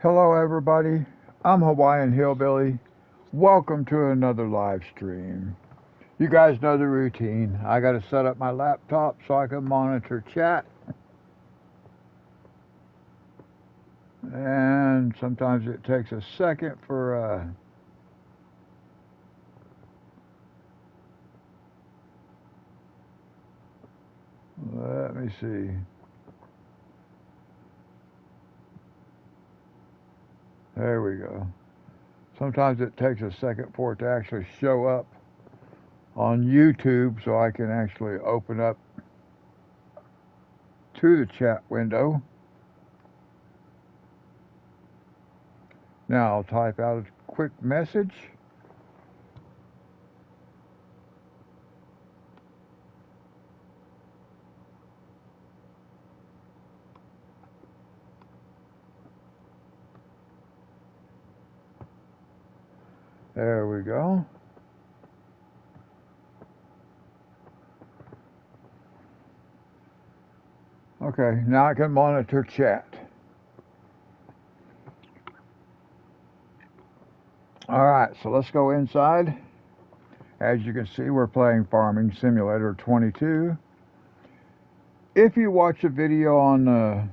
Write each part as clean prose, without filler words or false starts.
Hello everybody, I'm Hawaiian Hillbilly. Welcome to another live stream. You guys know the routine. I gotta set up my laptop so I can monitor chat. And sometimes it takes a second for let me see. There we go. Sometimes it takes a second for it to actually show up on YouTube so I can actually open up to the chat window. Now I'll type out a quick message. There we go. Okay, now I can monitor chat. Alright, so let's go inside. As you can see, we're playing Farming Simulator 22. If you watch a video on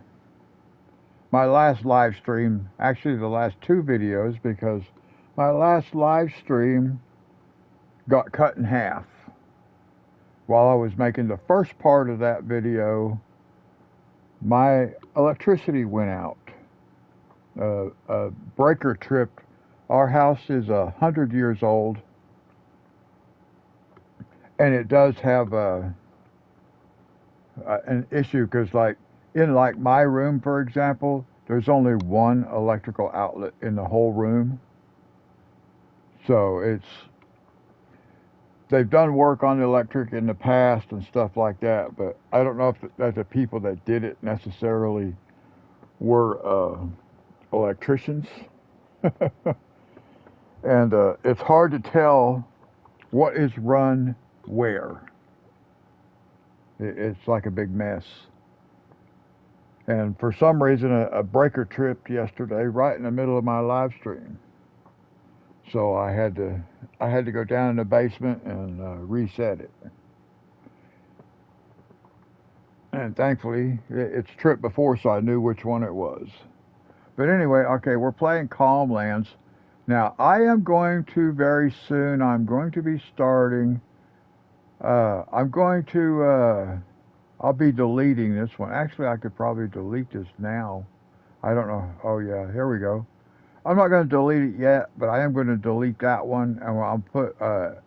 my last live stream, actually the last two videos, because my last live stream got cut in half. While I was making the first part of that video, my electricity went out. A breaker tripped. Our house is 100 years old, and it does have an issue because, like, in like my room, for example, there's only one electrical outlet in the whole room. So they've done work on the electric in the past and stuff like that, but I don't know if that the people that did it necessarily were electricians. And it's hard to tell what is run where. It's like a big mess. And for some reason, a breaker tripped yesterday right in the middle of my live stream. So I had to go down in the basement and reset it. And thankfully, it's tripped before, so I knew which one it was. But anyway, okay, we're playing Calm Lands. Now, I am going to very soon, I'm going to be starting, I'll be deleting this one. Actually, I could probably delete this now. I don't know. Oh yeah, here we go. I'm not going to delete it yet, but I am going to delete that one, and I'll put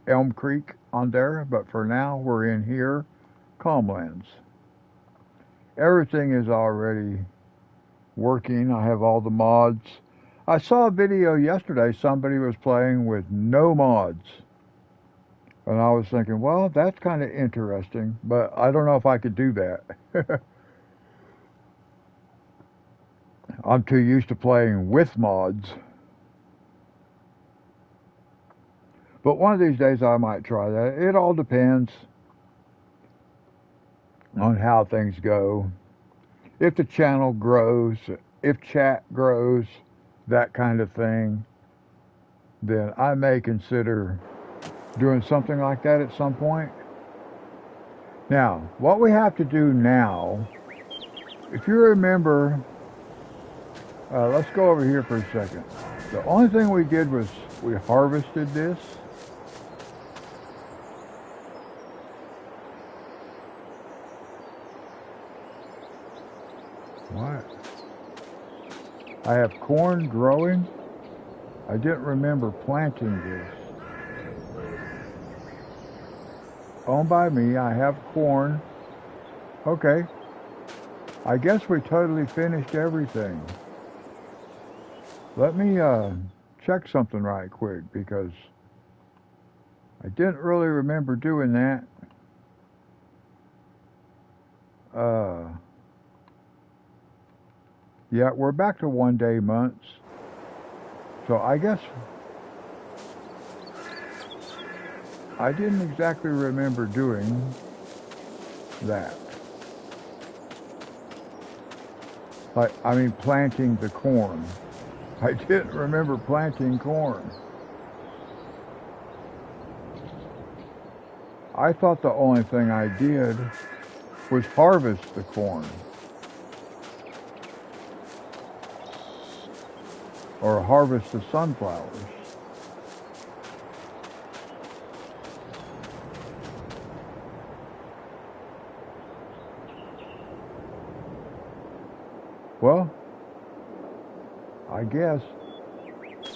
Elm Creek on there. But for now, we're in here, Calm Lands. Everything is already working. I have all the mods. I saw a video yesterday, somebody was playing with no mods. And I was thinking, well, that's kind of interesting, but I don't know if I could do that. I'm too used to playing with mods. But one of these days I might try that. It all depends on how things go. If the channel grows, if chat grows, that kind of thing, then I may consider doing something like that at some point. Now, what we have to do now, if you remember, let's go over here for a second. The only thing we did was we harvested this. What? I have corn growing. I didn't remember planting this. Owned by me, I have corn. Okay. I guess we totally finished everything. Let me check something right quick because I didn't really remember doing that. Yeah, we're back to 1 day months. So I guess I didn't exactly remember doing that. Like, I mean, planting the corn. I didn't remember planting corn. I thought the only thing I did was harvest the corn. Or harvest the sunflowers. Well, I guess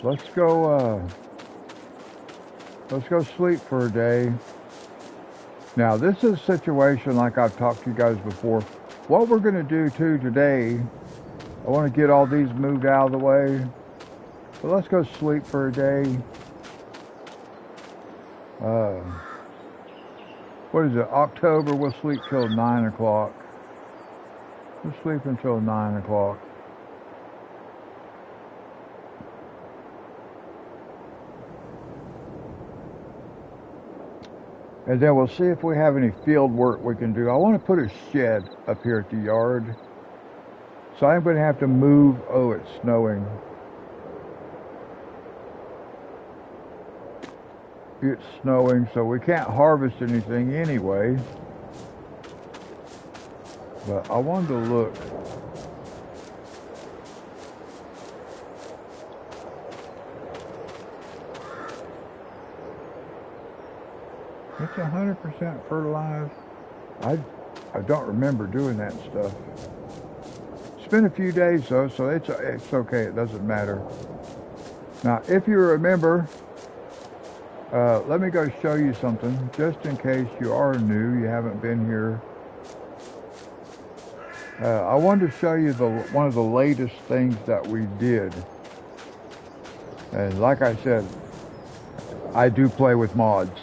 let's go sleep for a day. Now, this is a situation like I've talked to you guys before. What we're going to do too today, I want to get all these moved out of the way. But let's go sleep for a day. What is it? October, we'll sleep till 9 o'clock. We'll sleep until 9 o'clock. And then we'll see if we have any field work we can do. I want to put a shed up here at the yard. So I'm going to have to move. Oh, it's snowing. It's snowing, so we can't harvest anything anyway. But I wanted to look. It's 100% fertilized. I don't remember doing that stuff. It's been a few days though, so it's okay. It doesn't matter. Now, if you remember, let me go show you something, just in case you are new, you haven't been here. I wanted to show you one of the latest things that we did. And like I said, I do play with mods.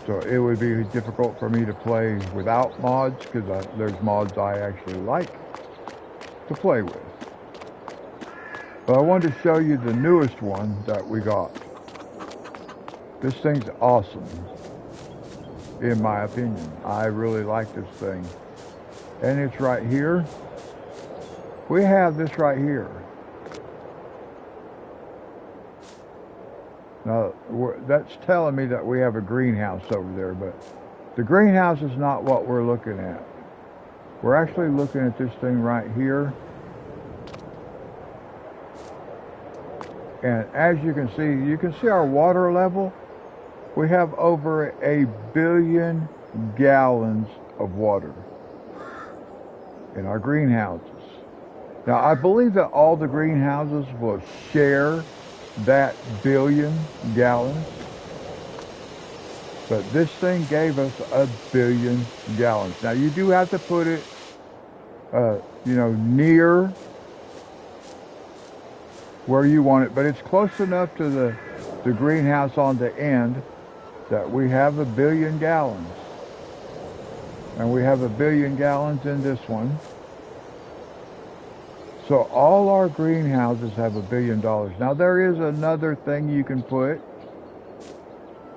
So it would be difficult for me to play without mods, because there's mods I actually like to play with. But I wanted to show you the newest one that we got. This thing's awesome, in my opinion. I really like this thing. And it's right here. We have this right here. Now, that's telling me that we have a greenhouse over there, but the greenhouse is not what we're looking at. We're actually looking at this thing right here. And as you can see our water level. We have over 1 billion gallons of water in our greenhouses. Now, I believe that all the greenhouses will share that 1 billion gallons. But this thing gave us 1 billion gallons. Now, you do have to put it, near where you want it, but it's close enough to the greenhouse on the end that we have 1 billion gallons. And we have 1 billion gallons in this one. So all our greenhouses have $1 billion. Now there is another thing you can put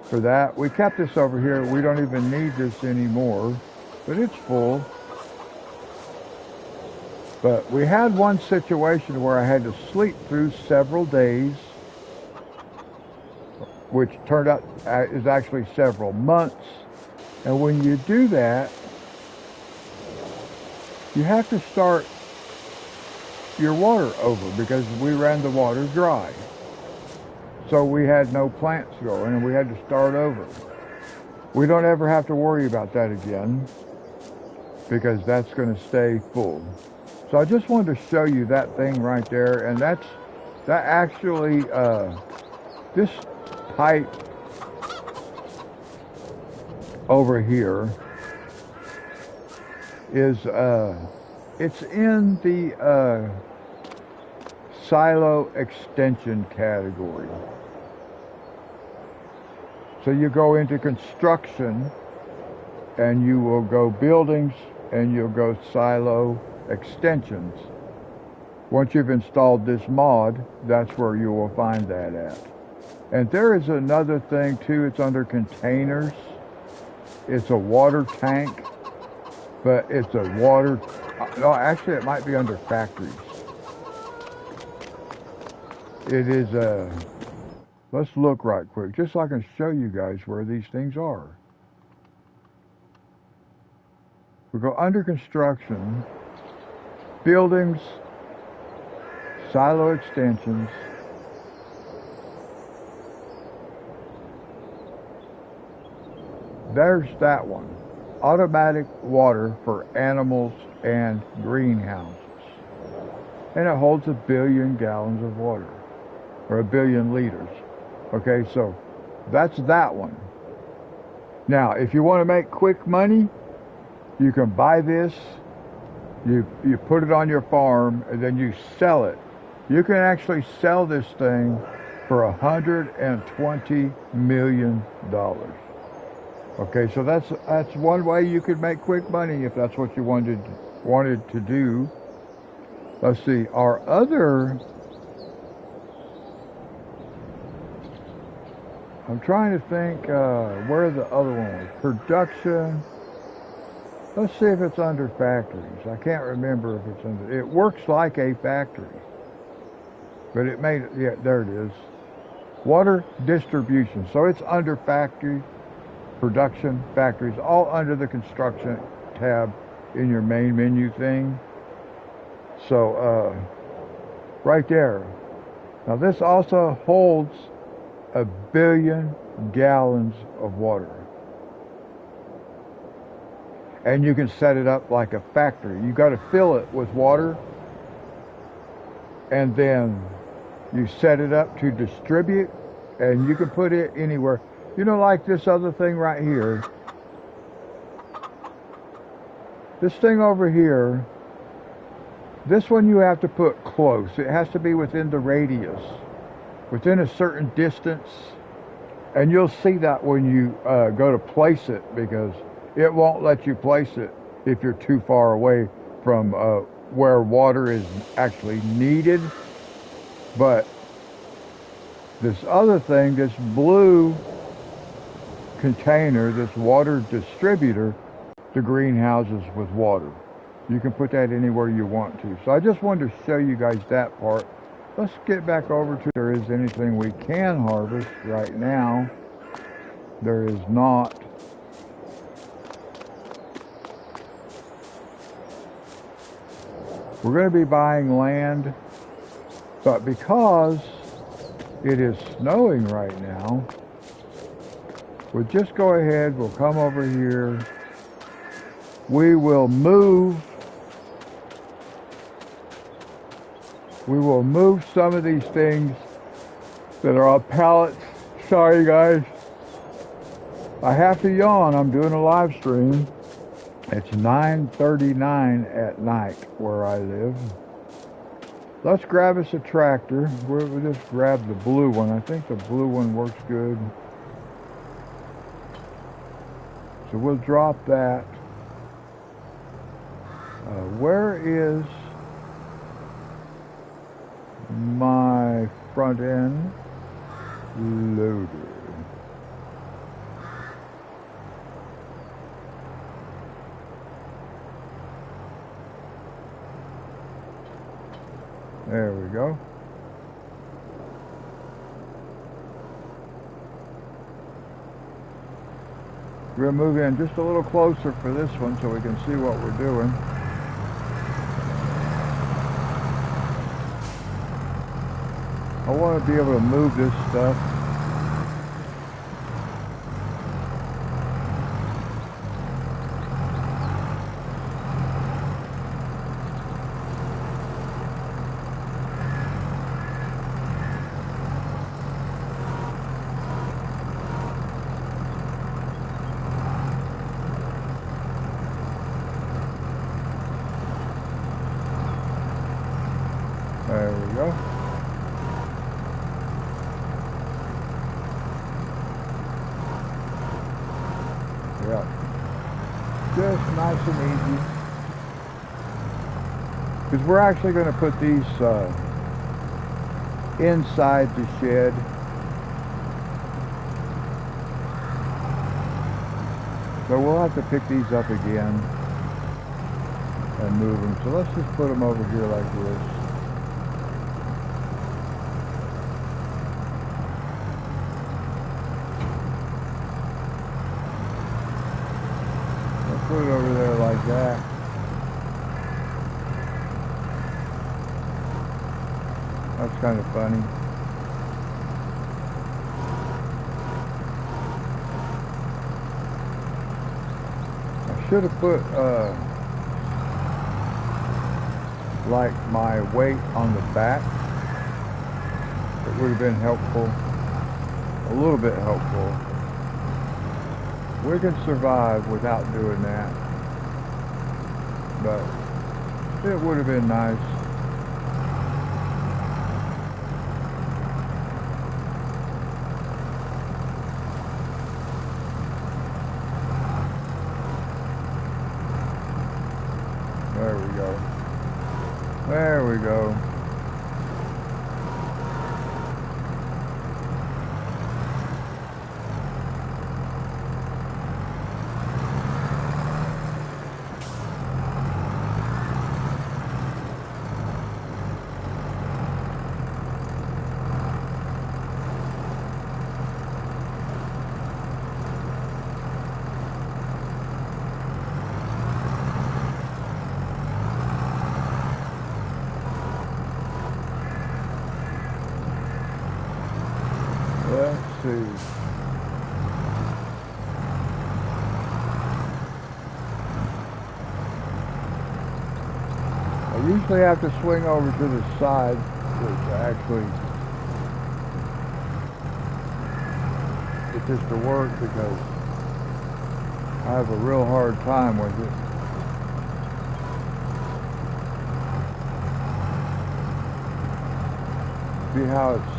for that. We kept this over here. We don't even need this anymore, but it's full. But we had one situation where I had to sleep through several days, which turned out is actually several months. And when you do that, you have to start your water over, because we ran the water dry. So we had no plants growing and we had to start over. We don't ever have to worry about that again, because that's going to stay full. So I just wanted to show you that thing right there. And that actually, this pipe over here is, it's in the silo extension category. So you go into construction and you will go buildings and you'll go silo extensions. Once you've installed this mod, that's where you will find that at. And there is another thing too. It's under containers. It's a water tank, but it's a water, no, actually it might be under factories. it is a, let's look right quick, just so I can show you guys where these things are. We go under construction, buildings, silo extensions, there's that one. Automatic water for animals and greenhouses. And it holds 1 billion gallons of water, or 1 billion liters. Okay, so that's that one. Now, if you want to make quick money, you can buy this, you put it on your farm, and then you sell it. You can actually sell this thing for $120 million. Okay, so that's one way you could make quick money if that's what you wanted to do. Let's see, our other, I'm trying to think where the other one was. Production. Let's see if it's under factories. I can't remember if it's under, it works like a factory. But it made, yeah, there it is. Water distribution. So it's under factory, production, factories, all under the construction tab in your main menu thing. So, right there. Now this also holds 1 billion gallons of water. And you can set it up like a factory. You got to fill it with water, and then you set it up to distribute, and you can put it anywhere. You know, like this other thing right here. This thing over here, this one you have to put close. It has to be within the radius, within a certain distance. And you'll see that when you go to place it, because it won't let you place it if you're too far away from where water is actually needed. But this other thing, this blue container, this water distributor, the greenhouses with water. You can put that anywhere you want to. So I just wanted to show you guys that part. Let's get back over to if there is anything we can harvest right now. There is not. We're going to be buying land, but because it is snowing right now, we'll just go ahead, we'll come over here, we will move some of these things that are on pallets. Sorry guys, I have to yawn, I'm doing a live stream. It's 9:39 at night where I live. Let's grab us a tractor. We'll just grab the blue one. I think the blue one works good. So we'll drop that. Where is my front end loader? There we go. We're going to move in just a little closer for this one so we can see what we're doing. I want to be able to move this stuff. There we go. Yeah. Just nice and easy. Because we're actually going to put these inside the shed. So we'll have to pick these up again and move them. So let's just put them over here like this. Put it over there like that. That's kind of funny. I should have put like my weight on the back. It would have been helpful, a little bit helpful. We can survive without doing that, but it would have been nice. There we go. There we go. Let's see. I usually have to swing over to the side to actually get this to work, because I have a real hard time with it. See how it's...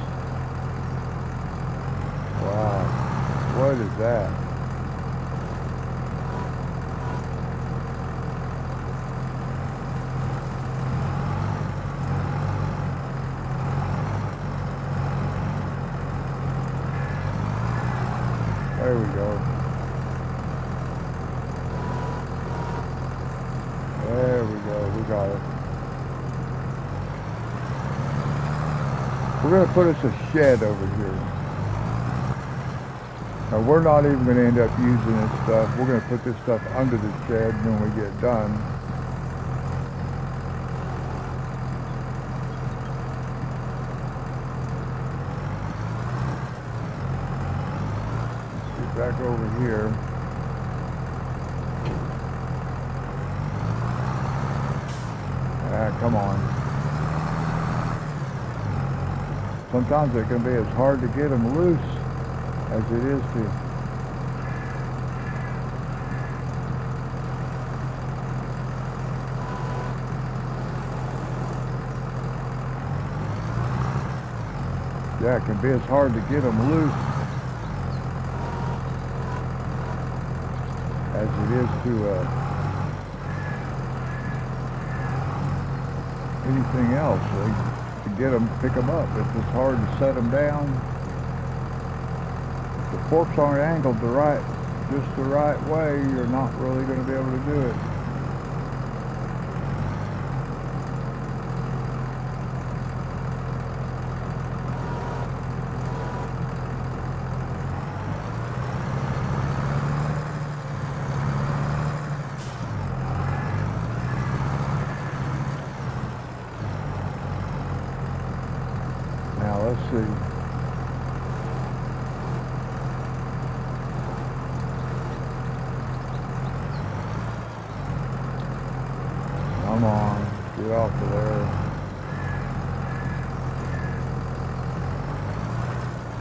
Wow, what is that? There we go. There we go, we got it. We're going to put us a shed over here. Now, we're not even going to end up using this stuff. We're going to put this stuff under the shed when we get done. Get back over here. Ah, come on. Sometimes it can be as hard to get them loose as it is to it can be as hard to get them loose as it is to anything else. To get them, pick them up. It's just hard to set them down. The forks aren't angled just the right way, you're not really going to be able to do it. Now let's see. Come on, get off of there.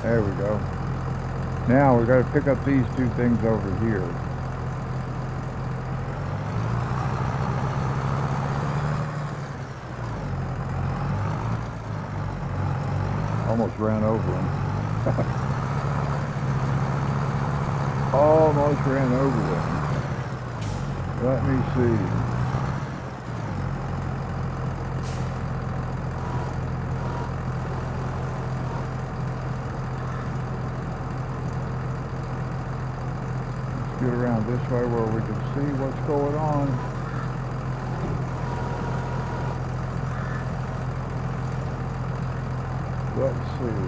There we go. Now we got to pick up these two things over here. Almost ran over them. Almost ran over them. Let me see. Get around this way where we can see what's going on. Let's see.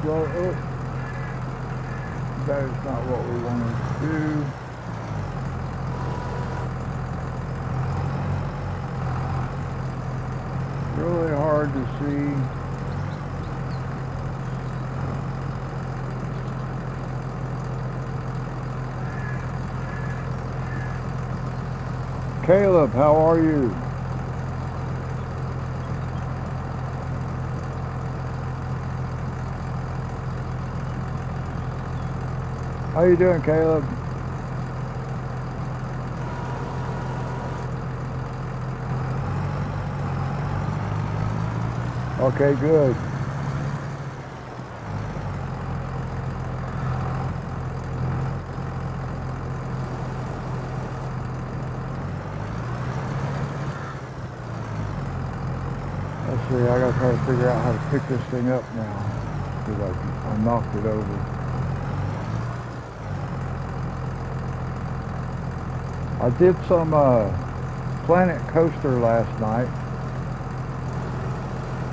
slow. Oh, that is not what we wanted to do. Really hard to see. Caleb, how are you? How you doing, Caleb? Okay, good. Let's see, I gotta try to figure out how to pick this thing up now, because I knocked it over. I did some Planet Coaster last night,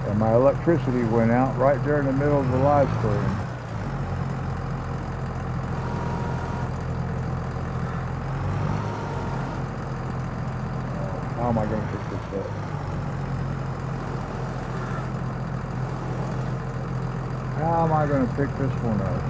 and my electricity went out right during the middle of the live stream. How am I going to fix this up? How am I going to pick this one up?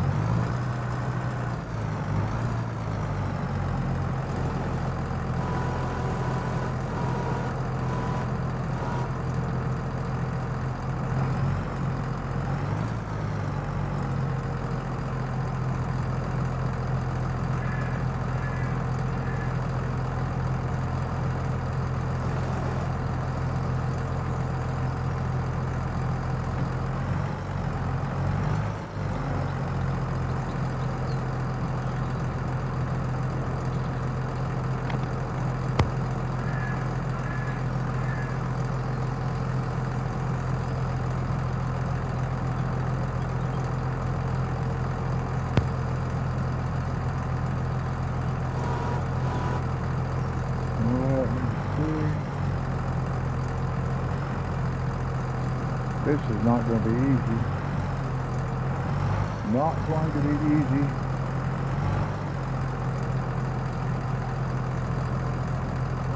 This is not going to be easy. Not going to be easy.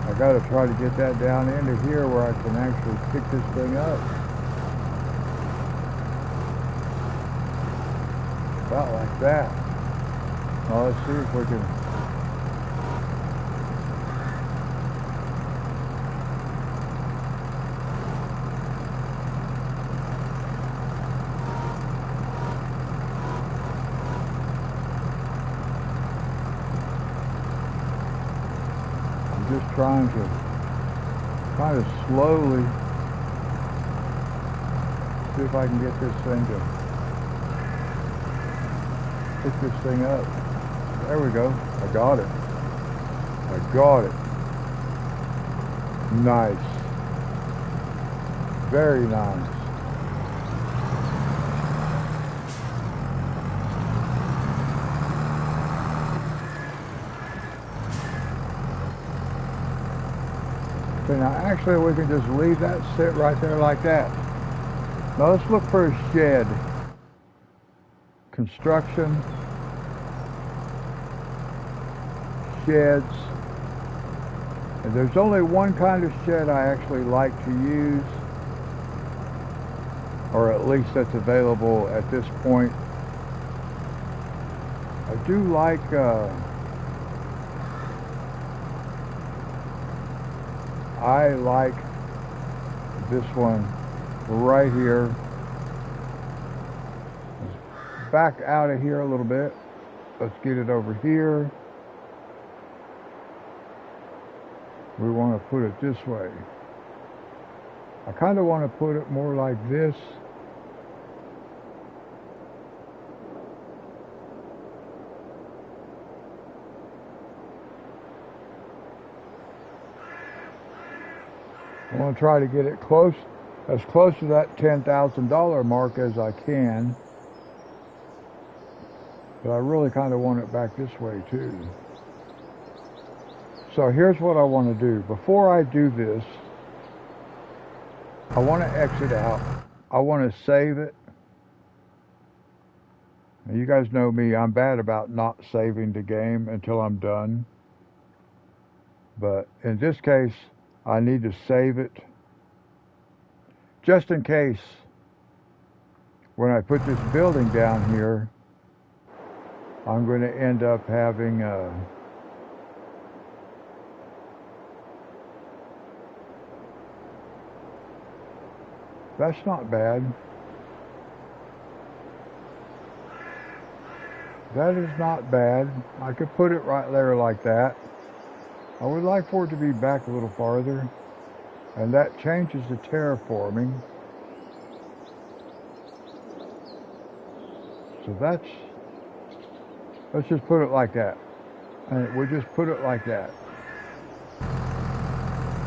I got to try to get that down into here where I can actually pick this thing up. About like that. Now let's see if we can. Just trying to kind of slowly see if I can get this thing to pick this thing up. There we go. I got it. I got it. Nice. Very nice. Okay, now actually we can just leave that sit right there like that. Now let's look for a shed. Construction. Sheds. And there's only one kind of shed I actually like to use, or at least that's available at this point. I do like I like this one right here. Let's back out of here a little bit. Let's get it over here. We want to put it this way. I kind of want to put it more like this. I want to try to get it close, as close to that $10,000 mark as I can. But I really kind of want it back this way too. So here's what I want to do. Before I do this, I want to exit out. I want to save it. You guys know me, I'm bad about not saving the game until I'm done. But in this case, I need to save it just in case when I put this building down here, I'm going to end up having that's not bad. That is not bad. I could put it right there like that. I would like for it to be back a little farther. And that changes the terraforming. So let's just put it like that. And we'll just put it like that.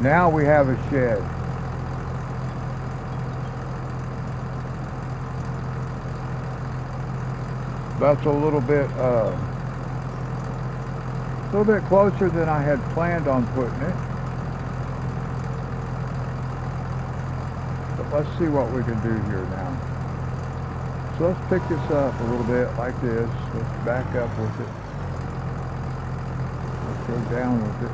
Now we have a shed. That's a little bit closer than I had planned on putting it. But let's see what we can do here now. So let's pick this up a little bit like this. Let's back up with it. Let's go down with it.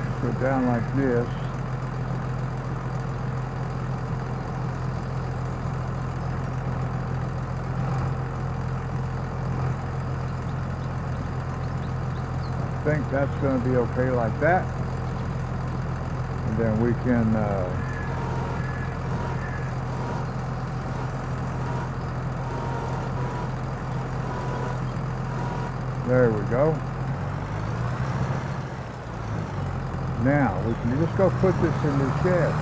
Let's go down like this. I think that's going to be okay like that. And then we can there we go. Now we can just go put this in the shed.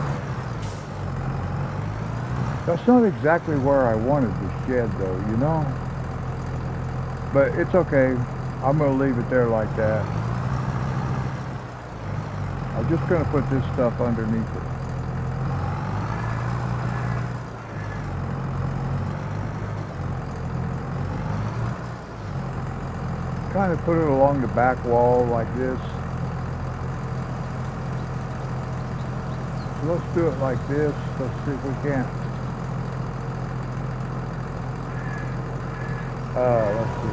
That's not exactly where I wanted the shed though, you know? But it's okay. I'm going to leave it there like that. I'm just going to put this stuff underneath it. Kind of put it along the back wall like this. So let's do it like this. Let's see if we can't. Let's see.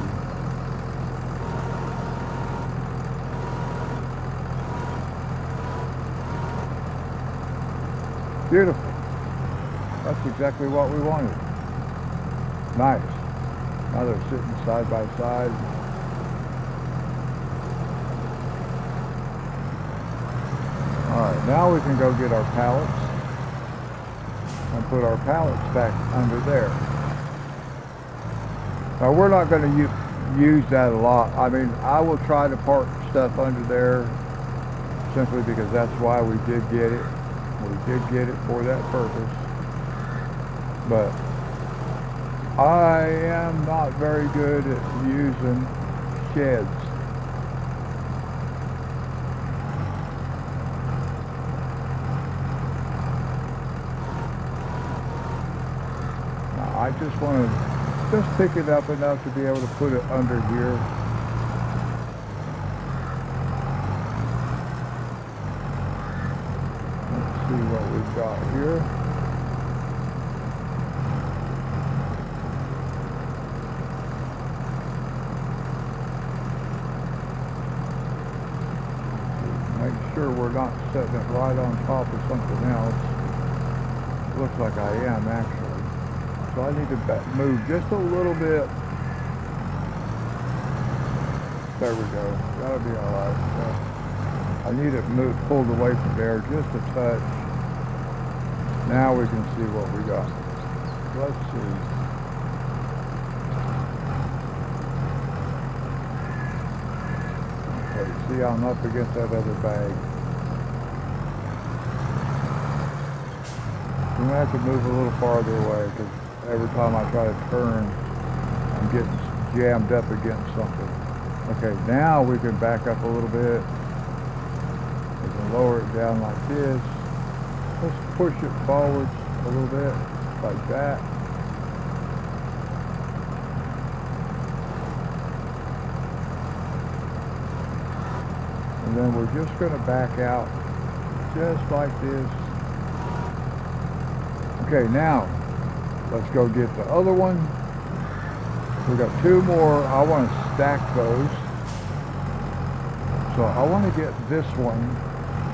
Beautiful. That's exactly what we wanted. Nice. Now they're sitting side by side. Alright, now we can go get our pallets and put our pallets back under there. Now we're not going to use that a lot. I mean, I will try to park stuff under there simply because that's why we did get it. We did get it for that purpose. But I am not very good at using sheds. Now, I just want to pick it up enough to be able to put it under here. Let's see what we've got here. Make sure we're not setting it right on top of something else. Looks like I am actually. So I need to move just a little bit. There we go. That'll be alright. I need it pulled away from there just a touch. Now we can see what we got. Let's see. Okay, see I'm up against that other bag. I'm going to have to move a little farther away because every time I try to turn, I'm getting jammed up against something. Okay, now we can back up a little bit. We can lower it down like this. Let's push it forwards a little bit, like that. And then we're just going to back out just like this. Okay, now Let's go get the other one. We got two more. I want to stack those. So I want to get this one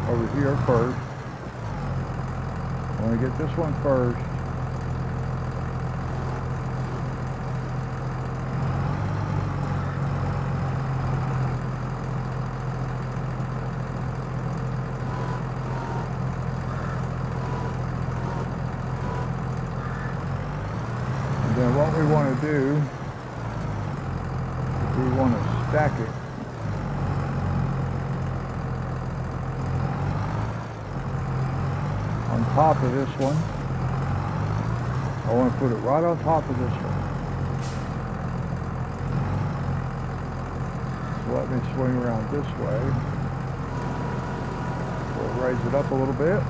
over here first. I want to get this one first. And then what we want to do, we want to stack it. On top of this one. I want to put it right on top of this one. So let me swing around this way. We'll raise it up a little bit.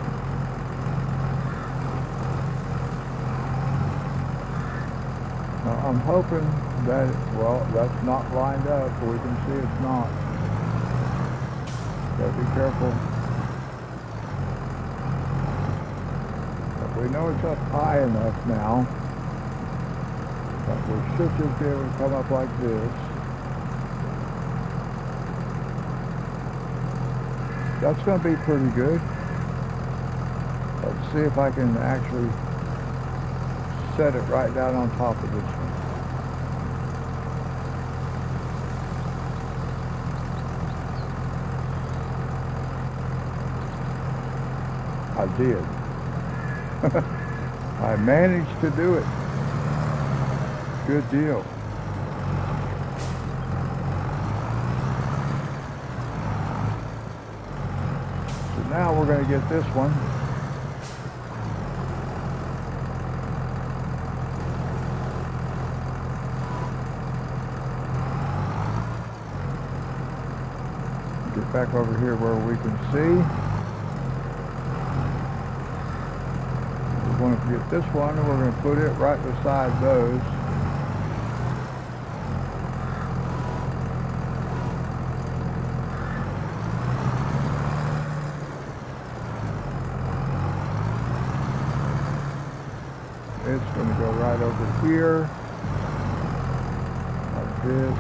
Now I'm hoping that, well, that's not lined up, so we can see it's not. Gotta be careful. We know it's up high enough now, but we should just be able to come up like this. That's going to be pretty good. Let's see if I can actually set it right down on top of this one. I did. I managed to do it. Good deal. So now we're going to get this one. Get back over here where we can see. We're going to get this one and we're going to put it right beside those. It's going to go right over here like this.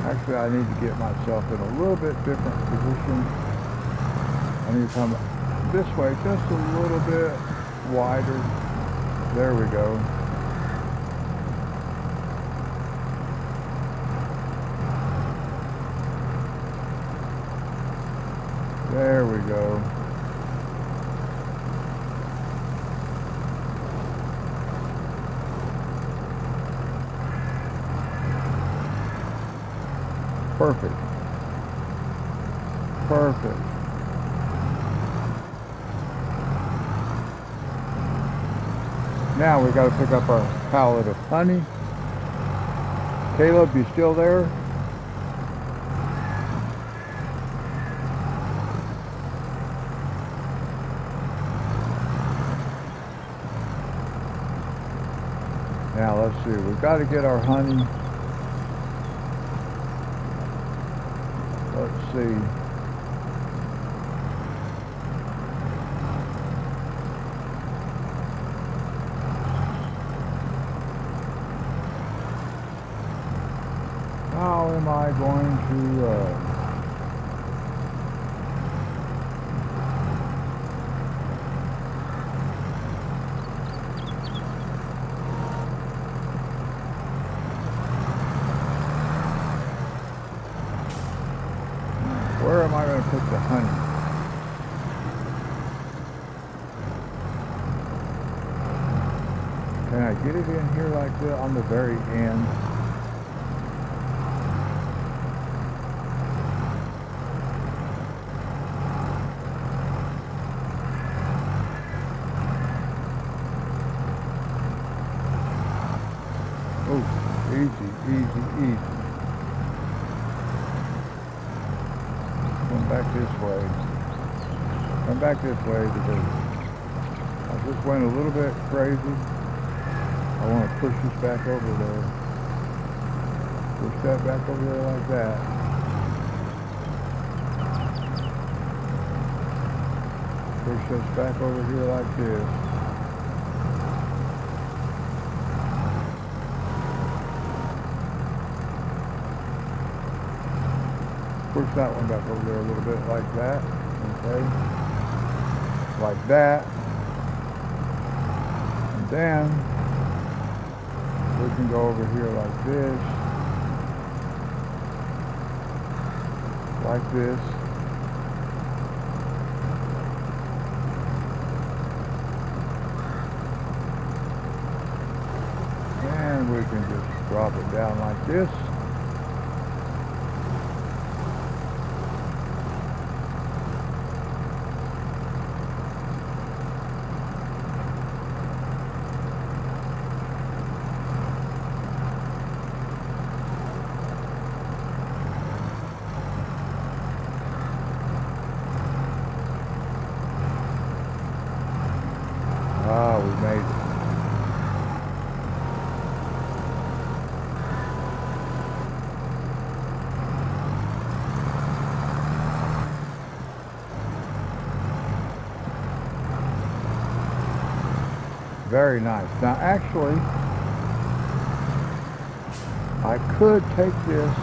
Actually, I need to get myself in a little bit different position. I need to come this way just a little bit wider. There we go. There we go. Perfect. Perfect. Now we got to pick up our pallet of honey. Caleb, you still there? Now let's see, we've got to get our honey. Let's see. How am I going to where am I going to put the honey? Can I get it in here like that on the very end? Oh, easy, easy, easy. Come back this way. Come back this way because I just went a little bit crazy. I want to push this back over there. Push that back over there like that. Push this back over here like this. Push that one back over there a little bit like that. Okay. Like that. And then we can go over here like this. Like this. And we can just drop it down like this. Ah, we made it. Very nice. Now actually, I could take this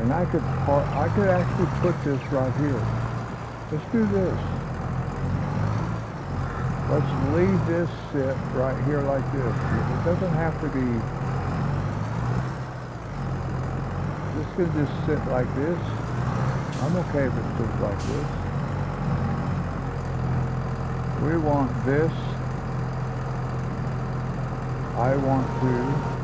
and I could actually put this right here. Let's do this. Let's leave this sit right here like this. It doesn't have to be, this can just sit like this. I'm okay if it sits like this. We want this. I want to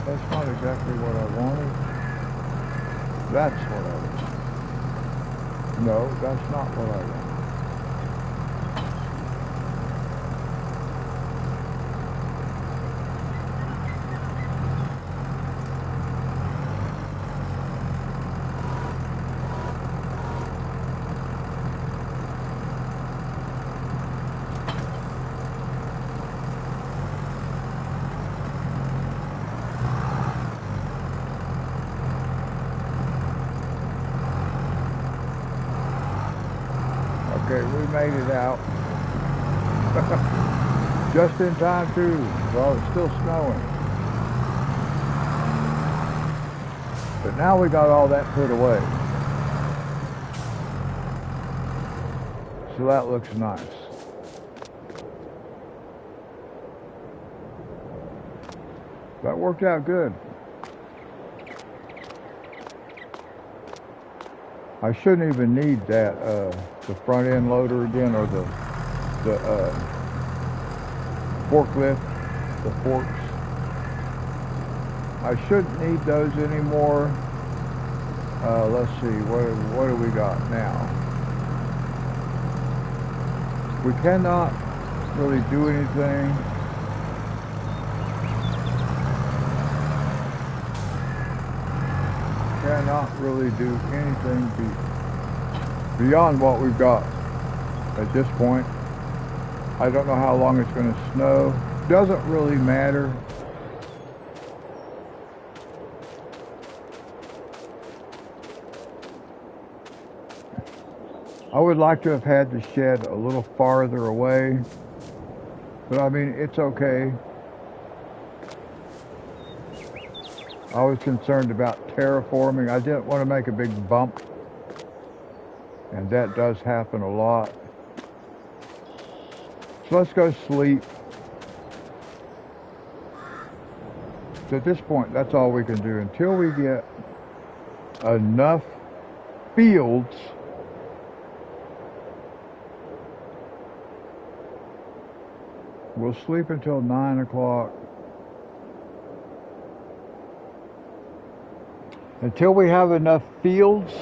that's not exactly what I wanted. That's what I want. No, that's not what I want. Okay, we made it out. Just in time too, while it's still snowing. But now we got all that put away. So that looks nice. That worked out good. I shouldn't even need that, the front end loader again, or the forklift, the forks. I shouldn't need those anymore. Let's see, what do we got now? We cannot really do anything. Cannot really do anything beyond what we've got at this point. I don't know how long it's going to snow. Doesn't really matter. I would like to have had the shed a little farther away, but I mean, it's okay. I was concerned about terraforming. I didn't want to make a big bump, and that does happen a lot. So let's go sleep. So at this point, that's all we can do until we get enough fields we'll sleep until 9 o'clock. Until we have enough fields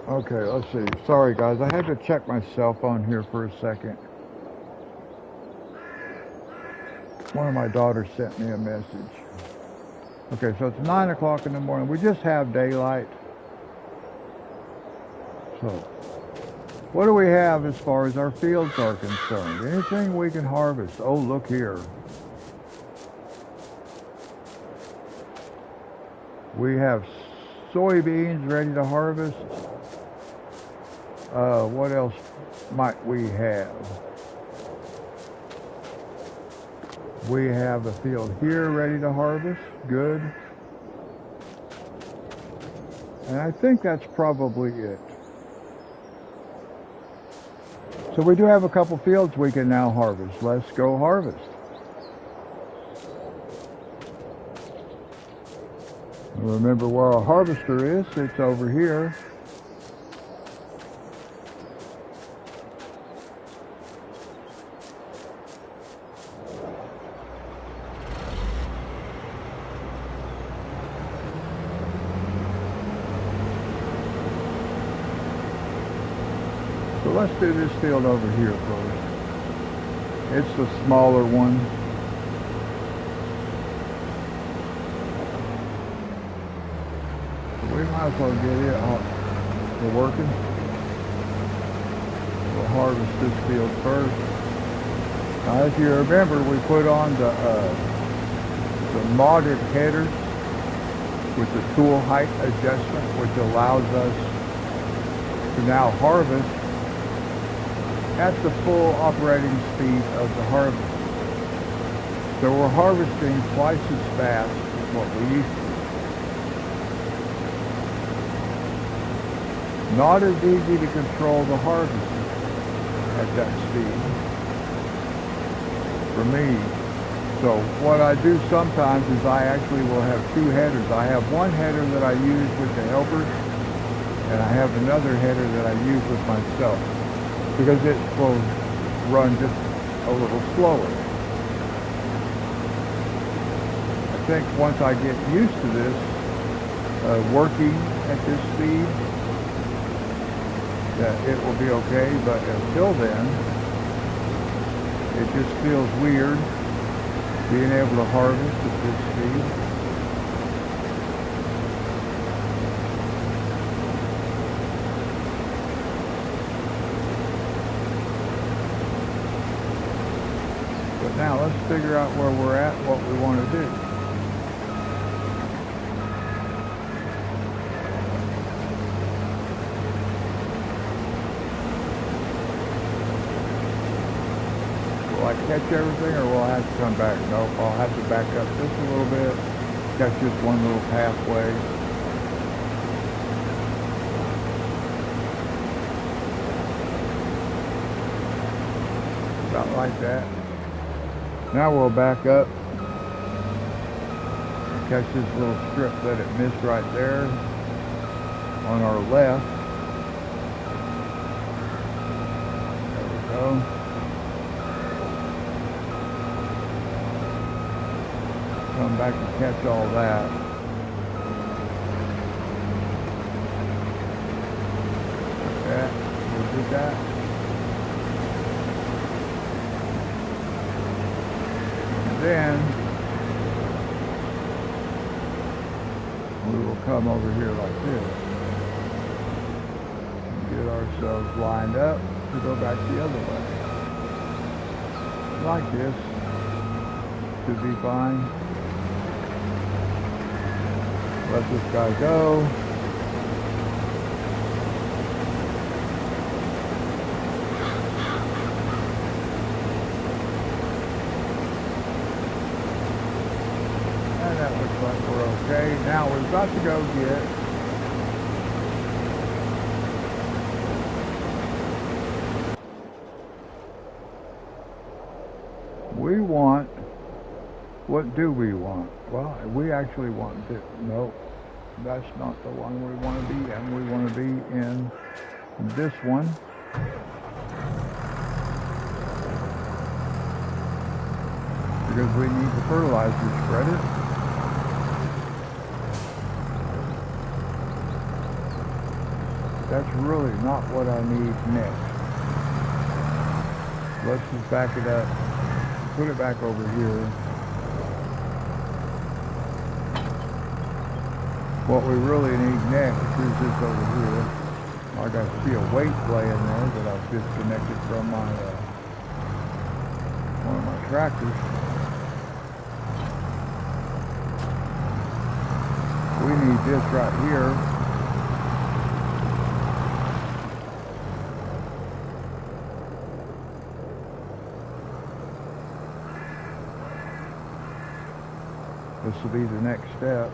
Okay, let's see. Sorry guys, I had to check my cell phone here for a second. One of my daughters sent me a message. Okay, so it's 9 o'clock in the morning. We just have daylight. So, what do we have as far as our fields are concerned? Anything we can harvest? Oh, look here. We have soybeans ready to harvest. What else might we have? We have a field here ready to harvest. Good. And I think that's probably it. So we do have a couple fields we can now harvest. Let's go harvest. Remember where our harvester is. It's over here. So let's do this field over here first. It's the smaller one. We might as well get it working. We'll harvest this field first. Now, if you remember, we put on the modded headers with the tool height adjustment, which allows us to now harvest at the full operating speed of the harvest. So we're harvesting twice as fast as what we used to. Not as easy to control the harvest at that speed for me. So what I do sometimes is I actually will have two headers. I have one header that I use with the helpers, and I have another header that I use with myself, because it will run just a little slower. I think once I get used to this, working at this speed, that it will be okay, but until then, it just feels weird being able to harvest at this speed. But now let's figure out where we're at, what we want to do. Will I catch everything, or will I have to come back? Nope, I'll have to back up just a little bit, catch just one little pathway. About like that. Now we'll back up and catch this little strip that it missed right there on our left. There we go. Come back and catch all that. Like that. We'll do that. And then we will come over here like this and get ourselves lined up to go back the other way. Like this. Should be fine. Let this guy go. And that looks like we're okay. Now we've got to go get we want, what do we want? Well, we actually want to, nope. That's not the one we want to be in. We want to be in this one. Because we need the fertilizer spreader. that's really not what I need next. Let's just back it up, put it back over here. What we really need next is this over here. I got to see a weight laying there that I've disconnected from my one of my tractors. We need this right here. This will be the next step.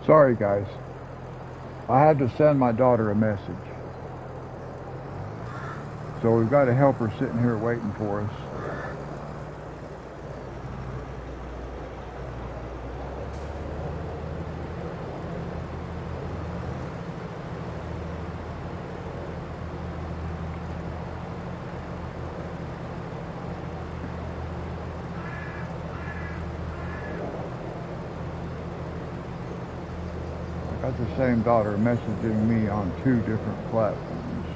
Sorry guys, I had to send my daughter a message. So we've got a helper sitting here waiting for us. Got the same daughter messaging me on 2 different platforms.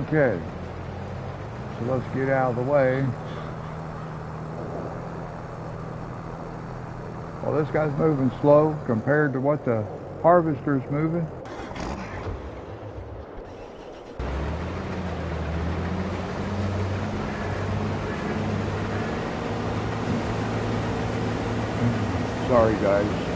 Okay. So let's get out of the way. Well, this guy's moving slow compared to what the harvester's moving. Sorry guys.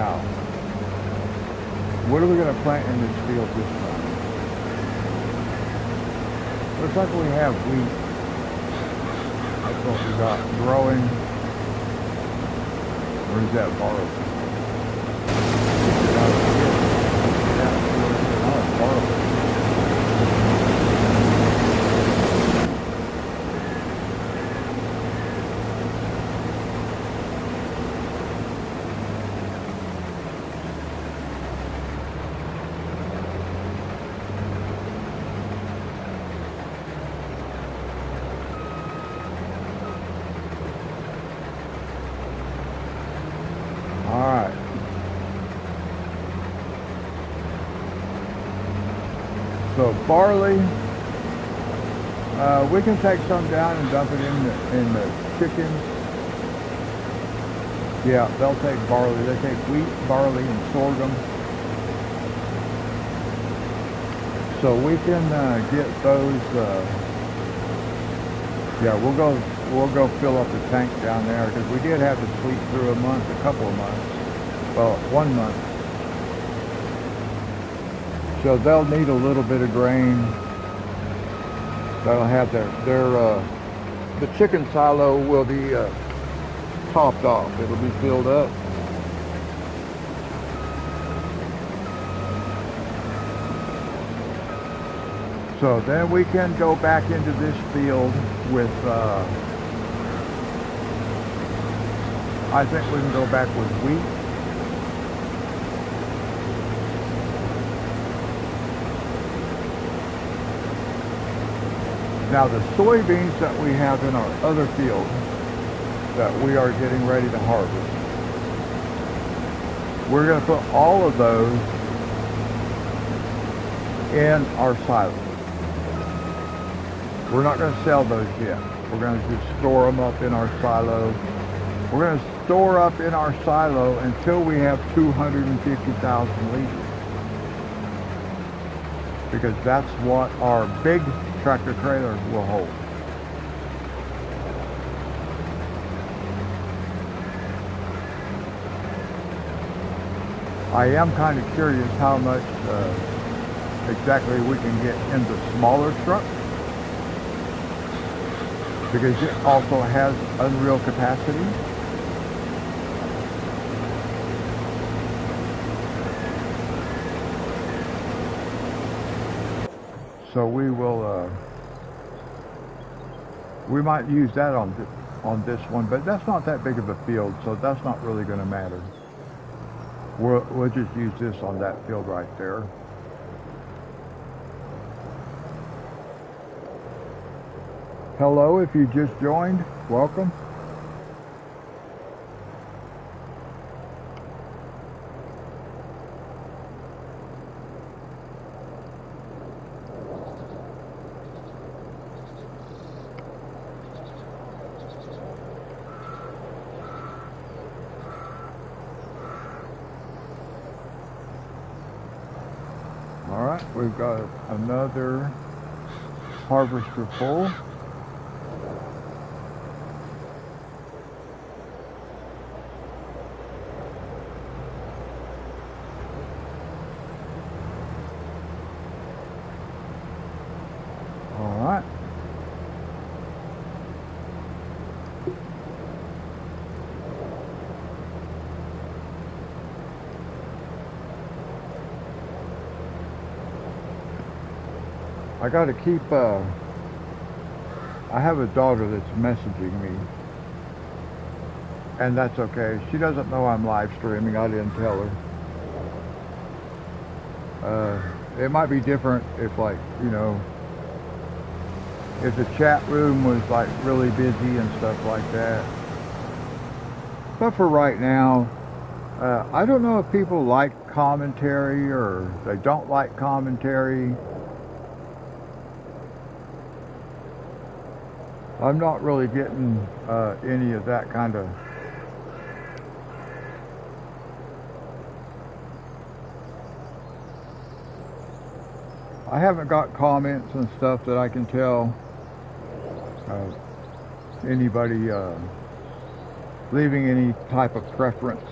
Now, what are we going to plant in this field this time? Looks like we have wheat. That's what we got growing. Where's that barley? Barley. So barley, we can take some down and dump it in the chickens. Yeah, they'll take barley. They take wheat, barley, and sorghum. So we can get those. Yeah, we'll go fill up the tank down there because we did have to sleep through a couple of months. Well, 1 month. So they'll need a little bit of grain. They'll have the chicken silo will be topped off. It'll be filled up. So then we can go back into this field with, I think we can go back with wheat. Now the soybeans that we have in our other field that we are getting ready to harvest, we're going to put all of those in our silo. We're not going to sell those yet. We're going to just store them up in our silo. We're going to store up in our silo until we have 250,000 liters. Because that's what our big tractor trailer will hold. I am kind of curious how much exactly we can get in the smaller truck, because it also has unreal capacity. So we will, we might use that on this one, but that's not that big of a field, so that's not really going to matter. We'll just use this on that field right there. Hello, if you just joined, welcome. We've got another harvester full. All right. I got to keep, I have a daughter that's messaging me, and that's okay. She doesn't know I'm live streaming. I didn't tell her. It might be different if, like, you know, if the chat room was like really busy and stuff like that. But for right now, I don't know if people like commentary or they don't like commentary. I'm not really getting any of that kind of I haven't got comments and stuff that I can tell anybody leaving any type of preference.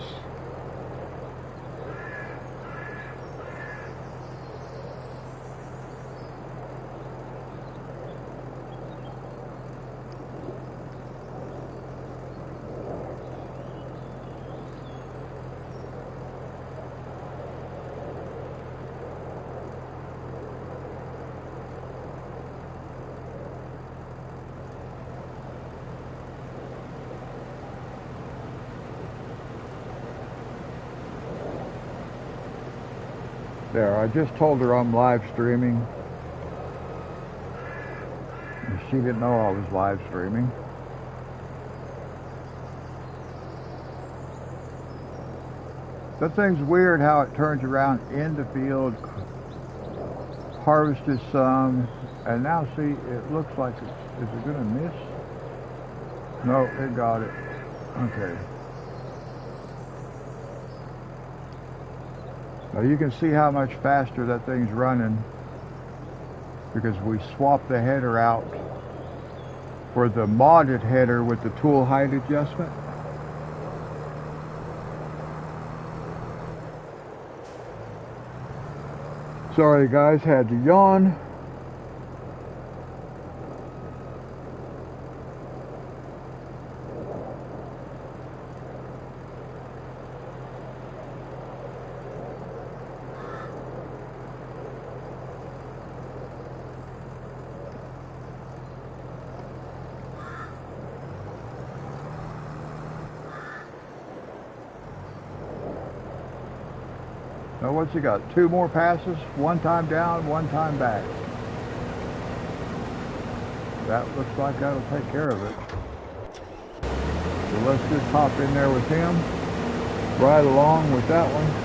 There, I just told her I'm live streaming. She didn't know I was live streaming. That thing's weird how it turns around in the field, harvested some, and now see, it looks like is it gonna miss? No, it got it. Okay. Now you can see how much faster that thing's running because we swapped the header out for the modded header with the tool height adjustment. Sorry guys, had to yawn. Now what's he got? 2 more passes, 1 time down, 1 time back. That looks like that'll take care of it. So let's just hop in there with him, right along with that one.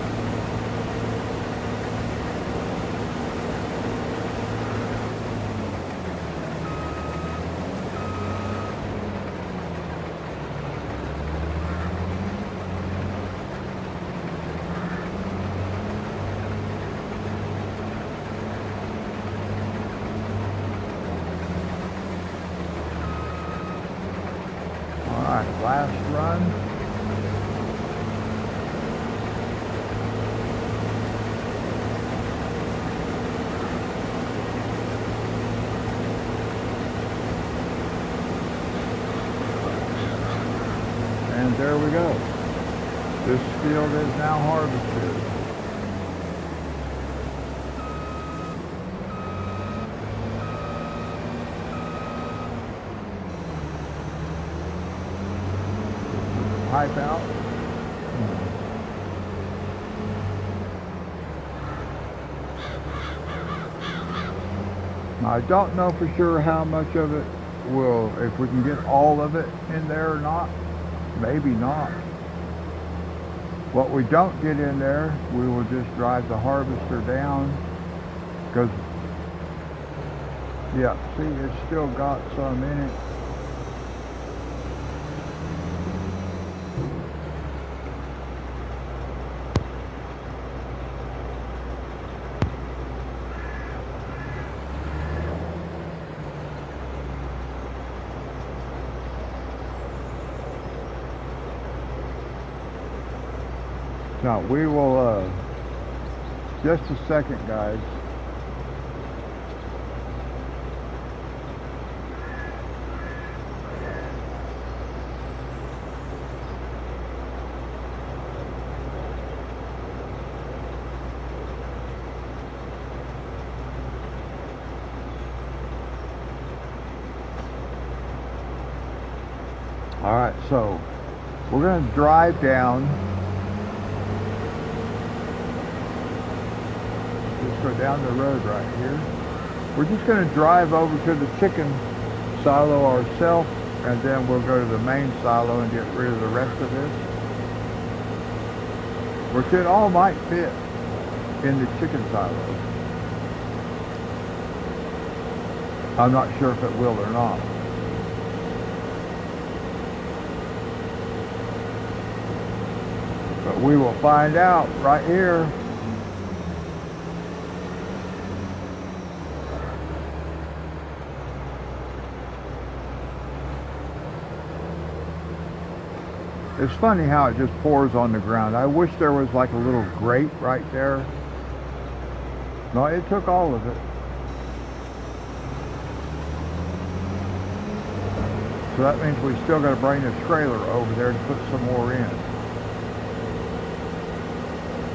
Last run. And there we go. This field is now harvested. Pipe out. Now, I don't know for sure how much of it will, if we can get all of it in there or not. Maybe not. What we don't get in there, we will just drive the harvester down because, yeah, see, it's still got some in it. Now we will, just a second guys. All right, so we're going to drive down. Just go down the road right here. We're just going to drive over to the chicken silo ourselves, and then we'll go to the main silo and get rid of the rest of this. Which it all might fit in the chicken silo. I'm not sure if it will or not. But we will find out right here. It's funny how it just pours on the ground. I wish there was like a little grate right there. No, it took all of it. So that means we still got to bring the trailer over there to put some more in.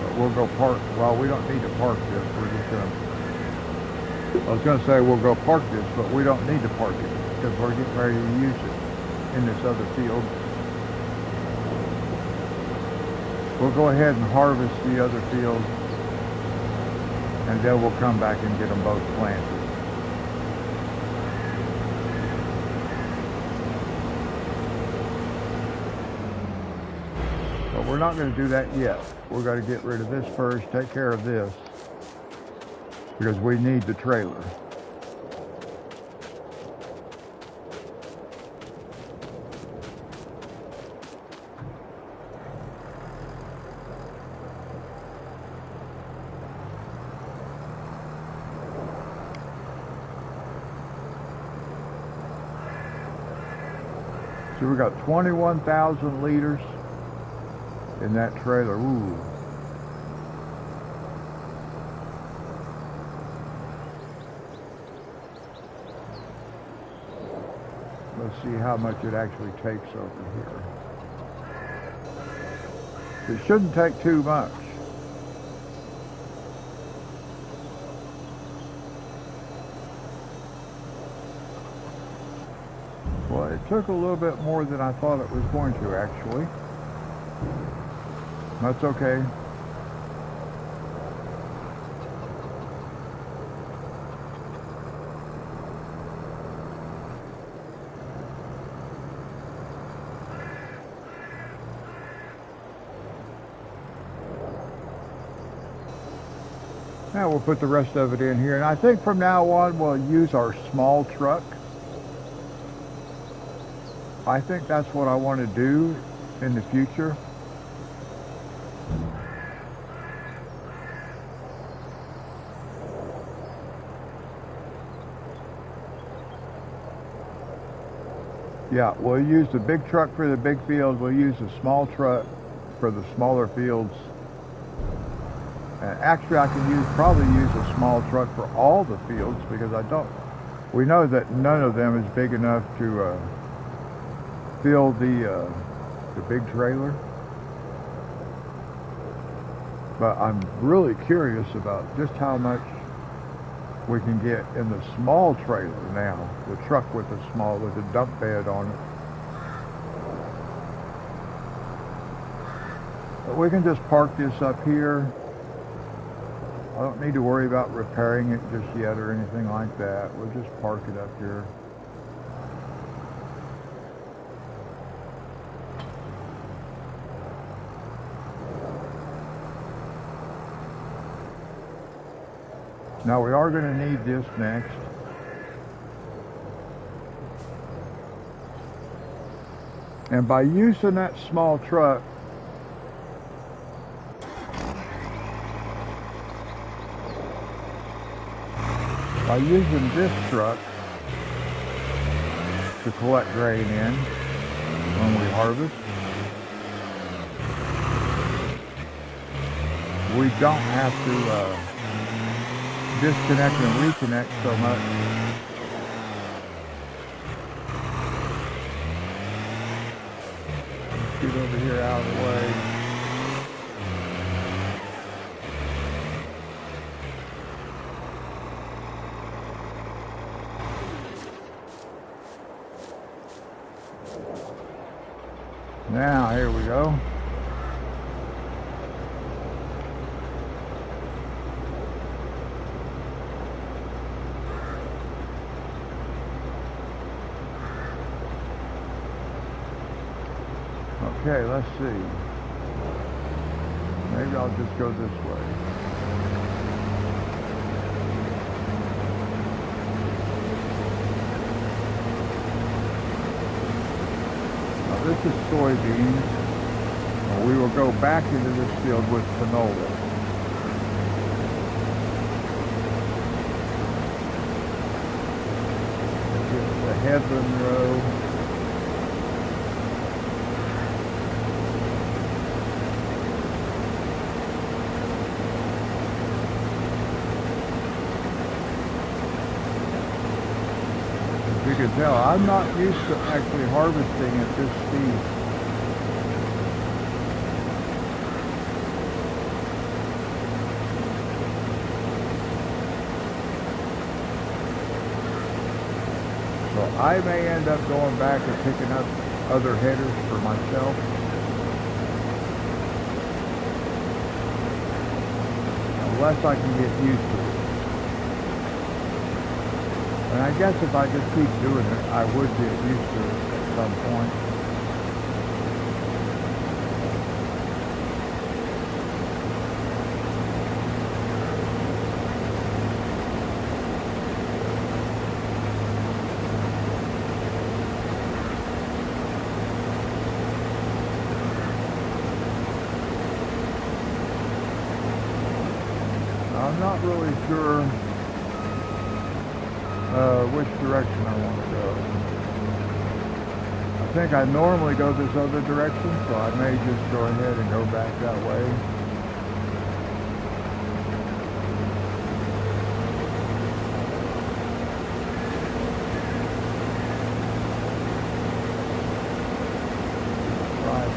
But we'll go park. Well, we don't need to park this. We're just going to... I was going to say we'll go park this, but we don't need to park it because we're getting ready to use it in this other field. We'll go ahead and harvest the other field and then we'll come back and get them both planted. But we're not going to do that yet. We're going to get rid of this first, take care of this, because we need the trailer. So we got 21,000 liters in that trailer. Ooh. Let's see how much it actually takes over here. It shouldn't take too much. Well, it took a little bit more than I thought it was going to, actually. That's okay. Now we'll put the rest of it in here, and I think from now on we'll use our small truck. I think that's what I want to do in the future. Yeah, we'll use the big truck for the big fields. We'll use the small truck for the smaller fields. And actually, I can probably use a small truck for all the fields, because we know that none of them is big enough to fill the big trailer. But I'm really curious about just how much we can get in the small trailer now, the truck with the dump bed on it. But we can just park this up here. I don't need to worry about repairing it just yet or anything like that. We'll just park it up here. Now we are going to need this next. And by using that small truck, by using this truck to collect grain in when we harvest, we don't have to disconnect and reconnect so much. Let's get over here out of the way. Now, here we go. Okay, let's see. Maybe I'll just go this way. Now this is soybeans. And we will go back into this field with canola. This is the headland row. You can tell I'm not used to actually harvesting at this speed. So I may end up going back and picking up other headers for myself. less I can get used to it. And I guess if I just keep doing it, I would get used to it at some point. I'm not really sure which direction I want to go. I think I normally go this other direction, so I may just go ahead and go back that way. Try to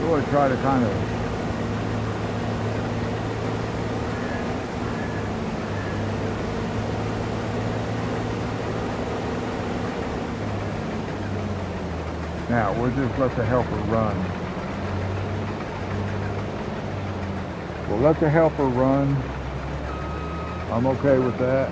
really try to kind of now we'll just let the helper run. We'll let the helper run. I'm okay with that.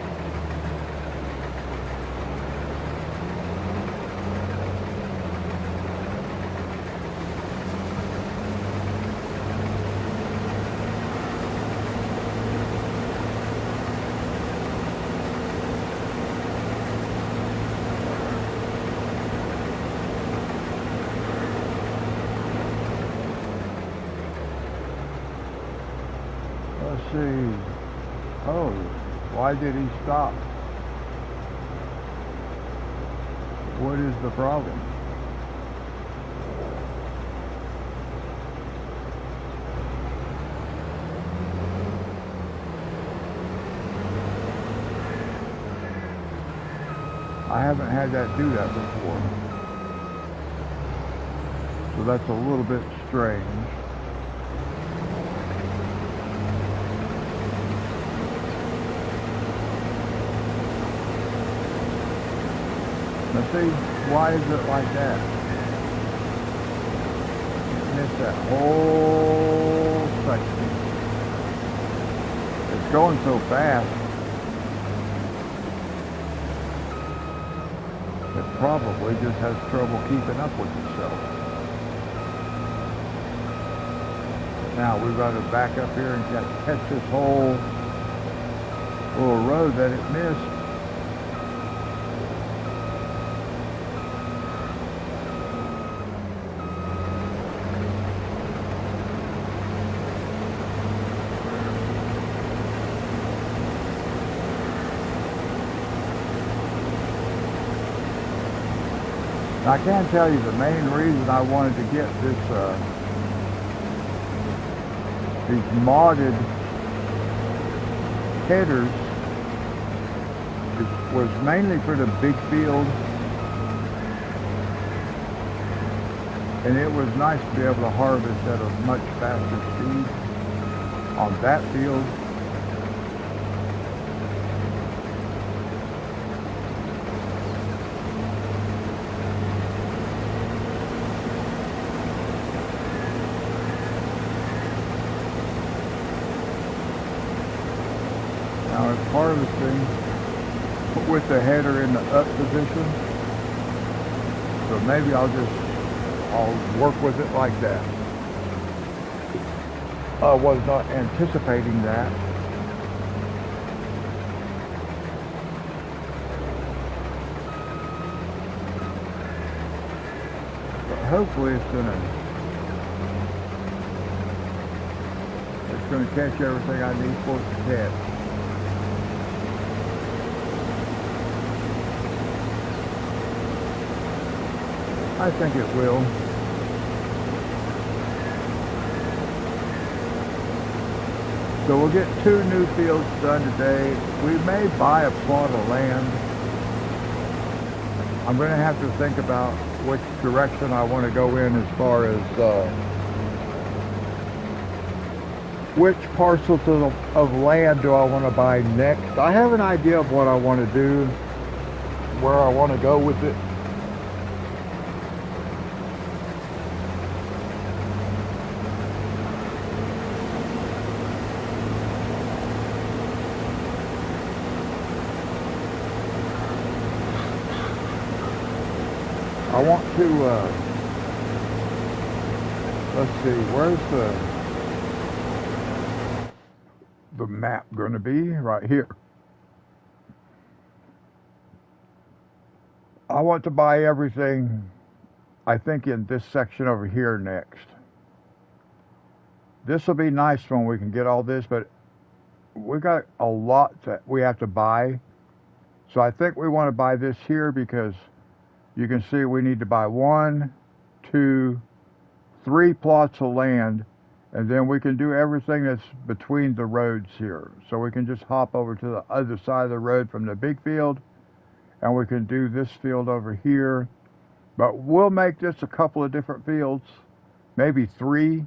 Let's see. Oh, why did he stop? What is the problem? I haven't had that do that before. So that's a little bit strange. Now see, why is it like that? Miss that whole section. It's going so fast. It probably just has trouble keeping up with itself. Now we've got to back up here and catch this whole little road that it missed. I can tell you the main reason I wanted to get this these modded headers was mainly for the big field, and it was nice to be able to harvest at a much faster speed on that field. Now it's harvesting with the header in the up position, so maybe I'll work with it like that. I was not anticipating that. But hopefully it's gonna catch everything I need for it to catch. I think it will. So we'll get 2 new fields done today. We may buy a plot of land. I'm going to have to think about which direction I want to go in as far as which parcels of land do I want to buy next. I have an idea of what I want to do, where I want to go with it. I want to, let's see, where's the map going to be? Right here. I want to buy everything, I think, in this section over here next. This will be nice when we can get all this, but we got a lot that we have to buy. So I think we want to buy this here because you can see we need to buy 1, 2, 3 plots of land, and then we can do everything that's between the roads here. So we can just hop over to the other side of the road from the big field, and we can do this field over here. But we'll make this a couple of different fields, maybe 3.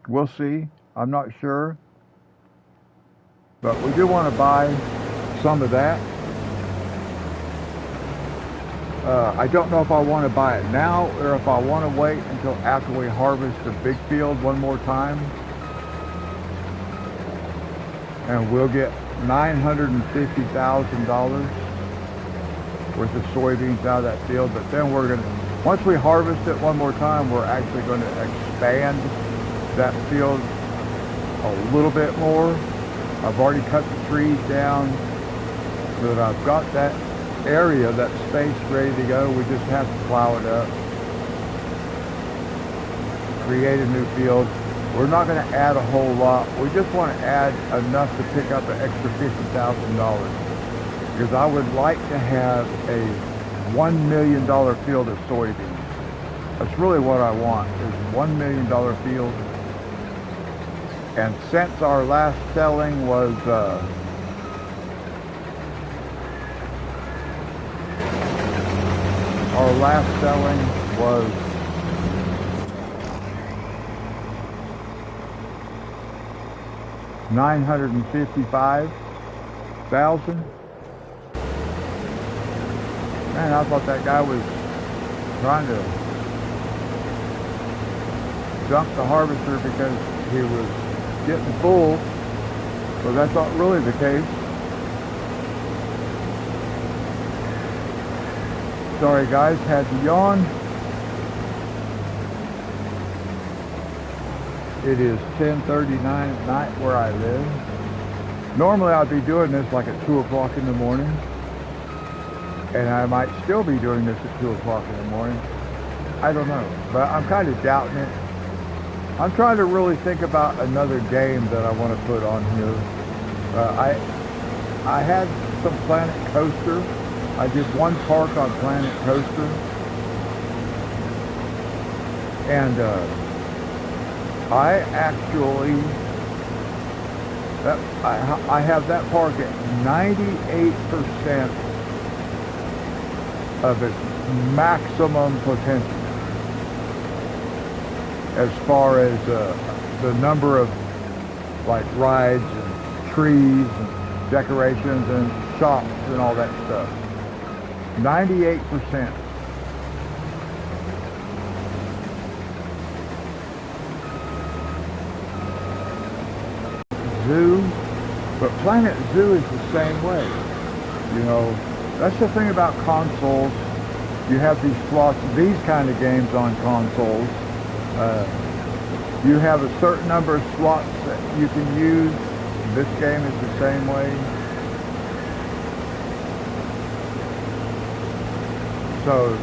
We'll see. I'm not sure. But we do want to buy some of that. I don't know if I want to buy it now or if I want to wait until after we harvest the big field one more time. And we'll get $950,000 worth of soybeans out of that field. But then we're going to, once we harvest it one more time, we're actually going to expand that field a little bit more. I've already cut the trees down so that I've got that area, that space ready to go. We just have to plow it up, create a new field. We're not going to add a whole lot. We just want to add enough to pick up an extra $50,000 because I would like to have a $1 million field of soybeans. That's really what I want, is $1 million field. And since our last selling was $955,000. Man, I thought that guy was trying to dump the harvester because he was getting full, but that's not really the case. Sorry guys, had to yawn. It is 10:39 at night where I live. Normally I'd be doing this like at 2 o'clock in the morning, and I might still be doing this at 2 o'clock in the morning. I don't know, but I'm kind of doubting it. I'm trying to really think about another game that I want to put on here. I had some Planet Coaster. I did one park on Planet Coaster, and I actually I have that park at 98% of its maximum potential, as far as the number of like rides and trees and decorations and shops and all that stuff. 98%. Zoo, but Planet Zoo is the same way. You know, that's the thing about consoles. You have these slots, these kind of games on consoles. You have a certain number of slots that you can use. This game is the same way. So,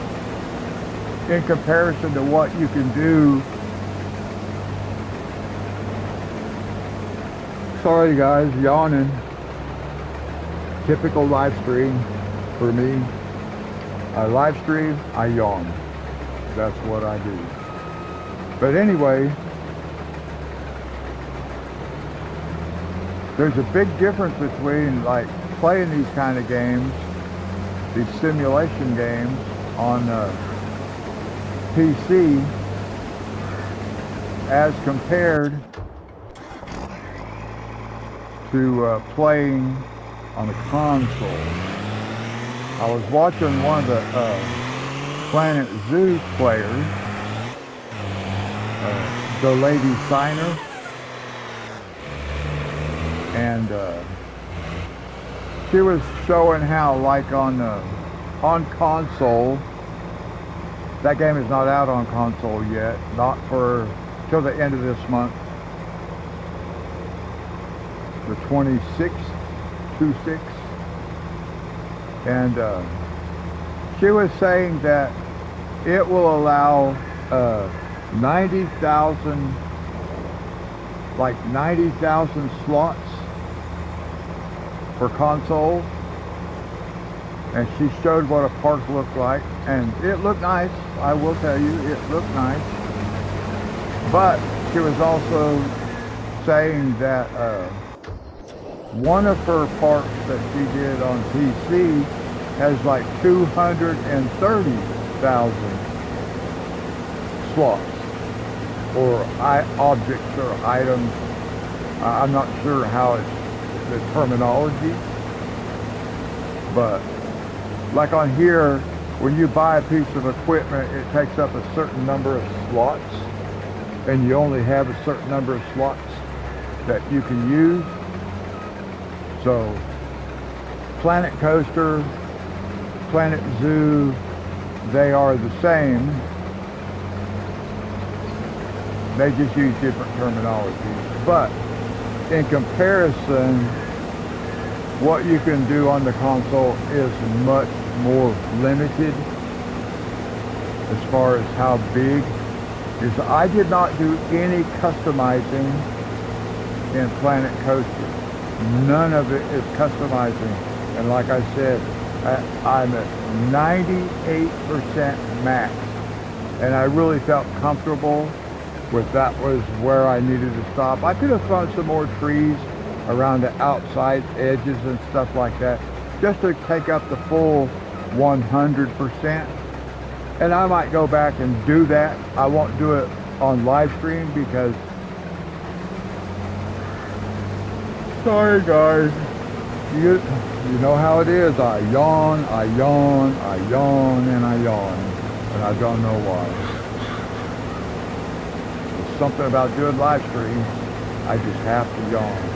in comparison to what you can do, sorry guys, yawning. Typical live stream for me. I live stream, I yawn. That's what I do. But anyway, there's a big difference between like playing these kind of games, these simulation games on PC as compared to playing on a console. I was watching one of the Planet Zoo players, the lady Signer, and she was showing how, like on console, That game is not out on console yet, not for till the end of this month, the 26th, 2/6. And she was saying that it will allow 90,000 slots for console. And she showed what a park looked like, and it looked nice. I will tell you, it looked nice. But she was also saying that one of her parks that she did on PC has like 230,000 slots, or objects or items. I'm not sure how it's the terminology, but like on here, when you buy a piece of equipment, it takes up a certain number of slots, and you only have a certain number of slots that you can use. So Planet Coaster, Planet Zoo, they are the same. They just use different terminology. But in comparison, what you can do on the console is much more limited as far as how big. Because I did not do any customizing in Planet Coaster. None of it is customizing. And like I said, I'm at 98% max. And I really felt comfortable with that was where I needed to stop. I could have found some more trees around the outside edges and stuff like that, just to take up the full 100%. And I might go back and do that. I won't do it on live stream because, sorry guys, you know how it is. I yawn, and I yawn, and I don't know why. There's something about doing live stream, I just have to yawn.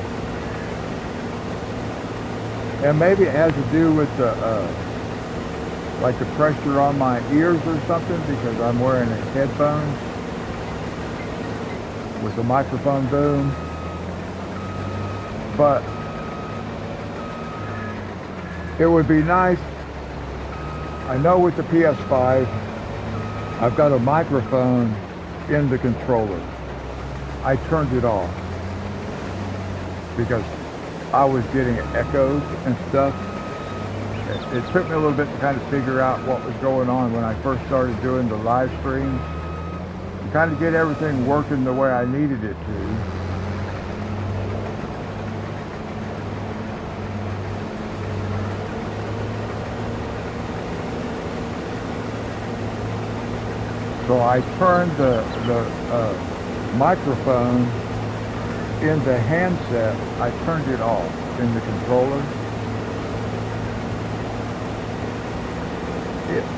And maybe it has to do with the like the pressure on my ears or something, because I'm wearing a headphones with the microphone boom. But it would be nice. I know with the PS5, I've got a microphone in the controller. I turned it off because I was getting echoes and stuff. It took me a little bit to kind of figure out what was going on when I first started doing the live streams, to kind of get everything working the way I needed it to. So I turned the microphone in the handset, I turned it off in the controller.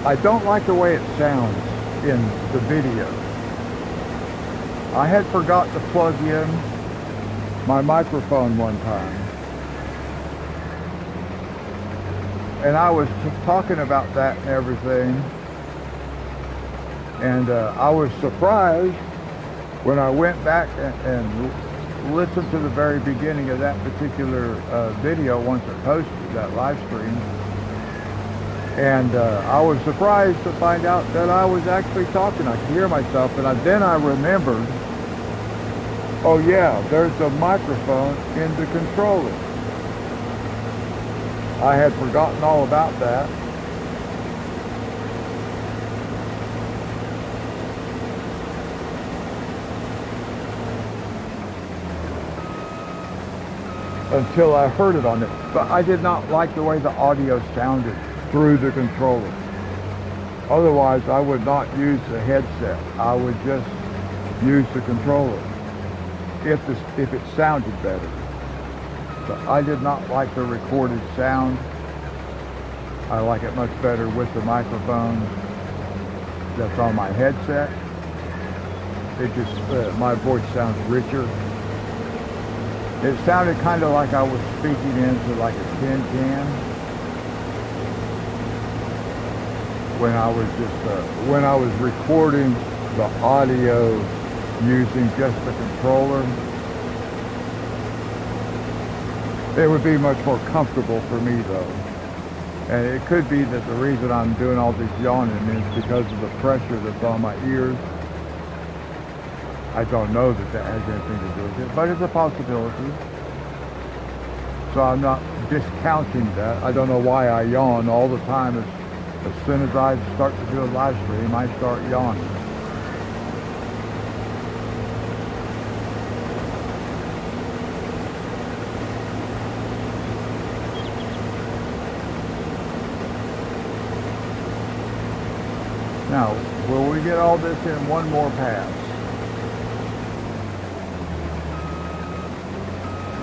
I don't like the way it sounds in the video. I had forgot to plug in my microphone one time. And I was talking about that and everything. And I was surprised when I went back and listened to the very beginning of that particular video once I posted that live stream. And I was surprised to find out that I was actually talking. I could hear myself, and then I remembered, oh yeah, there's a microphone in the controller. I had forgotten all about that. Until I heard it on it. But I did not like the way the audio sounded through the controller. Otherwise, I would not use the headset. I would just use the controller if it sounded better. But I did not like the recorded sound. I like it much better with the microphone that's on my headset. It just, my voice sounds richer. It sounded kind of like I was speaking into like a tin can. when I was recording the audio using just the controller. It would be much more comfortable for me though. And it could be that the reason I'm doing all this yawning is because of the pressure that's on my ears. I don't know that that has anything to do with it, but it's a possibility. So I'm not discounting that. I don't know why I yawn all the time. As soon as I start to do a live stream, I start yawning. Now, will we get all this in one more pass?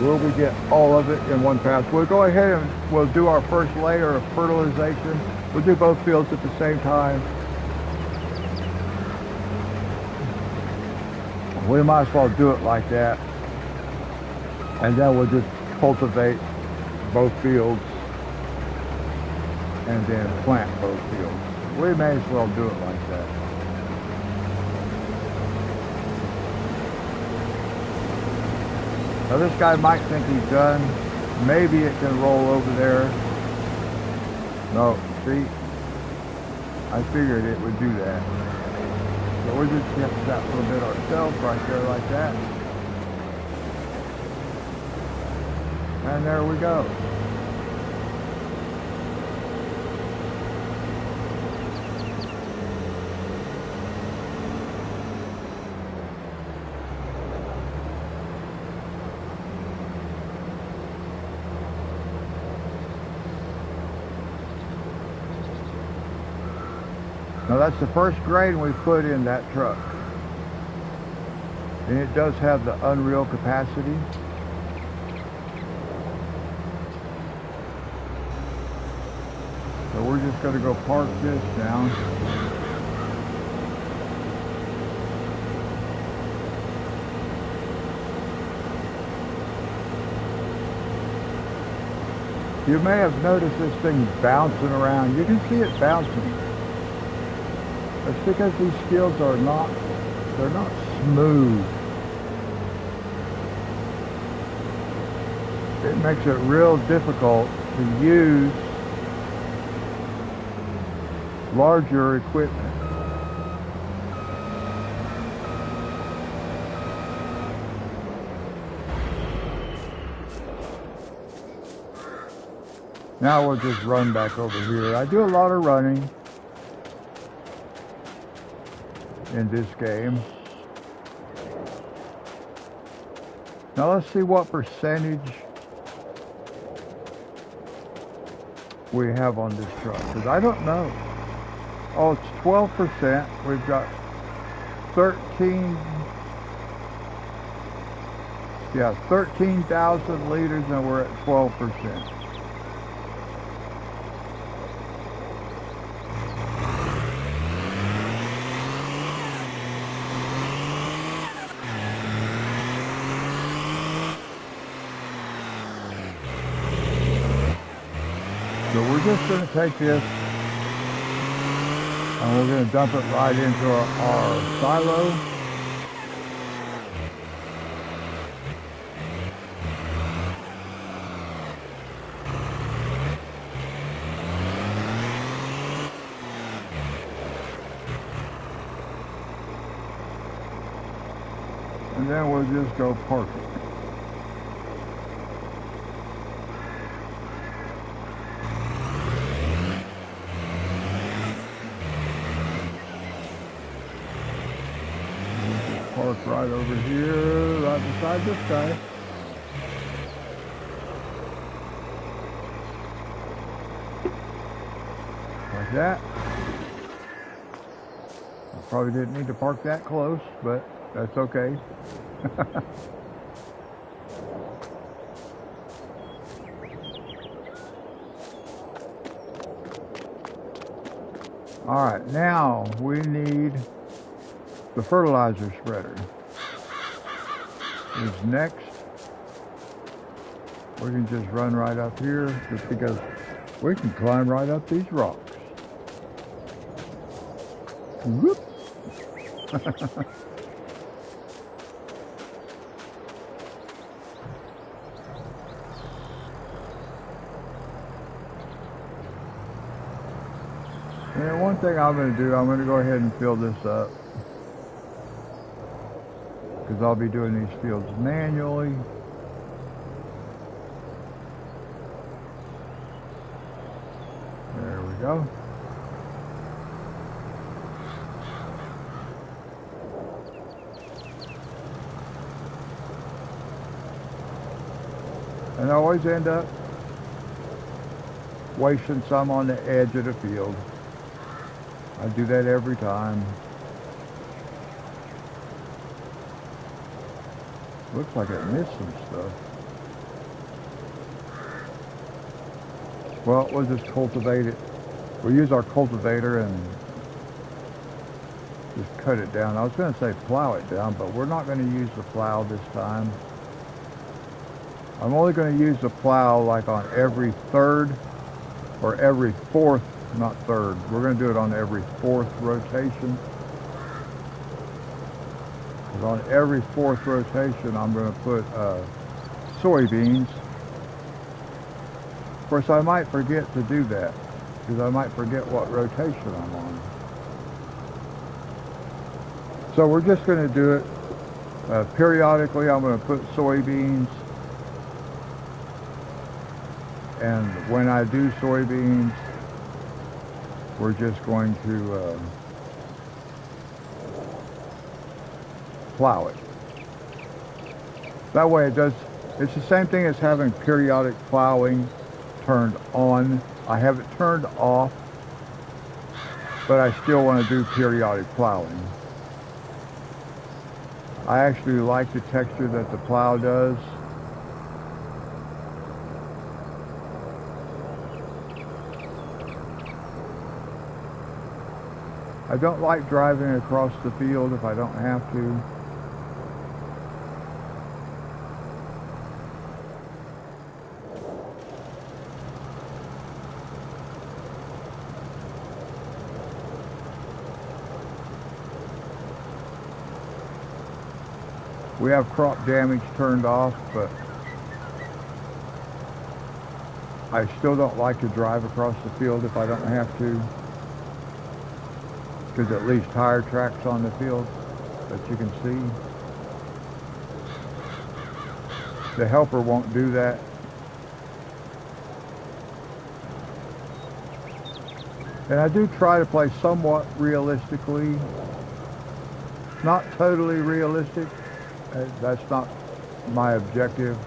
Will we get all of it in one pass? We'll go ahead and we'll do our first layer of fertilization. We'll do both fields at the same time. We might as well do it like that. And then we'll just cultivate both fields and then plant both fields. We may as well do it like that. Now this guy might think he's done. Maybe it can roll over there. No, see? I figured it would do that. So we'll just get that little bit ourselves right there like that. And there we go. Now that's the first grain we put in that truck. And it does have the unreal capacity. So we're just going to go park this down. You may have noticed this thing bouncing around. You can see it bouncing. It's because these fields are not smooth. It makes it real difficult to use larger equipment. Now we'll just run back over here. I do a lot of running in this game. Now let's see what percentage we have on this truck, because I don't know. Oh, it's 12%. We've got 13,000 liters and we're at 12%. So we're just going to take this and we're going to dump it right into our silo. And then we'll just go park it. Park right over here, right beside this guy. Like that. I probably didn't need to park that close, but that's okay. All right, now we need the fertilizer spreader is next. We can just run right up here just because we can climb right up these rocks. Whoop. And one thing I'm going to do, I'm going to go ahead and fill this up, because I'll be doing these fields manually. There we go. And I always end up wasting some on the edge of the field. I do that every time. Looks like it missed some stuff. Well, we'll just cultivate it. We'll use our cultivator and just cut it down. I was going to say plow it down, but we're not going to use the plow this time. I'm only going to use the plow like on every third or every fourth, not third. We're going to do it on every fourth rotation. Because on every fourth rotation, I'm going to put soybeans. Of course, I might forget to do that, because I might forget what rotation I'm on. So we're just going to do it periodically. I'm going to put soybeans. And when I do soybeans, we're just going to plow it. That way it's the same thing as having periodic plowing turned on. I have it turned off, but I still want to do periodic plowing. I actually like the texture that the plow does. I don't like driving across the field if I don't have to. We have crop damage turned off, but I still don't like to drive across the field if I don't have to, because it leaves tire tracks on the field that you can see. The helper won't do that. And I do try to play somewhat realistically, not totally realistic. That's not my objective.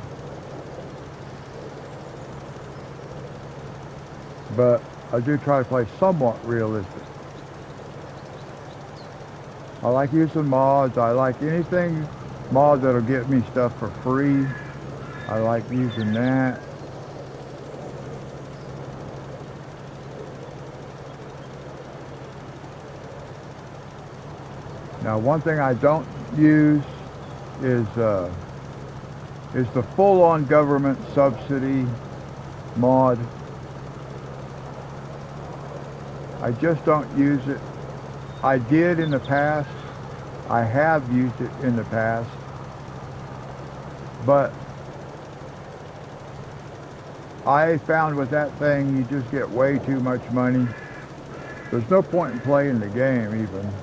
But I do try to play somewhat realistic. I like using mods. I like anything mod that'll get me stuff for free. I like using that. Now, one thing I don't use is the full-on government subsidy mod. I just don't use it. I did in the past. I have used it in the past. But I found with that thing, you just get way too much money. There's no point in playing the game even.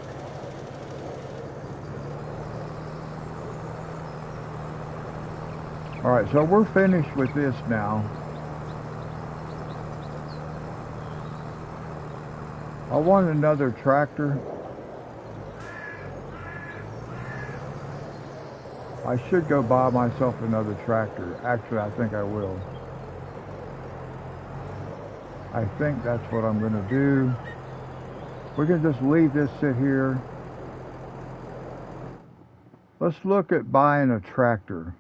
Alright, so we're finished with this now. I want another tractor. I should go buy myself another tractor. Actually, I think I will. I think that's what I'm going to do. We can just leave this sit here. Let's look at buying a tractor.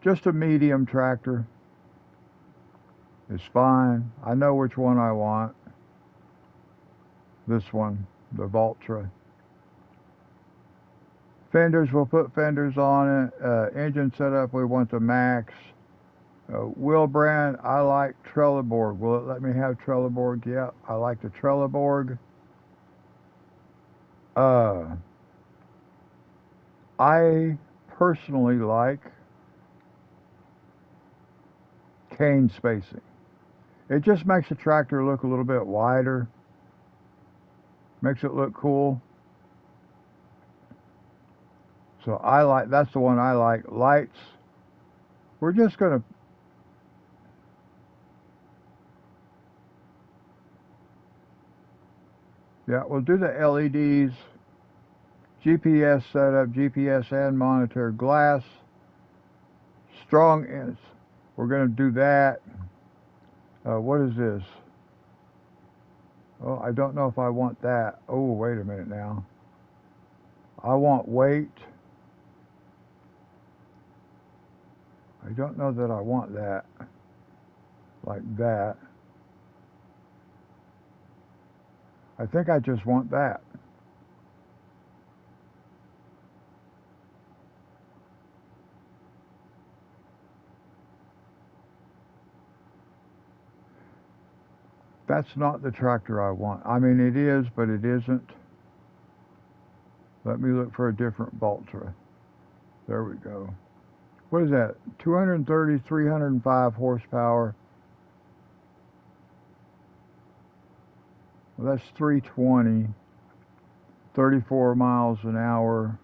Just a medium tractor is fine. I know which one I want. This one, the Valtra. Fenders, we'll put fenders on it. Engine setup, we want the max. Wheel I like Trelleborg. Will it let me have Trelleborg? Yeah, I like the Trelleborg. I personally like cane spacing. It just makes the tractor look a little bit wider. Makes it look cool. So that's the one I like. Lights. We're just going to, yeah, we'll do the LEDs. GPS setup, GPS and monitor, glass, strong ends. We're going to do that. What is this? Oh, I don't know if I want that. Oh, wait a minute now. I want weight. I don't know that I want that. Like that. I think I just want that. That's not the tractor I want. I mean, it is, but it isn't. Let me look for a different Valtra. There we go. What is that? 230, 305 horsepower. Well, that's 320. 34 miles an hour.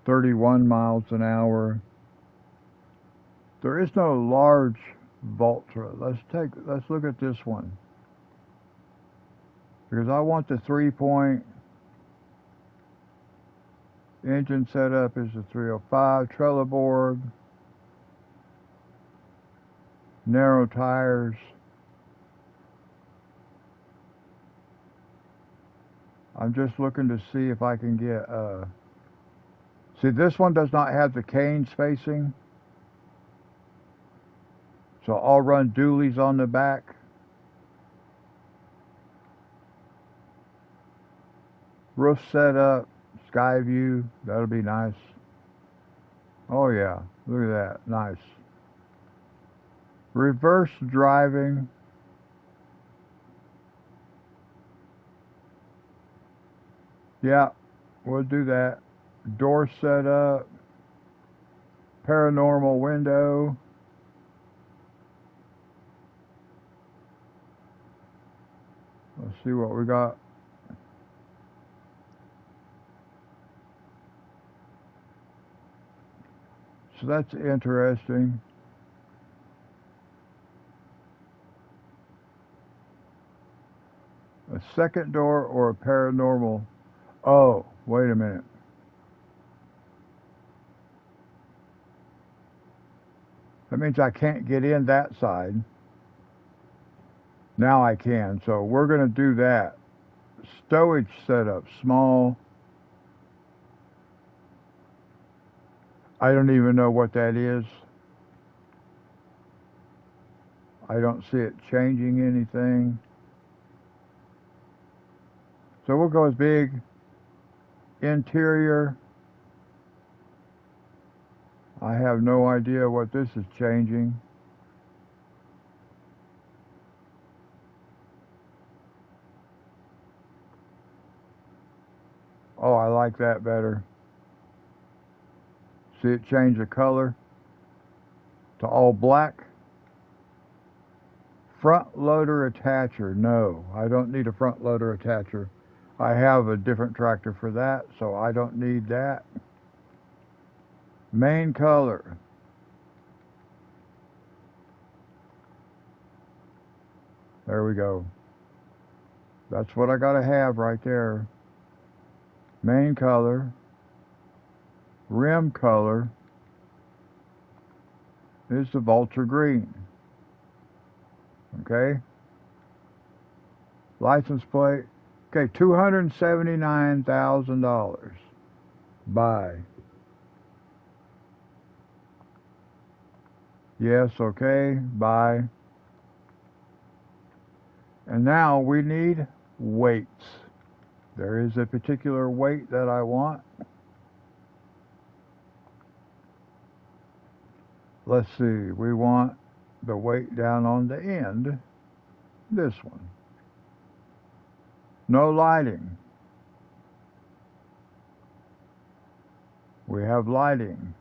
31 miles an hour. There is no large Valtra. Let's look at this one. Because I want the 3-point. Engine setup is the 305. Trelleborg. Narrow tires. I'm just looking to see if I can get see, this one does not have the cane spacing. So I'll run dualies on the back. Roof setup, sky view, that'll be nice. Oh yeah, look at that, nice. Reverse driving. Yeah, we'll do that. Door setup, paranormal window. Let's see what we got. So that's interesting. A second door or a paranormal. Oh, wait a minute. That means I can't get in that side. Now I can. So we're going to do that. Stowage setup, small. I don't even know what that is. I don't see it changing anything. So we'll go with big. Interior. I have no idea what this is changing. Oh, I like that better. See it change the color to all black. Front loader attacher. No, I don't need a front loader attacher. I have a different tractor for that, so I don't need that. Main color. There we go. That's what I gotta have right there. Main color. Rim color is the Valtra green. Okay. License plate. Okay, $279,000. Buy. Yes, okay, buy. And now we need weights. There is a particular weight that I want. Let's see, we want the weight down on the end. This one. No lighting. We have lighting.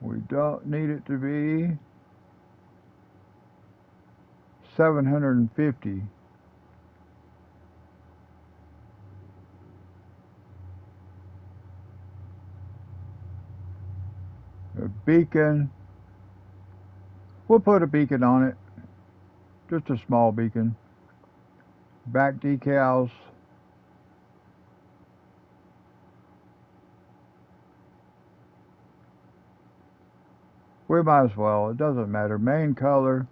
We don't need it to be 750. A beacon. We'll put a beacon on it. Just a small beacon. Back decals. We might as well. It doesn't matter. Main color.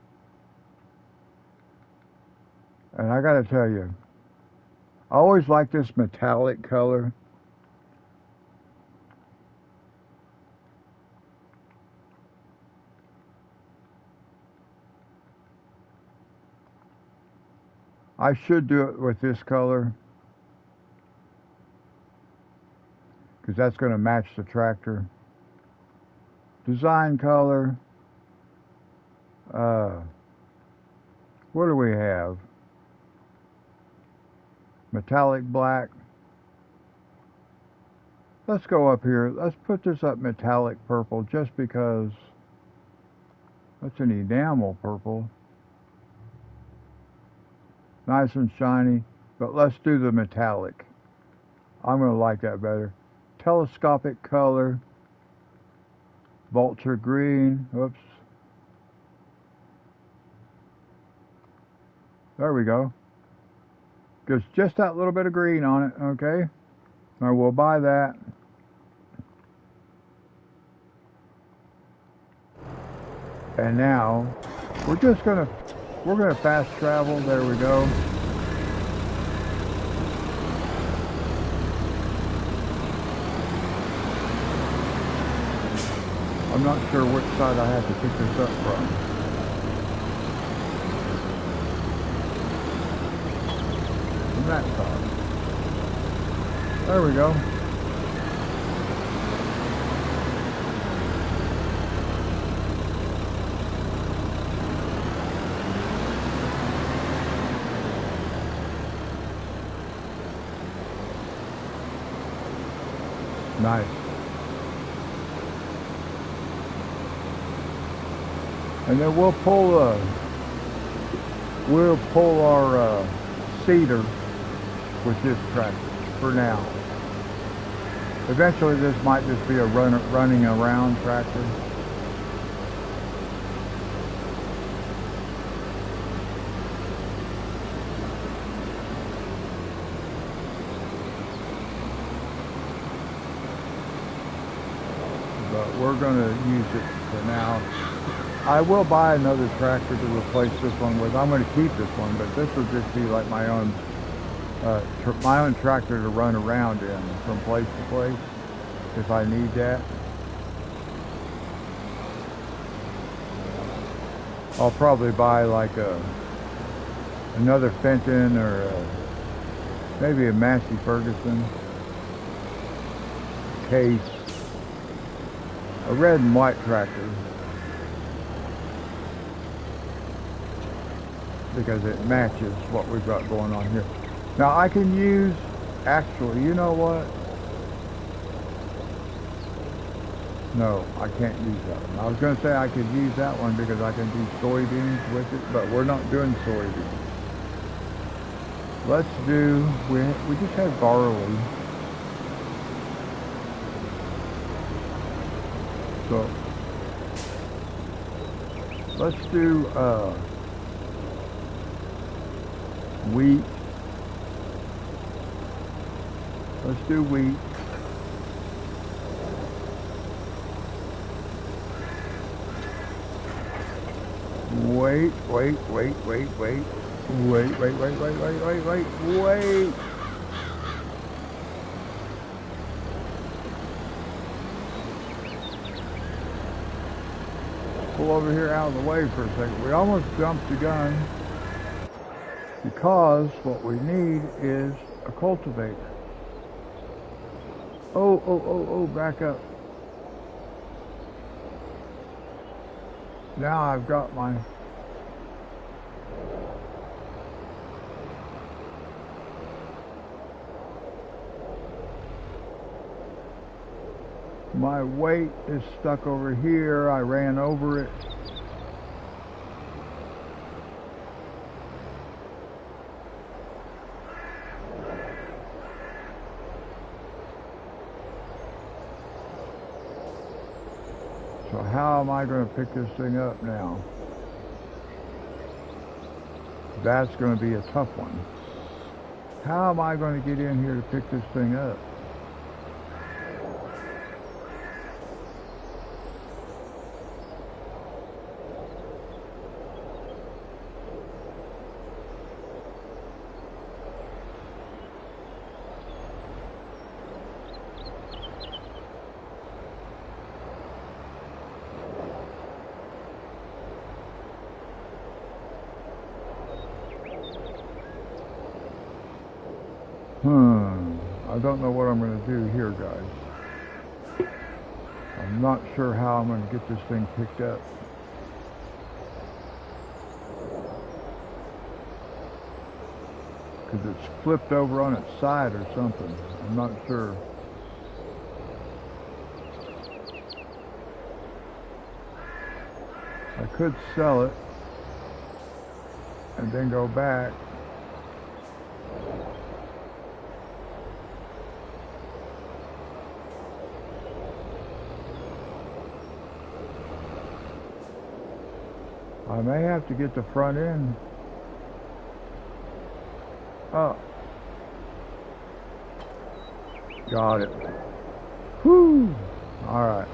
And I gotta tell you, I always like this metallic color. I should do it with this color, because that's going to match the tractor. Design color. What do we have? Metallic black. Let's go up here. Let's put this up metallic purple, just because that's an enamel purple. Nice and shiny, but let's do the metallic. I'm going to like that better. Telescopic color. Vulture green. Oops. There we go. Just that little bit of green on it, okay? Now we'll buy that. And now we're gonna fast travel. There we go. I'm not sure which side I have to pick this up from. From that side. There we go. Nice. And then we'll pull our seeder with this tractor for now. Eventually this might just be a running around tractor. But we're going to use it for now. I will buy another tractor to replace this one with. I'm going to keep this one, but this will just be like my own tractor to run around in from place to place if I need that. I'll probably buy like another Fenton or maybe a Massey Ferguson case, a red and white tractor, because it matches what we've got going on here. Now I can use, actually, you know what? No, I can't use that one. I was going to say I could use that one because I can do soybeans with it, but we're not doing soybeans. Let's do, we just have barley. So, let's do wheat. Let's do wheat. Wait. Pull over here out of the way for a second. We almost jumped the gun because what we need is a cultivator. Oh, back up. Now I've got my weight is stuck over here. I ran over it. So how am I going to pick this thing up now? That's going to be a tough one. How am I going to get in here to pick this thing up? I don't know what I'm going to do here, guys. I'm not sure how I'm going to get this thing picked up. Because it's flipped over on its side or something. I'm not sure. I could sell it and then go back. I may have to get the front end up. Got it. Whew! Alright.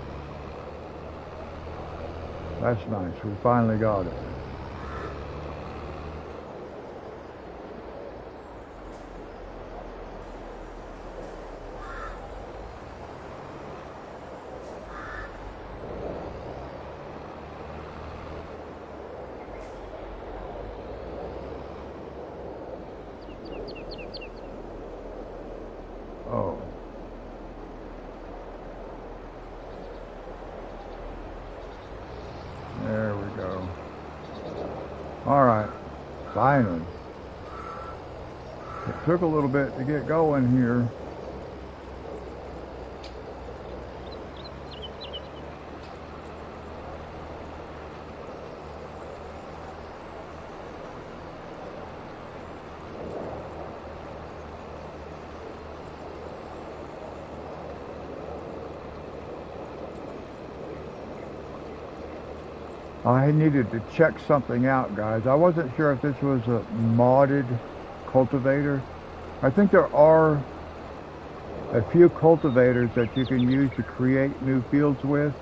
That's nice. We finally got it. Oh. There we go. All right. Finally. It took a little bit to get going here. I needed to check something out, guys. I wasn't sure if this was a modded cultivator. I think there are a few cultivators that you can use to create new fields with,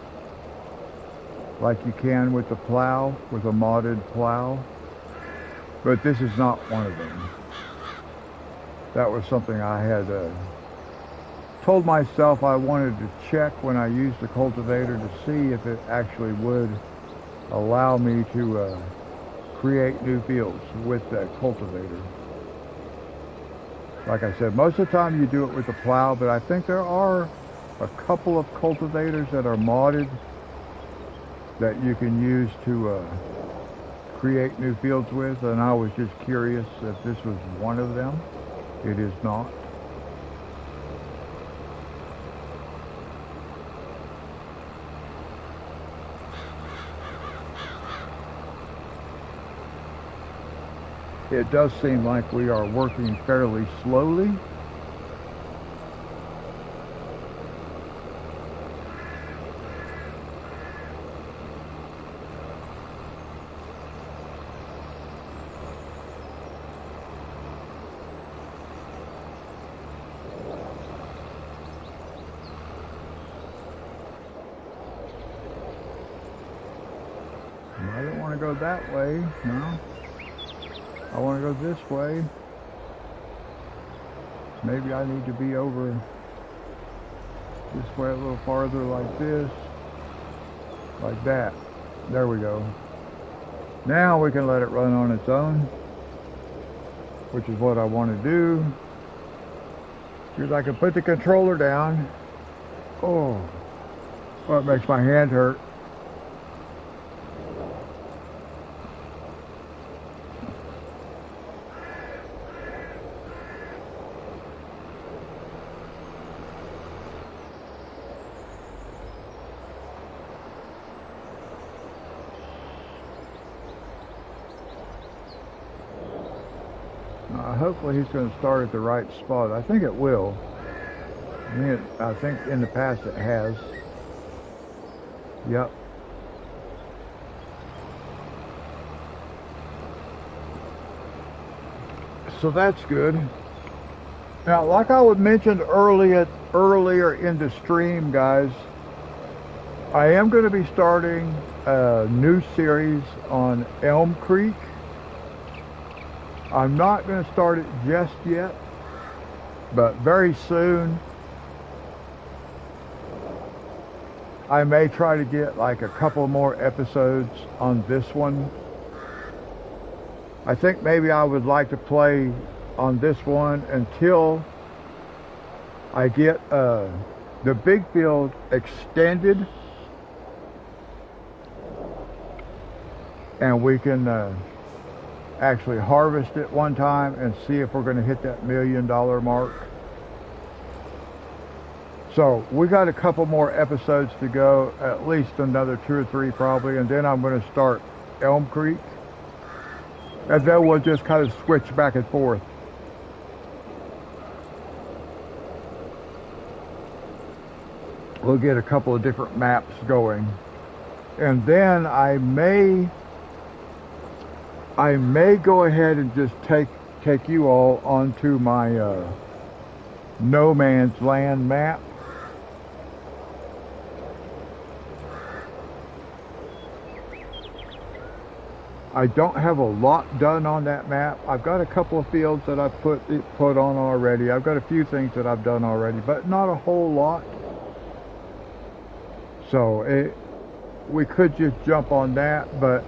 like you can with the plow, with a modded plow. But this is not one of them. That was something I had told myself I wanted to check when I used the cultivator to see if it actually would allow me to create new fields with that cultivator. Like I said, most of the time you do it with the plow, but I think there are a couple of cultivators that are modded that you can use to create new fields with, and I was just curious if this was one of them. It is not. It does seem like we are working fairly slowly. I don't want to go that way, no. I want to go this way. Maybe I need to be over this way a little farther, like this. Like that. There we go. Now we can let it run on its own, which is what I want to do. Because I can put the controller down Oh, well, it makes my hand hurt. Hopefully he's going to start at the right spot. I think it will. I think in the past it has. Yep. So that's good. Now, like I would mentioned earlier in the stream, guys, I am going to be starting a new series on Elm Creek. I'm not going to start it just yet, but very soon I may try to get like a couple more episodes on this one. I think maybe I would like to play on this one until I get the big field extended, and we can actually harvest it one time and see if we're going to hit that $1 million mark. So we got a couple more episodes to go, at least another 2 or 3 probably, and then I'm going to start Elm Creek, and then we'll just kind of switch back and forth. We'll get a couple of different maps going, and then I may go ahead and just take you all onto my No Man's Land map. I don't have a lot done on that map. I've got a couple of fields that I've put on already. I've got a few things that I've done already, but not a whole lot. So we could just jump on that, but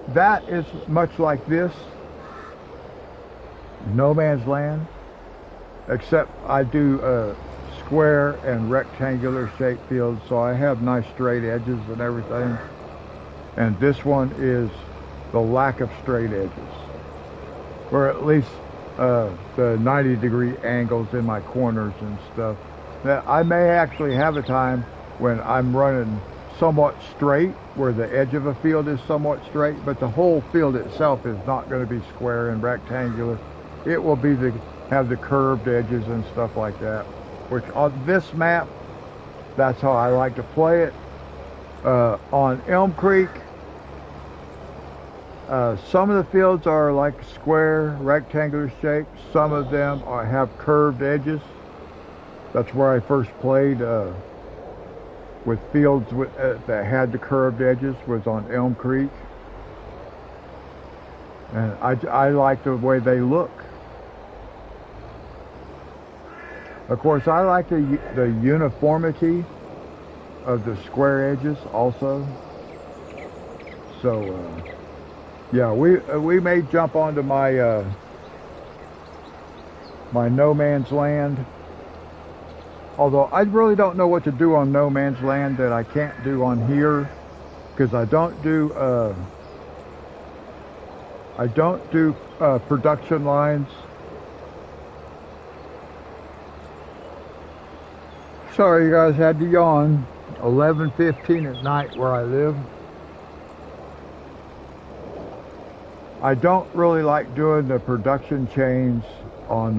that is much like this, No Man's Land, except I do square and rectangular shaped fields, so I have nice straight edges and everything. And this one is the lack of straight edges, or at least the 90-degree angles in my corners and stuff. Now, I may actually have a time when I'm running somewhat straight, where the edge of a field is somewhat straight, but the whole field itself is not going to be square and rectangular. It will be have the curved edges and stuff like that, which on this map, that's how I like to play it. On Elm Creek, some of the fields are like square, rectangular shaped. Some of them have curved edges. That's where I first played with fields that had the curved edges, was on Elm Creek. And I like the way they look. Of course, I like the uniformity of the square edges also. So, yeah, we may jump onto my my No Man's Land. Although I really don't know what to do on No Man's Land that I can't do on here, because I don't do production lines. Sorry, you guys, had to yawn. 11:15 at night where I live. I don't really like doing the production chains on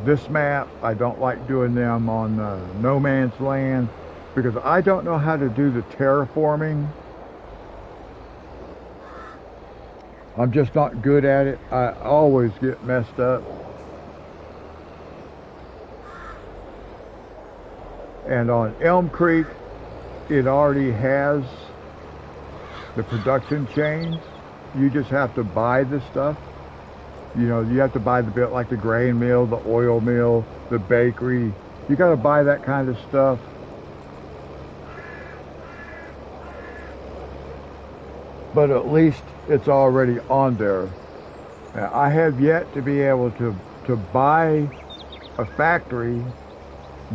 this map. I don't like doing them on No Man's Land, because I don't know how to do the terraforming. I'm just not good at it. I always get messed up. And on Elm Creek, it already has the production chains. You just have to buy the stuff. You know, you have to buy the bit like the grain mill, the oil mill, the bakery. You got to buy that kind of stuff. But at least it's already on there. I have yet to be able to buy a factory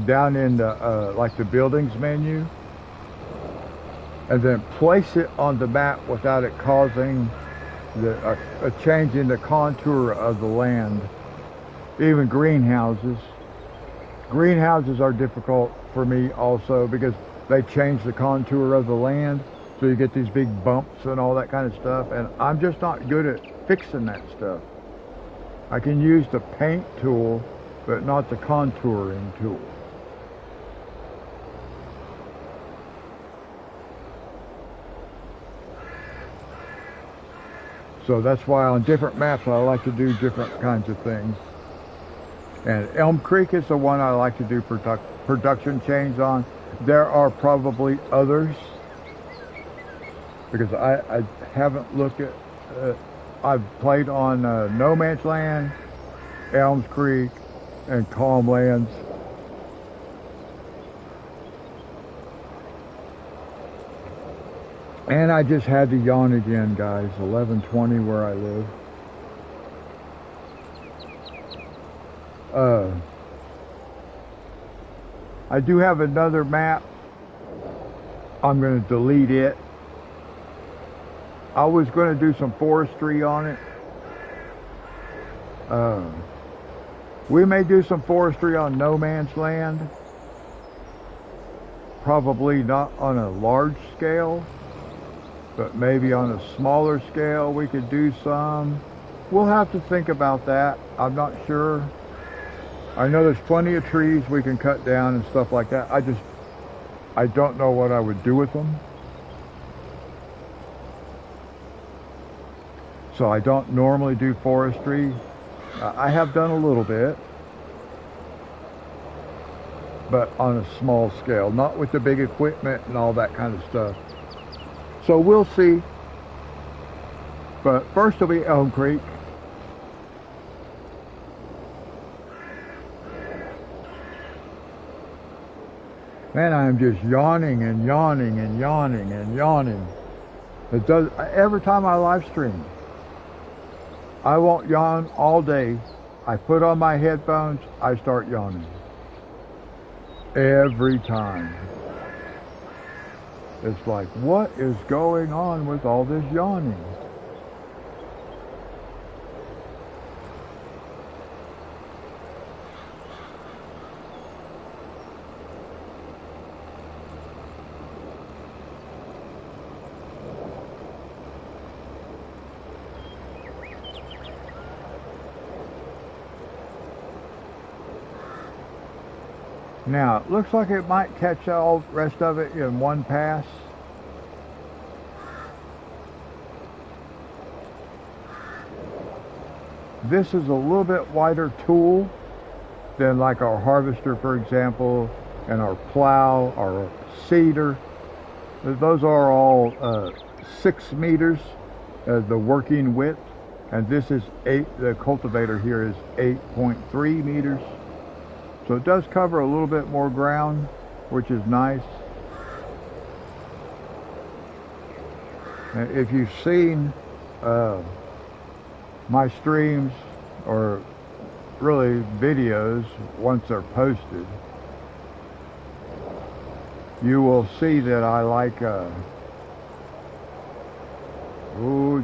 down in the like the buildings menu, and then place it on the map without it causing a change in the contour of the land. Even greenhouses. Greenhouses are difficult for me also because they change the contour of the land, so you get these big bumps and all that kind of stuff, and I'm just not good at fixing that stuff. I can use the paint tool, but not the contouring tool. So that's why on different maps I like to do different kinds of things. And Elm Creek is the one I like to do production change on. There are probably others, because I haven't looked at, I've played on No Man's Land, Elms Creek, and Calm Lands. And I just had to yawn again, guys. 11:20 where I live. I do have another map. I'm going to delete it. I was going to do some forestry on it. We may do some forestry on No Man's Land. Probably not on a large scale, but maybe on a smaller scale we could do some. We'll have to think about that. I'm not sure. I know there's plenty of trees we can cut down and stuff like that. I don't know what I would do with them. So I don't normally do forestry. I have done a little bit, but on a small scale, not with the big equipment and all that kind of stuff. So we'll see. But first will be Elm Creek. Man, I am just yawning and yawning and yawning and yawning. It does every time I live stream. I won't yawn all day. I put on my headphones, I start yawning. Every time. It's like, what is going on with all this yawning? Now, it looks like it might catch all the rest of it in one pass. This is a little bit wider tool than like our harvester, for example, and our plow, our seeder. Those are all 6 meters, the working width, and this is 8, the cultivator here is 8.3 meters. So it does cover a little bit more ground, which is nice. If you've seen my streams, or really videos, once they're posted, you will see that I like, oh,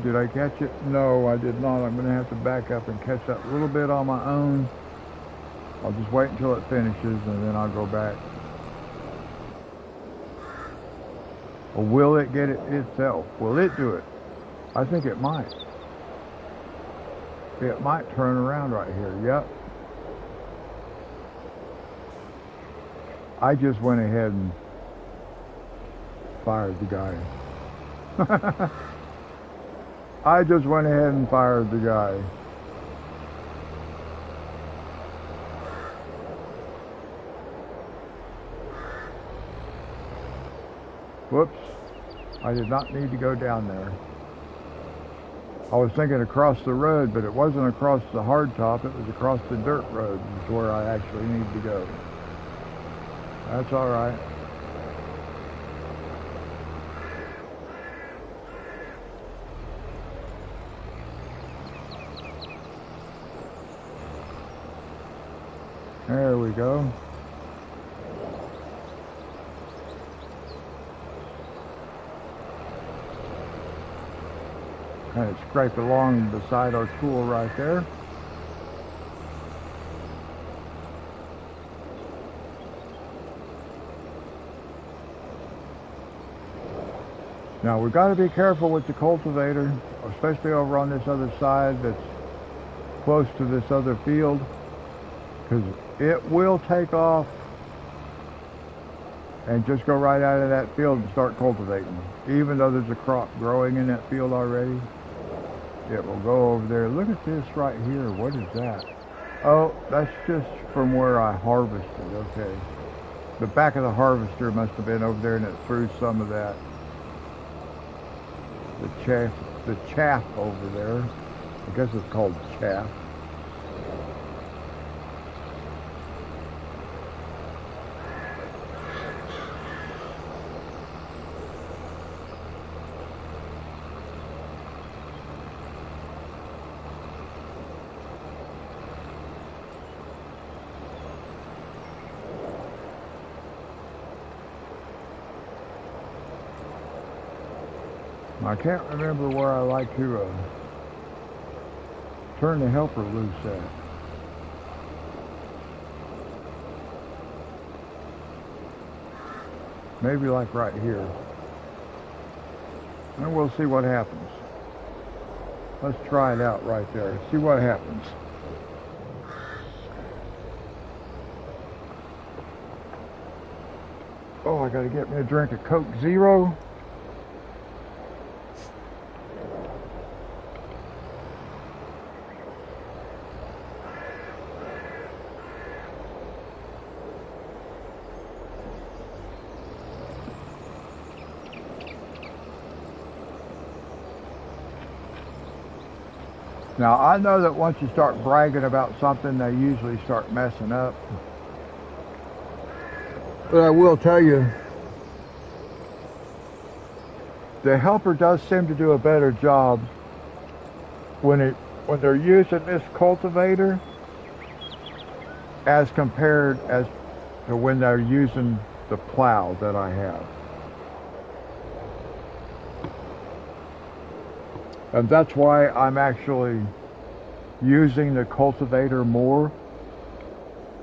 did I catch it? No, I did not. I'm going to have to back up and catch that little bit on my own. I'll just wait until it finishes and then I'll go back. Or will it get it itself? Will it do it? I think it might. It might turn around right here. Yep. I just went ahead and fired the guy. I just went ahead and fired the guy. Whoops, I did not need to go down there. I was thinking across the road, but it wasn't across the hardtop, it was across the dirt road, is where I actually need to go. That's all right. There we go. Kind of scrape along beside our tool right there. Now we've got to be careful with the cultivator, especially over on this other side that's close to this other field, because it will take off and just go right out of that field and start cultivating. Even though there's a crop growing in that field already, it will go over there. Look at this right here. What is that? Oh, that's just from where I harvested. Okay. The back of the harvester must have been over there and it threw some of that. The chaff over there. I guess it's called chaff. I can't remember where I like to turn the helper loose at. Maybe like right here. And we'll see what happens. Let's try it out right there. See what happens. Oh, I gotta get me a drink of Coke Zero. Now, I know that once you start bragging about something, they usually start messing up. But I will tell you, the helper does seem to do a better job when they're using this cultivator as compared to when they're using the plow that I have. And that's why I'm actually using the cultivator more.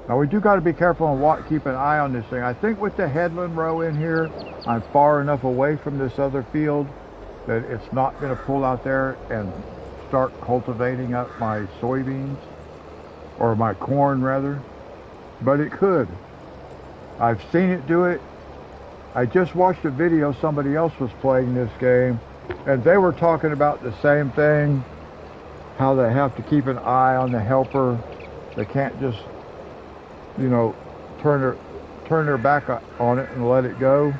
Now we do got to be careful and keep an eye on this thing. I think with the headland row in here, I'm far enough away from this other field that it's not going to pull out there and start cultivating up my soybeans, or my corn rather, but it could. I've seen it do it. I just watched a video, somebody else was playing this game, and they were talking about the same thing, how they have to keep an eye on the helper. They can't just, you know, turn their back on it and let it go.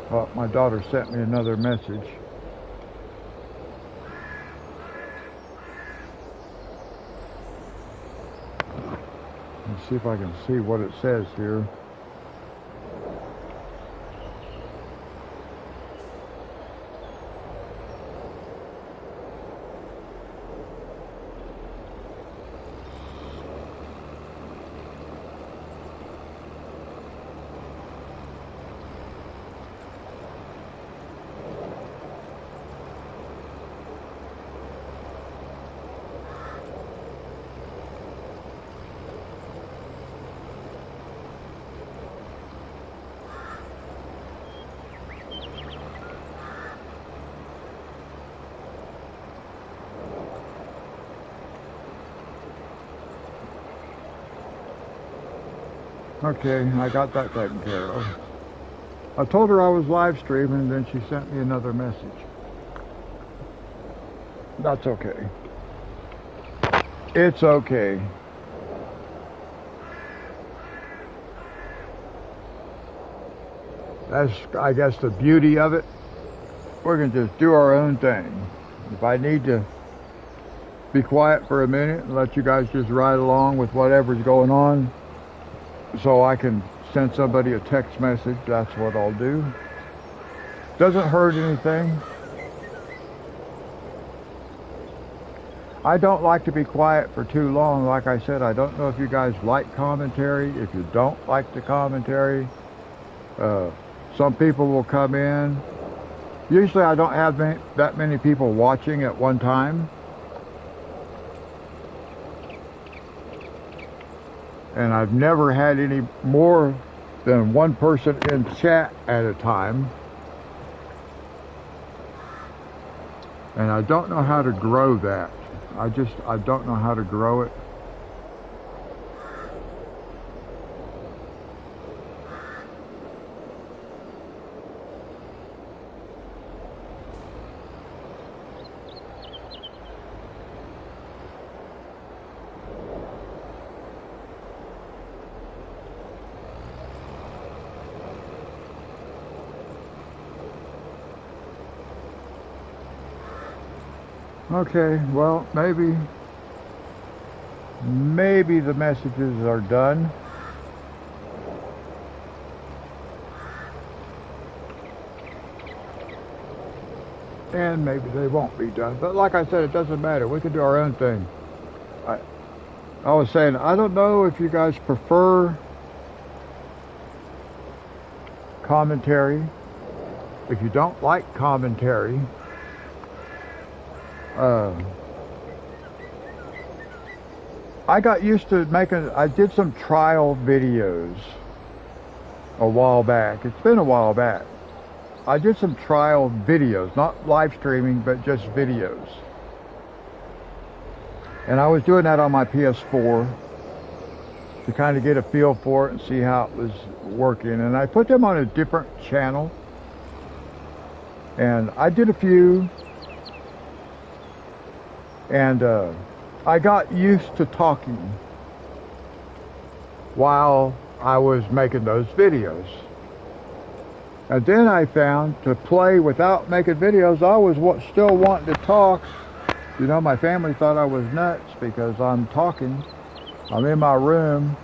Well, my daughter sent me another message. Let's see if I can see what it says here. Okay, I got that taken care of. I told her I was live streaming, and then she sent me another message. That's okay. It's okay. That's, I guess, the beauty of it. We're going to just do our own thing. If I need to be quiet for a minute and let you guys just ride along with whatever's going on, so I can send somebody a text message, that's what I'll do. Doesn't hurt anything. I don't like to be quiet for too long. Like I said, I don't know if you guys like commentary. If you don't like the commentary, some people will come in. Usually I don't have that many people watching at one time. And I've never had any more than one person in chat at a time. And I don't know how to grow that. I don't know how to grow it. Okay, well, maybe the messages are done. And maybe they won't be done. But like I said, it doesn't matter. We can do our own thing. I was saying, I don't know if you guys prefer commentary. If you don't like commentary, I got used to I did some trial videos a while back. It's been a while back. I did some trial videos, not live streaming, but just videos. And I was doing that on my PS4 to kind of get a feel for it and see how it was working. And I put them on a different channel. And I did a few. And I got used to talking while I was making those videos. And then I found to play without making videos, I was still wanting to talk. You know, my family thought I was nuts because I'm talking. I'm in my room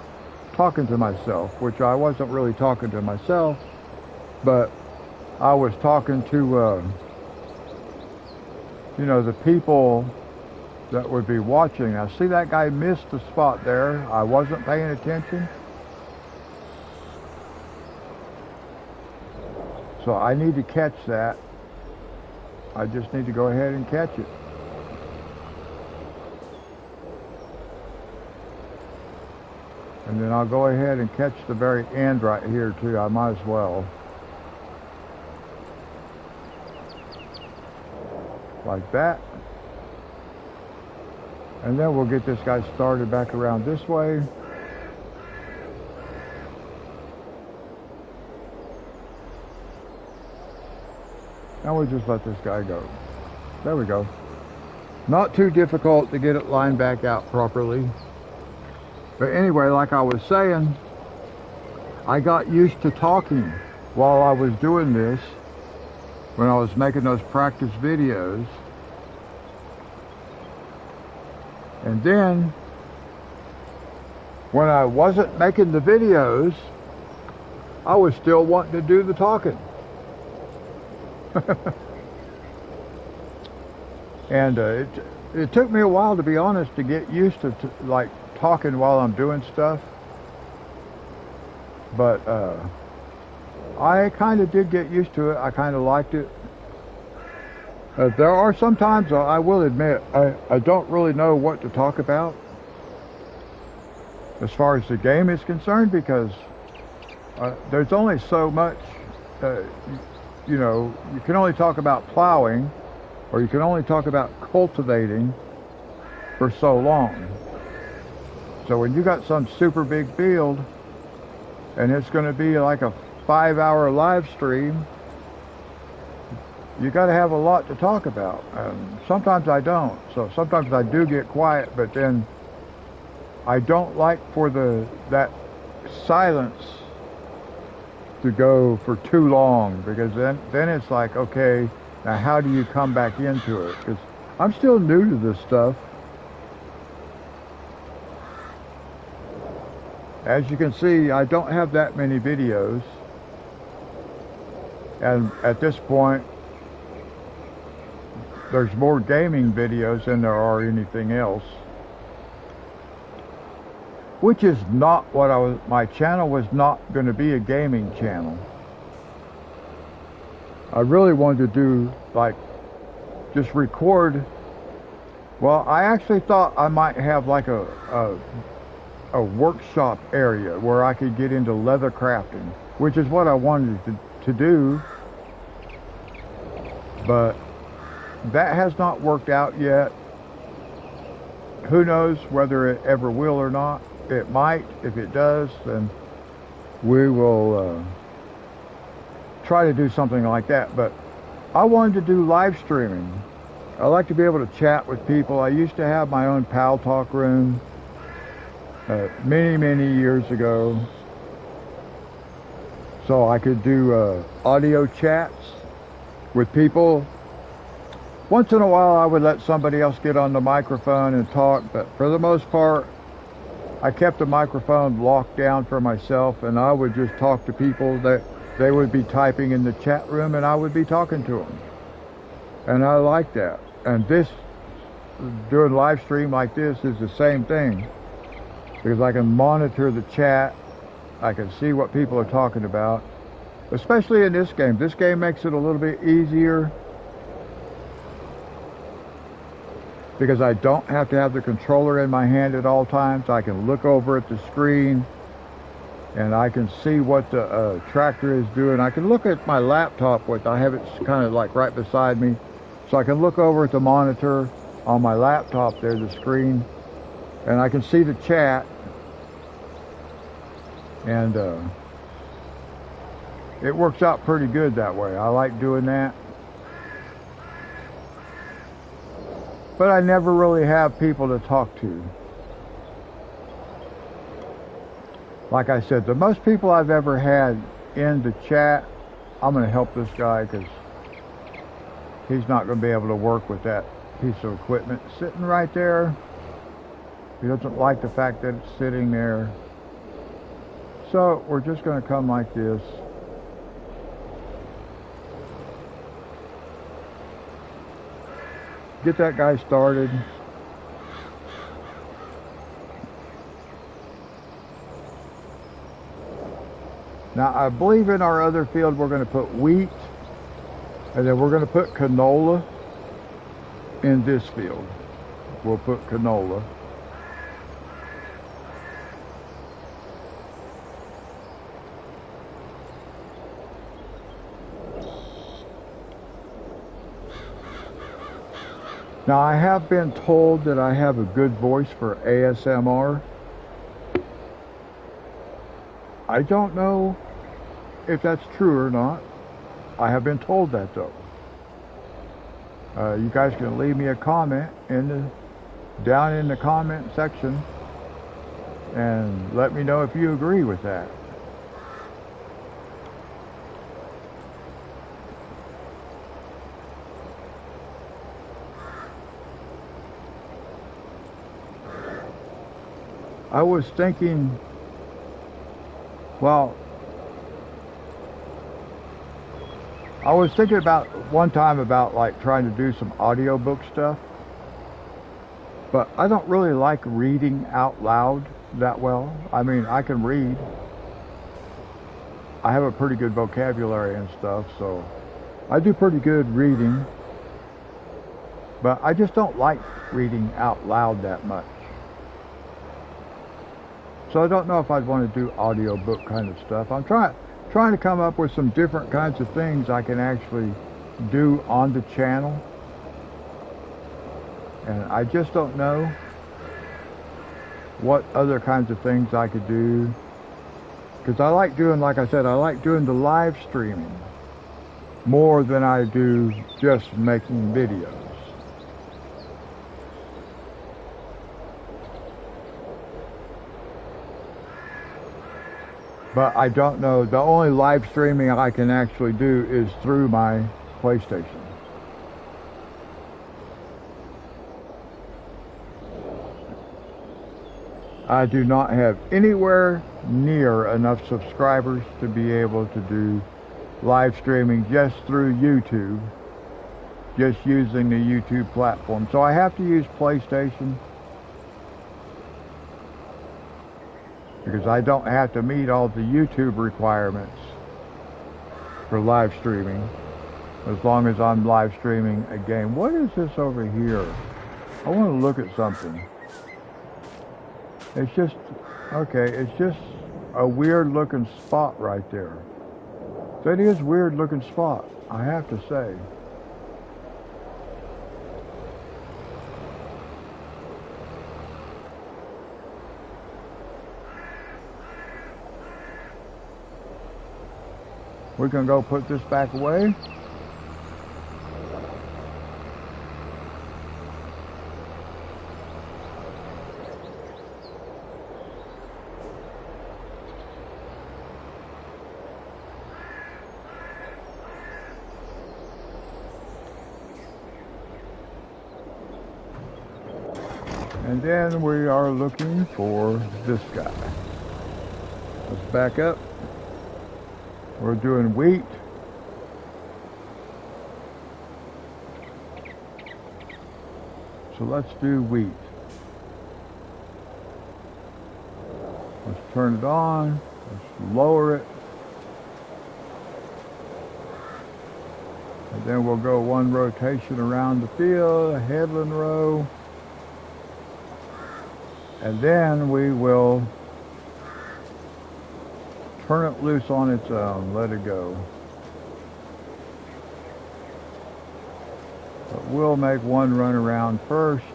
talking to myself, which I wasn't really talking to myself, but I was talking to, you know, the people that would be watching. Now, see that guy missed the spot there. I wasn't paying attention. So I need to catch that. I just need to go ahead and catch it. And then I'll go ahead and catch the very end right here too. I might as well. Like that. And then we'll get this guy started back around this way. And we'll just let this guy go. There we go. Not too difficult to get it lined back out properly. But anyway, like I was saying, I got used to talking while I was doing this, when I was making those practice videos. And then, when I wasn't making the videos, I was still wanting to do the talking. And it took me a while, to be honest, to get used to like talking while I'm doing stuff. But I kind of did get used to it. I kind of liked it. There are some times, I will admit, I don't really know what to talk about as far as the game is concerned, because there's only so much, you know, you can only talk about plowing, or you can only talk about cultivating for so long. So when you got some super big field, and it's going to be like a 5-hour live stream, you got to have a lot to talk about. Sometimes I don't. So sometimes I do get quiet, but then I don't like for that silence to go for too long, because then it's like, okay, now how do you come back into it? Because I'm still new to this stuff. As you can see, I don't have that many videos. And at this point, there's more gaming videos than there are anything else. Which is not what my channel was not going to be a gaming channel. I really wanted to do, like, just record. Well, I actually thought I might have like a workshop area where I could get into leather crafting, which is what I wanted to do. But that has not worked out yet. Who knows whether it ever will or not. It might. If it does, then we will try to do something like that. But I wanted to do live streaming. I like to be able to chat with people. I used to have my own Pal Talk room many years ago. So I could do audio chats with people. Once in a while I would let somebody else get on the microphone and talk, but for the most part I kept the microphone locked down for myself, and I would just talk to people that they would be typing in the chat room and I would be talking to them. And I like that. And this, doing live stream like this, is the same thing, because I can monitor the chat. I can see what people are talking about, especially in this game. This game makes it a little bit easier because I don't have to have the controller in my hand at all times. I can look over at the screen and I can see what the tractor is doing. I can look at my laptop, which I have it kind of like right beside me, so I can look over at the monitor on my laptop there, the screen, and I can see the chat. And it works out pretty good that way. I like doing that. But I never really have people to talk to. Like I said, the most people I've ever had in the chat, I'm going to help this guy because he's not going to be able to work with that piece of equipment sitting right there. He doesn't like the fact that it's sitting there. So we're just going to come like this. Get that guy started. Now I believe in our other field we're going to put wheat, and then we're going to put canola in this field. We'll put canola. Now I have been told that I have a good voice for ASMR. I don't know if that's true or not. I have been told that though. You guys can leave me a comment down in the comment section and let me know if you agree with that. I was thinking, well, I was thinking about one time about like trying to do some audiobook stuff, but I don't really like reading out loud that well. I mean, I can read. I have a pretty good vocabulary and stuff, so I do pretty good reading, but I just don't like reading out loud that much. So I don't know if I'd want to do audiobook kind of stuff. I'm trying to come up with some different kinds of things I can actually do on the channel. And I just don't know what other kinds of things I could do. Because I like doing, like I said, I like doing the live streaming more than I do just making videos. But I don't know, the only live streaming I can actually do is through my PlayStation. I do not have anywhere near enough subscribers to be able to do live streaming just through YouTube. just using the YouTube platform. So I have to use PlayStation because I don't have to meet all the YouTube requirements for live streaming as long as I'm live streaming a game. What is this over here? I want to look at something. It's just, okay, it's just a weird looking spot right there. That is a weird looking spot, I have to say. We can go put this back away. And then we are looking for this guy. Let's back up. We're doing wheat. So let's do wheat. Let's turn it on. Let's lower it. And then we'll go one rotation around the field, a headland row. And then we will turn it loose on its own, let it go. But we'll make one run around first.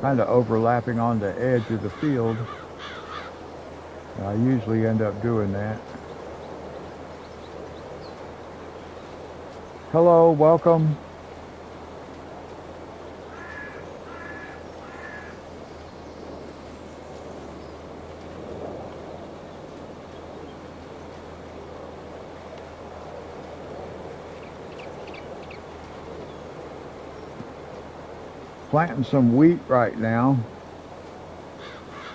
Kind of overlapping on the edge of the field. And I usually end up doing that. Hello, welcome. Planting some wheat right now.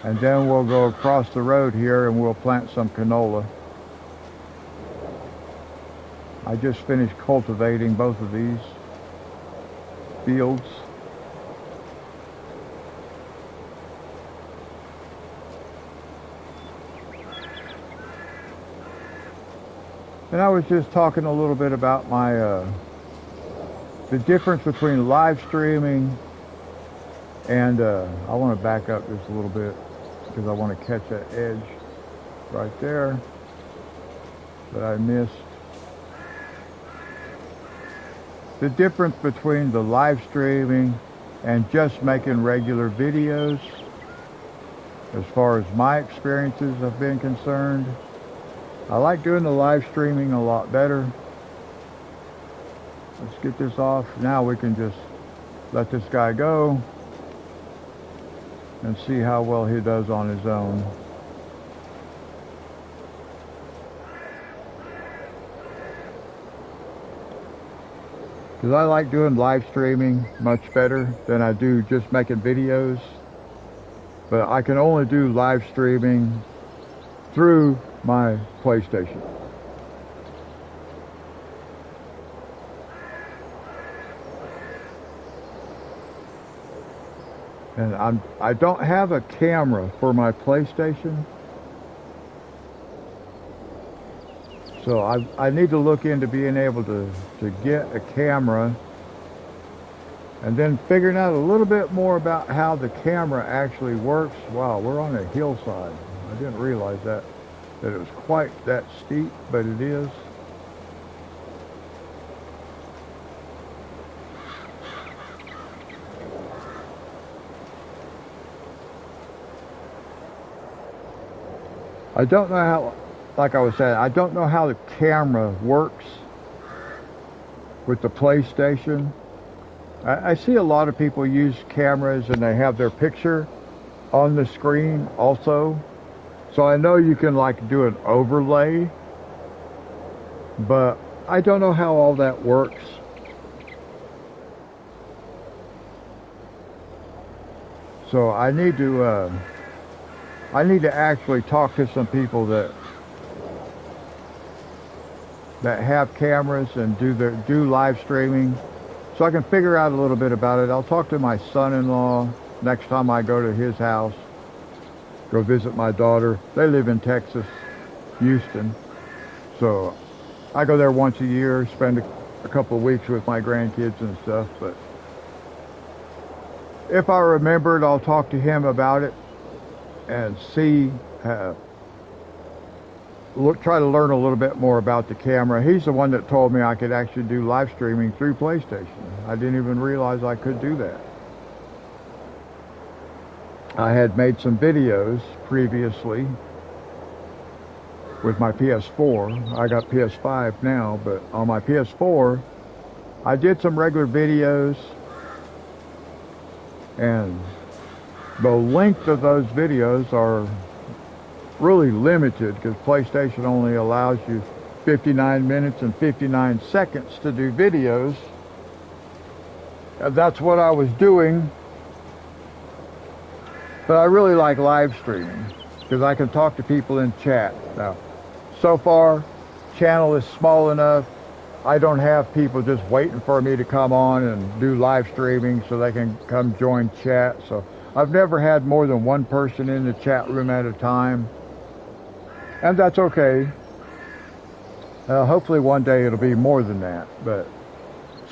And then we'll go across the road here and we'll plant some canola. I just finished cultivating both of these fields. And I was just talking a little bit about my the difference between live streaming and I want to back up just a little bit because I want to catch that edge right there that I missed. The difference between the live streaming and just making regular videos, as far as my experiences have been concerned, I like doing the live streaming a lot better. Let's get this off. Now we can just let this guy go and see how well he does on his own. Because I like doing live streaming much better than I do just making videos. But I can only do live streaming through my PlayStation. And I don't have a camera for my PlayStation. So I need to look into being able to get a camera and then figuring out a little bit more about how the camera actually works. Wow, we're on a hillside. I didn't realize that it was quite that steep, but it is. I don't know how, like I was saying, I don't know how the camera works with the PlayStation. I see a lot of people use cameras and they have their picture on the screen also. So I know you can like do an overlay, but I don't know how all that works. So I need to actually talk to some people that have cameras and do live streaming, so I can figure out a little bit about it. I'll talk to my son-in-law next time I go to his house, go visit my daughter. They live in Texas, Houston, so I go there once a year, spend a couple of weeks with my grandkids and stuff. But if I remember it, I'll talk to him about it and see, try to learn a little bit more about the camera. He's the one that told me I could actually do live streaming through PlayStation. I didn't even realize I could do that. I had made some videos previously with my PS4. I got PS5 now, but on my PS4, I did some regular videos, and the length of those videos are really limited because PlayStation only allows you 59 minutes and 59 seconds to do videos. And that's what I was doing. But I really like live streaming because I can talk to people in chat. Now, so far, channel is small enough. I don't have people just waiting for me to come on and do live streaming so they can come join chat. So I've never had more than one person in the chat room at a time. And that's okay. Hopefully one day it'll be more than that. But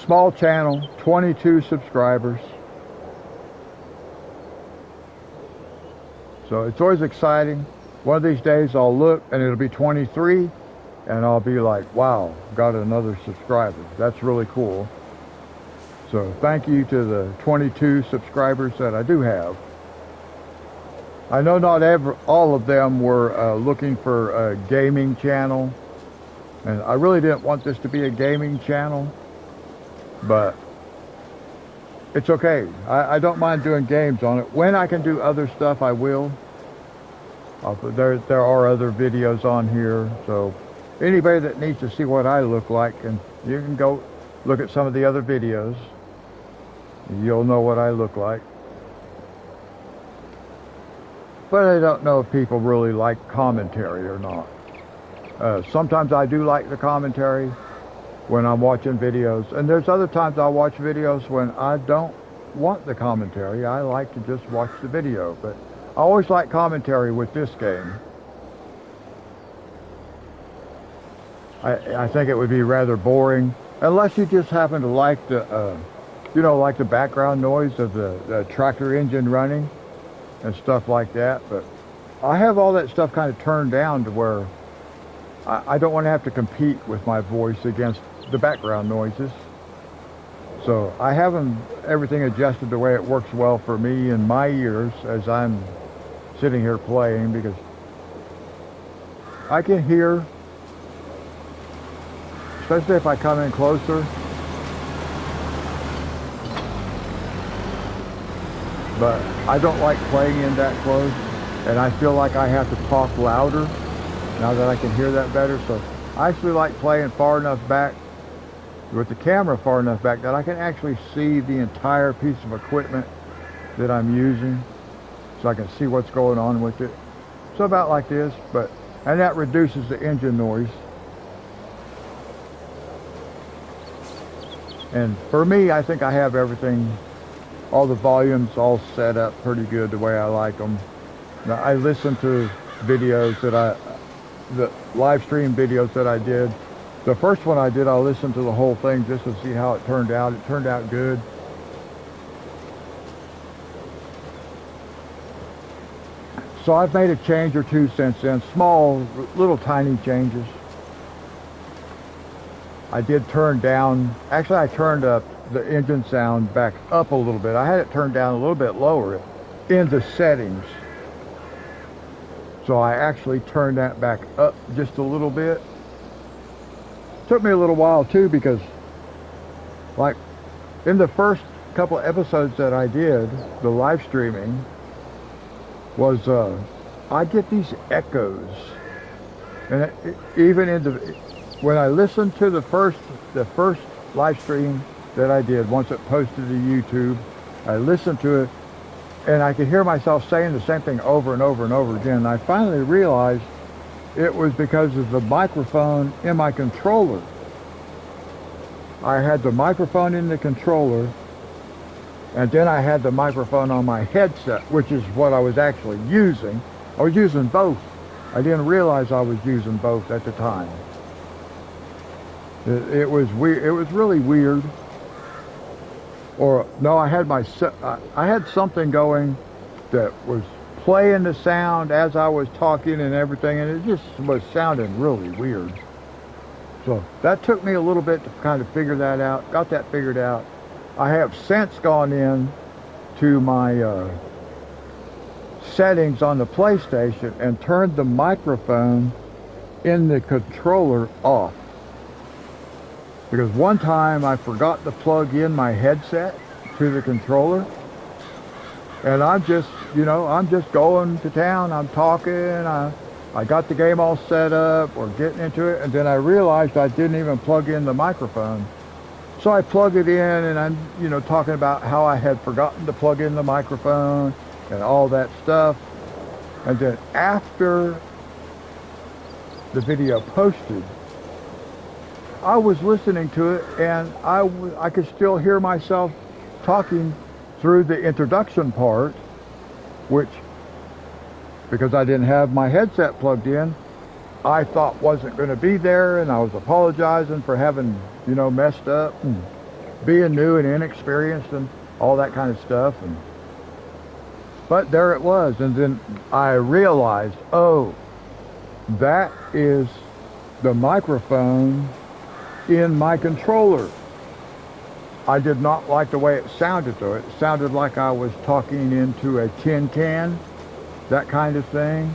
small channel, 22 subscribers. So it's always exciting. One of these days I'll look and it'll be 23 and I'll be like, wow, got another subscriber. That's really cool. So thank you to the 22 subscribers that I do have. I know not all of them were looking for a gaming channel, and I really didn't want this to be a gaming channel, but it's okay. I don't mind doing games on it. When I can do other stuff, I will. There are other videos on here, so anybody that needs to see what I look like, and you can go look at some of the other videos. You'll know what I look like. But I don't know if people really like commentary or not. Sometimes I do like the commentary when I'm watching videos. And there's other times I watch videos when I don't want the commentary. I like to just watch the video. But I always like commentary with this game. I think it would be rather boring. Unless you just happen to like the, like the background noise of the tractor engine running and stuff like that. But I have all that stuff kind of turned down to where I don't want to have to compete with my voice against the background noises. So I have everything adjusted the way it works well for me and my ears as I'm sitting here playing, because I can hear, especially if I come in closer. But I don't like playing in that close, and I feel like I have to talk louder now that I can hear that better. So I actually like playing far enough back, with the camera far enough back, that I can actually see the entire piece of equipment that I'm using, so I can see what's going on with it. So about like this, and that reduces the engine noise. And for me, I think I have everything, all the volumes all set up pretty good the way I like them. Now, I listen to videos the live stream videos that I did. The first one I did, I listened to the whole thing just to see how it turned out. It turned out good. So I've made a change or two since then, small, little tiny changes. I did turn down, actually I turned up the engine sound back up a little bit. I had it turned down a little bit lower in the settings. So I actually turned that back up just a little bit. Took me a little while too, because like in the first couple of episodes that I did, the live streaming, was I get these echoes. And even when I listened to the first live stream that I did, once it posted to YouTube, I listened to it, And I could hear myself saying the same thing over and over and over again. And I finally realized it was because of the microphone in my controller. I had the microphone in the controller, and then I had the microphone on my headset, which is what I was actually using. I was using both. I didn't realize I was using both at the time. It was weird. It was really weird. Or no, I had something going that was playing the sound as I was talking and everything, and it just was sounding really weird. So that took me a little bit to kind of figure that out. Got that figured out. I have since gone in to my settings on the PlayStation and turned the microphone in the controller off. Because one time I forgot to plug in my headset to the controller, and I'm just going to town, I'm talking, I got the game all set up, or getting into it, and then I realized I didn't even plug in the microphone. So I plug it in, and I'm, talking about how I had forgotten to plug in the microphone and all that stuff. And then after the video posted, I was listening to it, and I could still hear myself talking through the introduction part, which, because I didn't have my headset plugged in, I thought wasn't going to be there, and I was apologizing for having, messed up and being new and inexperienced and all that kind of stuff. But there it was, and then I realized, oh, that is the microphone in my controller. I did not like the way it sounded though. It sounded like I was talking into a tin can, that kind of thing.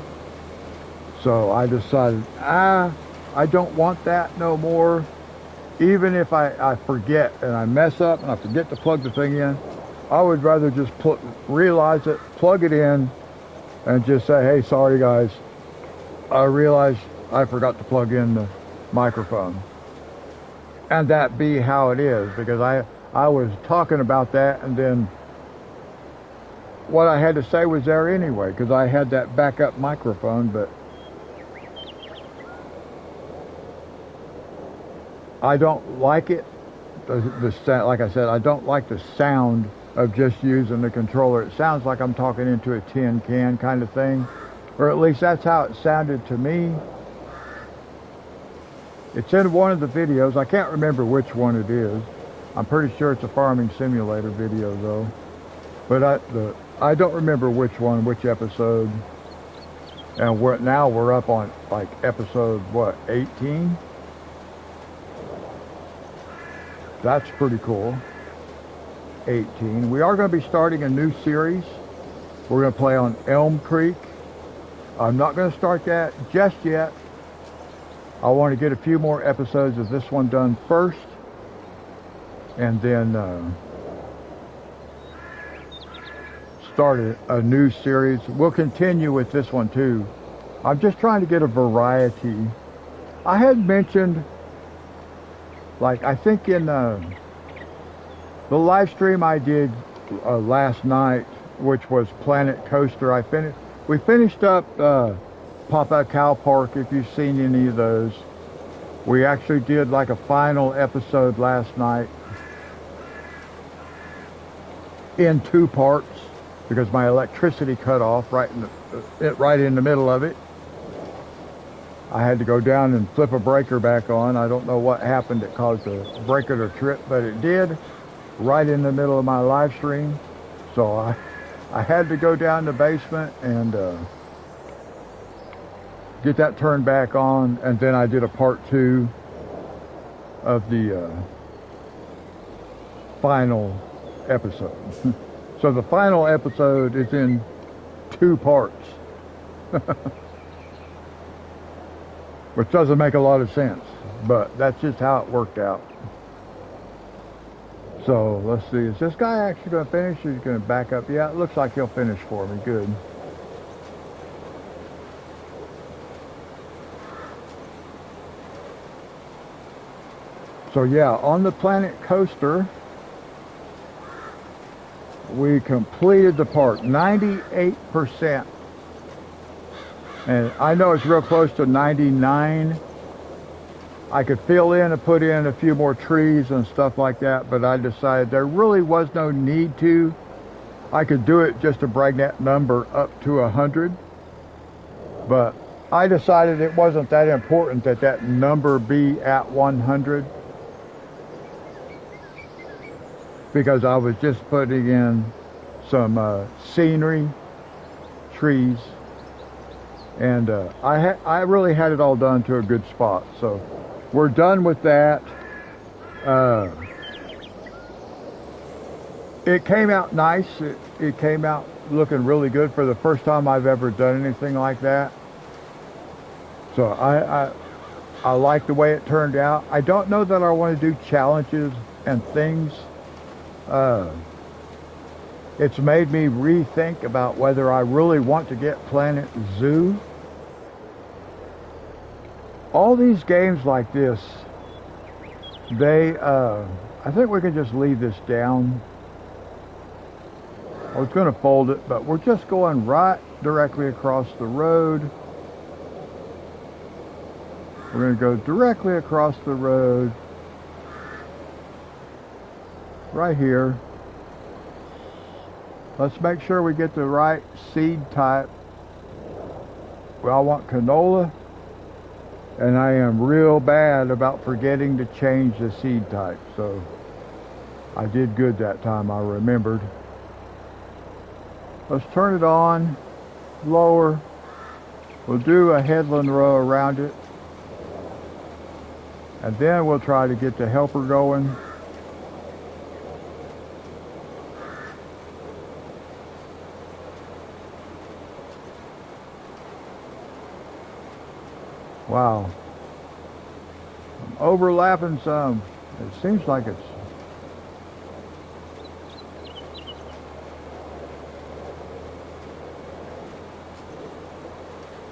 So I decided, I don't want that no more. Even if I forget and I mess up and I forget to plug the thing in, I would rather just realize it, plug it in, and just say, hey, sorry guys, I realized I forgot to plug in the microphone. And that be how it is, because I was talking about that, and then what I had to say was there anyway, because I had that backup microphone. But I don't like it. Like I said, I don't like the sound of just using the controller. It sounds like I'm talking into a tin can kind of thing, or at least that's how it sounded to me. It's in one of the videos. I can't remember which one it is. I'm pretty sure it's a farming simulator video though. But I don't remember which episode. And now we're up on like episode, what, 18? That's pretty cool. 18. We are going to be starting a new series. We're going to play on Elm Creek. I'm not going to start that just yet. I want to get a few more episodes of this one done first, and then start a new series. We'll continue with this one too. I'm just trying to get a variety. I had mentioned, like, I think in the live stream I did last night, which was Planet Coaster, we finished up Papa Cow Park, if you've seen any of those. We actually did like a final episode last night in 2 parts, because my electricity cut off right in the middle of it. I had to go down and flip a breaker back on. I don't know what happened that caused the breaker to trip, but it did right in the middle of my live stream. So I had to go down the basement and get that turned back on, and then I did a part 2 of the final episode. So the final episode is in 2 parts. Which doesn't make a lot of sense, but that's just how it worked out. So let's see, is this guy actually going to finish, or is he going to back up? Yeah, it looks like he'll finish for me. Good. So yeah, on the Planet Coaster, we completed the part, 98%. And I know it's real close to 99. I could fill in and put in a few more trees and stuff like that, but I decided there really was no need to. I could do it just to bring that number up to 100. But I decided it wasn't that important that that number be at 100. Because I was just putting in some scenery, trees, and I really had it all done to a good spot. So we're done with that. It came out nice. It came out looking really good for the first time I've ever done anything like that. So I like the way it turned out. I don't know that I want to do challenges and things. It's made me rethink about whether I really want to get Planet Zoo. All these games like this, they, I think we can just leave this down. I was going to fold it, but we're just going right directly across the road. We're going to go directly across the road. Right here. Let's make sure we get the right seed type. Well, I want canola, and I am real bad about forgetting to change the seed type, so I did good that time, I remembered. Let's turn it on, lower. We'll do a headland row around it, and then we'll try to get the helper going. Wow, I'm overlapping some. It seems like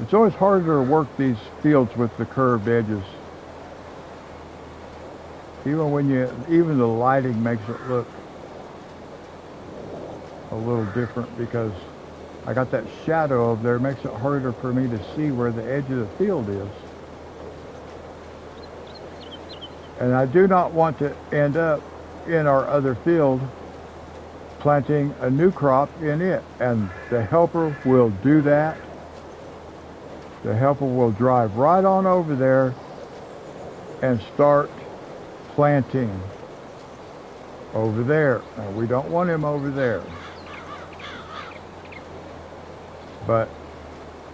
it's always harder to work these fields with the curved edges. Even the lighting makes it look a little different because I got that shadow over there. It makes it harder for me to see where the edge of the field is. And I do not want to end up in our other field planting a new crop in it. And the helper will do that. The helper will drive right on over there and start planting over there. Now, we don't want him over there. But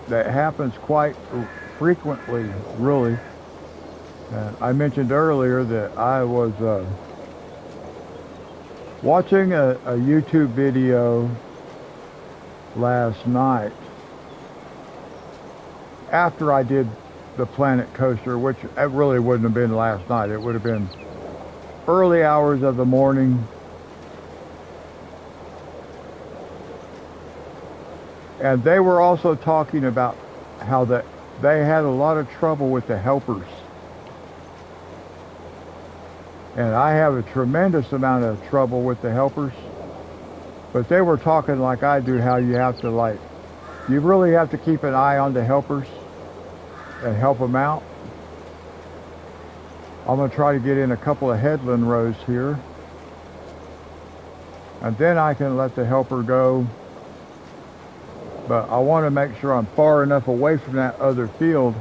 that happens quite frequently, really. And I mentioned earlier that I was watching a YouTube video last night after I did the Planet Coaster, which it really wouldn't have been last night. It would have been early hours of the morning. And they were also talking about how that they had a lot of trouble with the helpers. And I have a tremendous amount of trouble with the helpers. But they were talking like I do, how you have to you really have to keep an eye on the helpers and help them out. I'm going to try to get in a couple of headland rows here. And then I can let the helper go. But I want to make sure I'm far enough away from that other field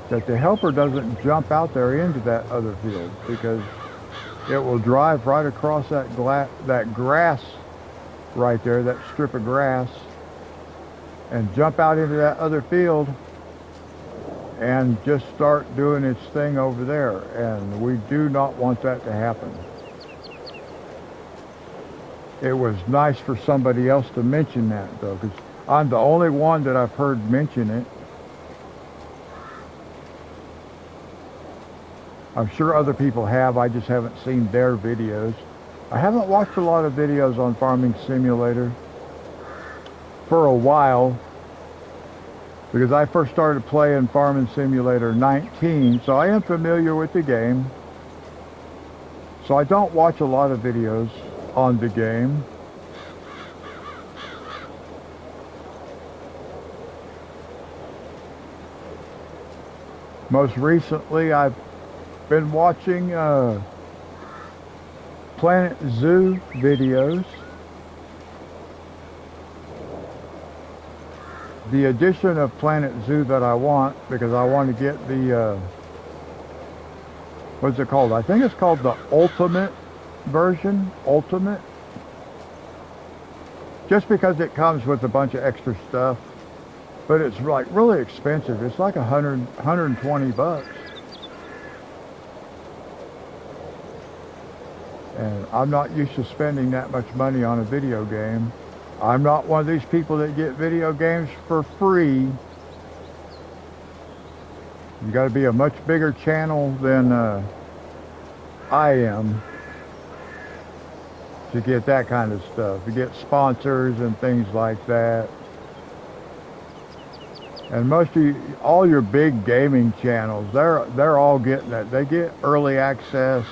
that the helper doesn't jump out there into that other field, because it will drive right across that grass right there, that strip of grass, and jump out into that other field and just start doing its thing over there. And we do not want that to happen. It was nice for somebody else to mention that, though, because I'm the only one that I've heard mention it. I'm sure other people have, I just haven't seen their videos. I haven't watched a lot of videos on Farming Simulator for a while, because I first started playing Farming Simulator 19, so I am familiar with the game. So I don't watch a lot of videos on the game. Most recently, I've been watching Planet Zoo videos. The edition of Planet Zoo that I want, because I want to get the, what's it called? I think it's called the Ultimate version. Ultimate. Just because it comes with a bunch of extra stuff. But it's like really expensive. It's like 120 bucks. And I'm not used to spending that much money on a video game. I'm not one of these people that get video games for free. You got to be a much bigger channel than I am to get that kind of stuff. To get sponsors and things like that. And most of you, all your big gaming channels, they're all getting that. They get early access.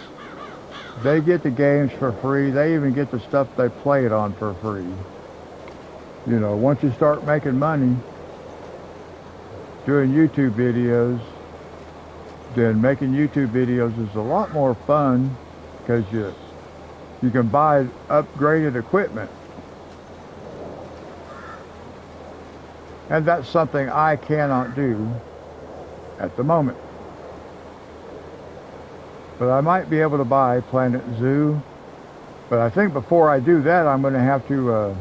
They get the games for free. They even get the stuff they play it on for free. You know, once you start making money doing YouTube videos, then making YouTube videos is a lot more fun because you can buy upgraded equipment. And that's something I cannot do at the moment. But I might be able to buy Planet Zoo. But I think before I do that, I'm going to have to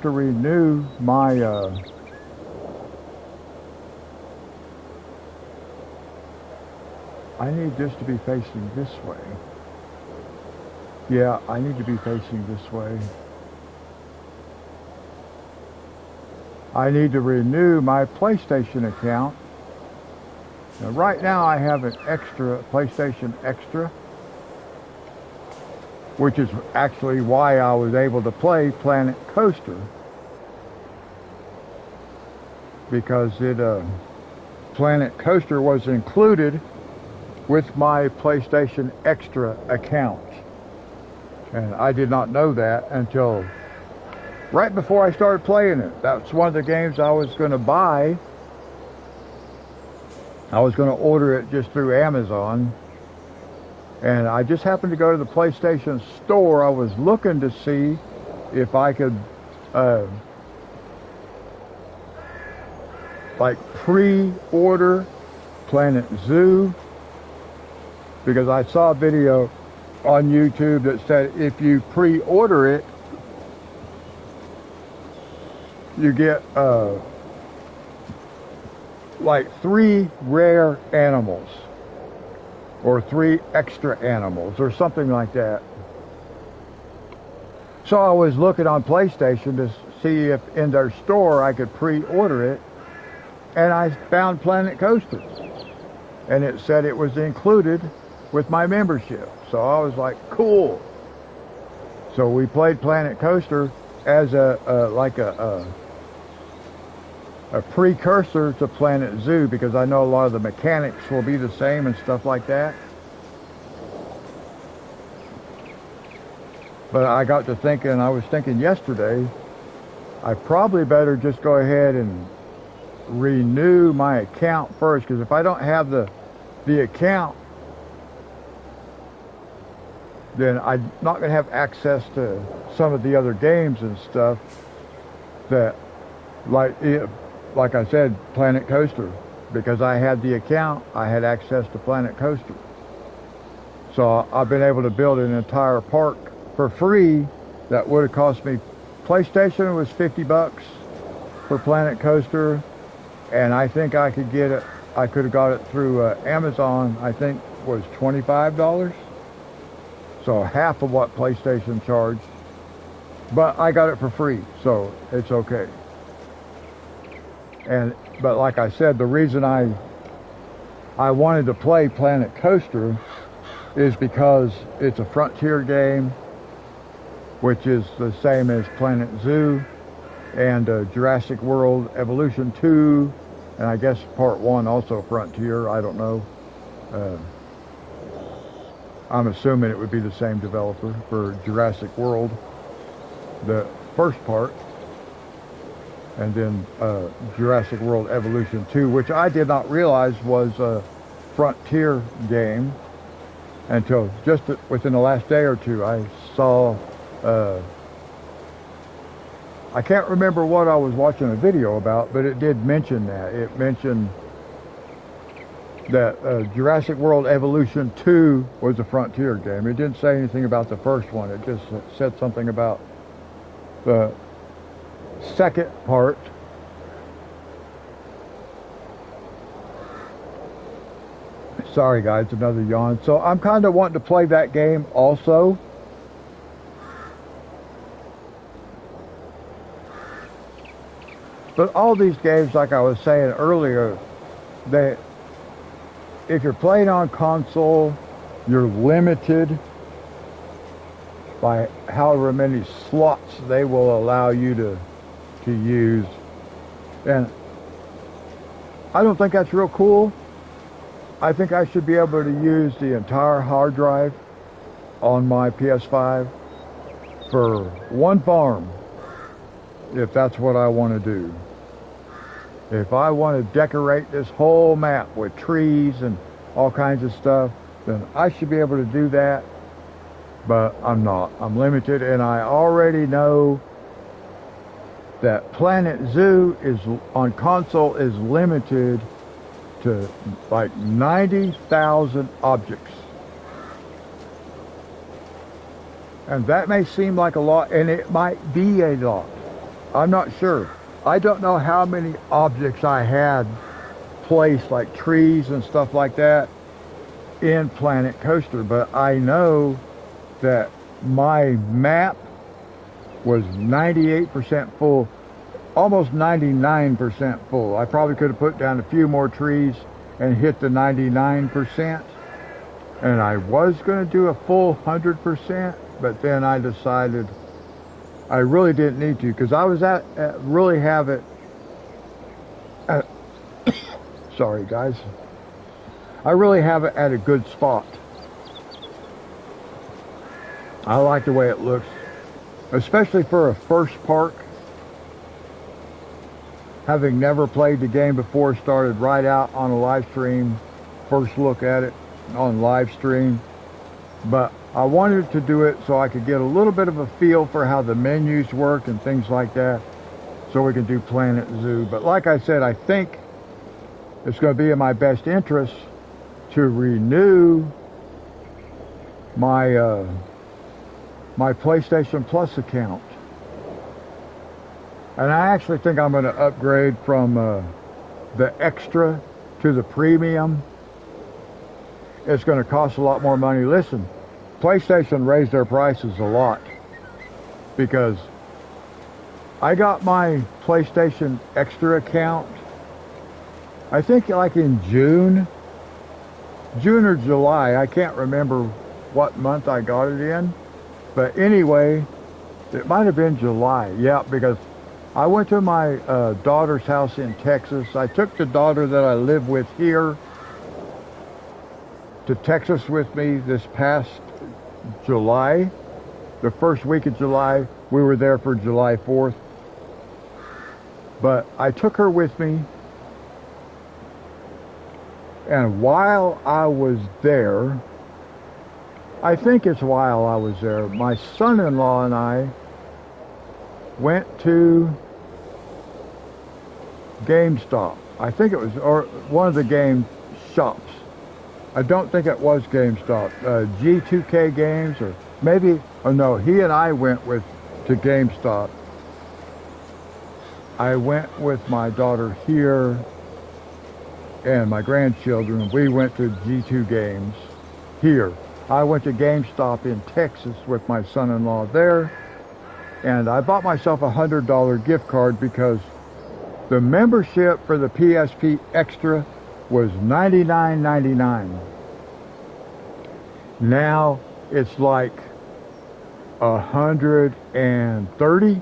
renew my I need this to be facing this way. Yeah, I need to be facing this way. I need to renew my PlayStation account. Now, right now I have an extra, PlayStation Extra, which is actually why I was able to play Planet Coaster. Because Planet Coaster was included with my PlayStation Extra account. And I did not know that until right before I started playing it. That's one of the games I was going to buy. I was going to order it just through Amazon. And I just happened to go to the PlayStation Store. I was looking to see if I could like pre-order Planet Zoo, because I saw a video on YouTube that said if you pre-order it, you get like 3 rare animals or 3 extra animals or something like that. So I was looking on PlayStation to see if in their store I could pre-order it, and I found Planet Coaster, and it said it was included with my membership. So I was like, cool. So we played Planet Coaster as a precursor to Planet Zoo, because I know a lot of the mechanics will be the same and stuff like that. But I got to thinking, I was thinking yesterday, I probably better just go ahead and renew my account first, because if I don't have the account, then I'm not going to have access to some of the other games and stuff that, like I said, Planet Coaster. Because I had the account, I had access to Planet Coaster. So I've been able to build an entire park for free that would have cost me. PlayStation was 50 bucks for Planet Coaster, and I think I could get it, I could have got it through Amazon, I think was $25. So half of what PlayStation charged. But I got it for free, so it's okay. But like I said, the reason I wanted to play Planet Coaster is because it's a Frontier game, which is the same as Planet Zoo and Jurassic World Evolution 2, and I guess Part 1 also Frontier, I don't know. I'm assuming it would be the same developer for Jurassic World, the first part. and then Jurassic World Evolution 2, which I did not realize was a Frontier game until just within the last day or two. I saw, I can't remember what I was watching a video about, but it did mention that. It mentioned that Jurassic World Evolution 2 was a Frontier game. It didn't say anything about the first one. It just said something about the second part. Sorry guys, another yawn. So I'm kind of wanting to play that game also. But all these games, like I was saying earlier, if you're playing on console, you're limited by however many slots they will allow you to use. And I don't think that's real cool. I think I should be able to use the entire hard drive on my PS5 for one farm, if that's what I want to do. If I want to decorate this whole map with trees and all kinds of stuff, then I should be able to do that, but I'm not. I'm limited, and I already know that Planet Zoo is on console is limited to like 90,000 objects. And that may seem like a lot, and it might be a lot. I'm not sure. I don't know how many objects I had placed, like trees and stuff like that, in Planet Coaster, but I know that my map was 98% full, almost 99% full. I probably could have put down a few more trees and hit the 99%. And I was going to do a full 100%, but then I decided I really didn't need to, because I was really have it at, sorry guys, I really have it at a good spot. I like the way it looks, especially for a first park. Having never played the game before, started right out on a live stream, first look at it on live stream. But I wanted to do it so I could get a little bit of a feel for how the menus work and things like that, so we can do Planet Zoo. But like I said, I think it's going to be in my best interest to renew my my PlayStation Plus account. And I actually think I'm going to upgrade from the extra to the premium. It's going to cost a lot more money. Listen, PlayStation raised their prices a lot, because I got my PlayStation Extra account, I think like in June or July. I can't remember what month I got it in. But anyway, it might have been July. Yeah, because I went to my daughter's house in Texas. I took the daughter that I live with here to Texas with me this past July. The first week of July. We were there for July 4th. But I took her with me. And while I was there, I think it's while I was there, my son-in-law and I went to GameStop. I think it was, or one of the game shops. I don't think it was GameStop. G2K Games, or maybe, oh no, he and I went to GameStop. I went with my daughter here and my grandchildren. We went to G2 Games here. I went to GameStop in Texas with my son-in-law there, and I bought myself a $100 gift card because the membership for the PSP Extra was $99.99. Now it's like $130,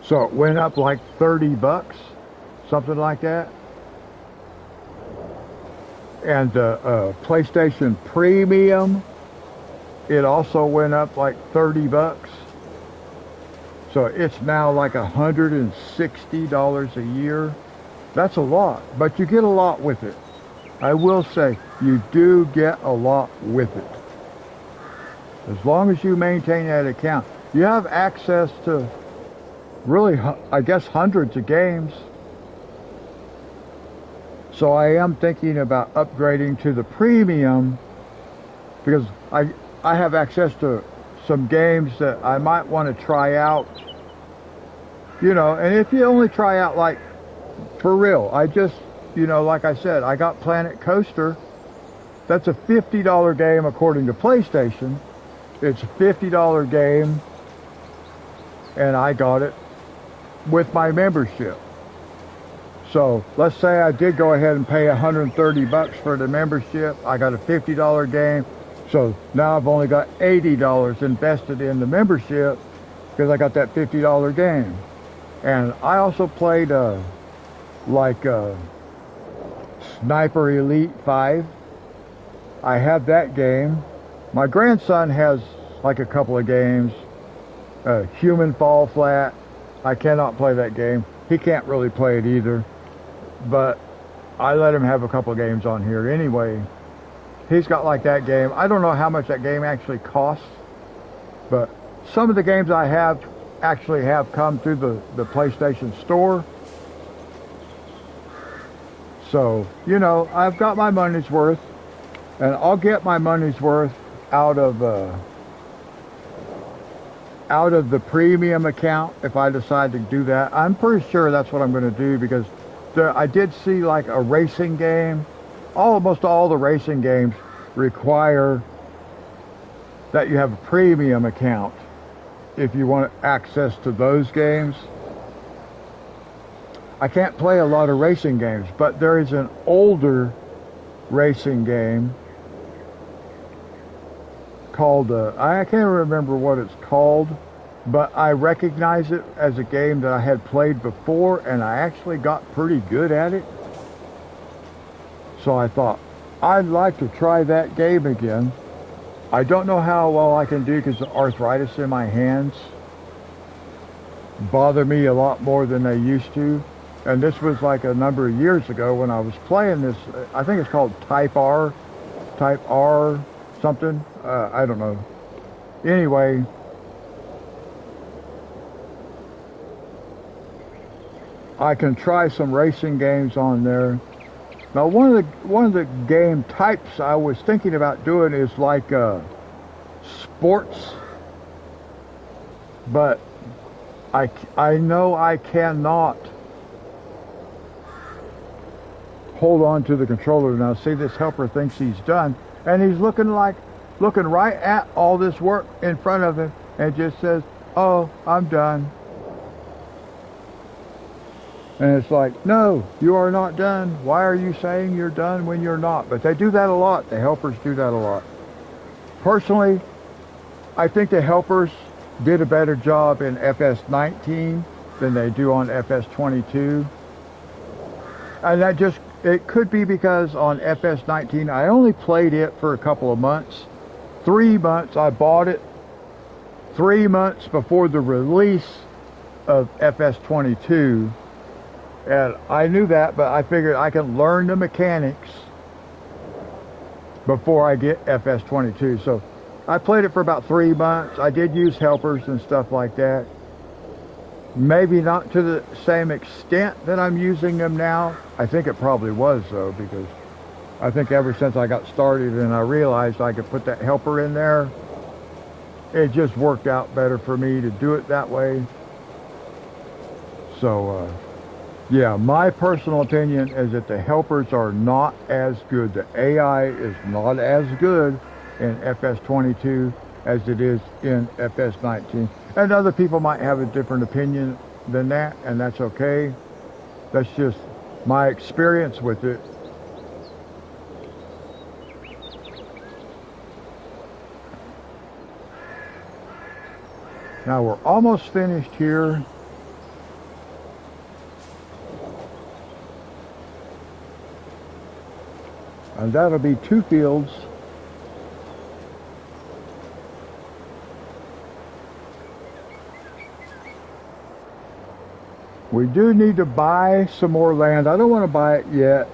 so it went up like 30 bucks, something like that. And the PlayStation Premium, it also went up like 30 bucks. So it's now like $160 a year. That's a lot, but you get a lot with it. I will say, you do get a lot with it. As long as you maintain that account, you have access to really, I guess, hundreds of games. So I am thinking about upgrading to the premium because I have access to some games that I might want to try out. You know, and if you only try out, like, for real, I just, you know, like I said, I got Planet Coaster. That's a $50 game according to PlayStation. It's a $50 game, and I got it with my membership. So let's say I did go ahead and pay $130 for the membership. I got a $50 game. So now I've only got $80 invested in the membership because I got that $50 game. And I also played Sniper Elite 5. I have that game. My grandson has like a couple of games. Human Fall Flat. I cannot play that game. He can't really play it either. But I let him have a couple of games on here anyway. He's got like that game. I don't know how much that game actually costs, but some of the games I have actually have come through the PlayStation Store. So, you know, I've got my money's worth, and I'll get my money's worth out of the premium account if I decide to do that. I'm pretty sure that's what I'm going to do because I did see like a racing game. Almost all the racing games require that you have a premium account if you want access to those games. I can't play a lot of racing games, but there is an older racing game called, I can't remember what it's called, but I recognize it as a game that I had played before, and I actually got pretty good at it. So I thought, I'd like to try that game again. I don't know how well I can do because the arthritis in my hands bother me a lot more than they used to. And this was like a number of years ago when I was playing this. I think it's called Type R something. I don't know. Anyway, I can try some racing games on there. Now, one of the game types I was thinking about doing is like sports, but I know I cannot hold on to the controller. Now, see, this helper thinks he's done, and he's looking right at all this work in front of him, and just says, "Oh, I'm done." And it's like, no, you are not done. Why are you saying you're done when you're not? But they do that a lot. The helpers do that a lot. Personally, I think the helpers did a better job in FS19 than they do on FS22. And that just, it could be because on FS19, I only played it for a couple of months. 3 months, I bought it 3 months before the release of FS22. And I knew that, but I figured I can learn the mechanics before I get FS22. So I played it for about 3 months. I did use helpers and stuff like that. Maybe not to the same extent that I'm using them now. I think it probably was, though, because I think ever since I got started and I realized I could put that helper in there, it just worked out better for me to do it that way. So, yeah, my personal opinion is that the helpers are not as good. The AI is not as good in FS22 as it is in FS19. And other people might have a different opinion than that, and that's okay. That's just my experience with it. Now we're almost finished here. And that'll be 2 fields. We do need to buy some more land. I don't want to buy it yet.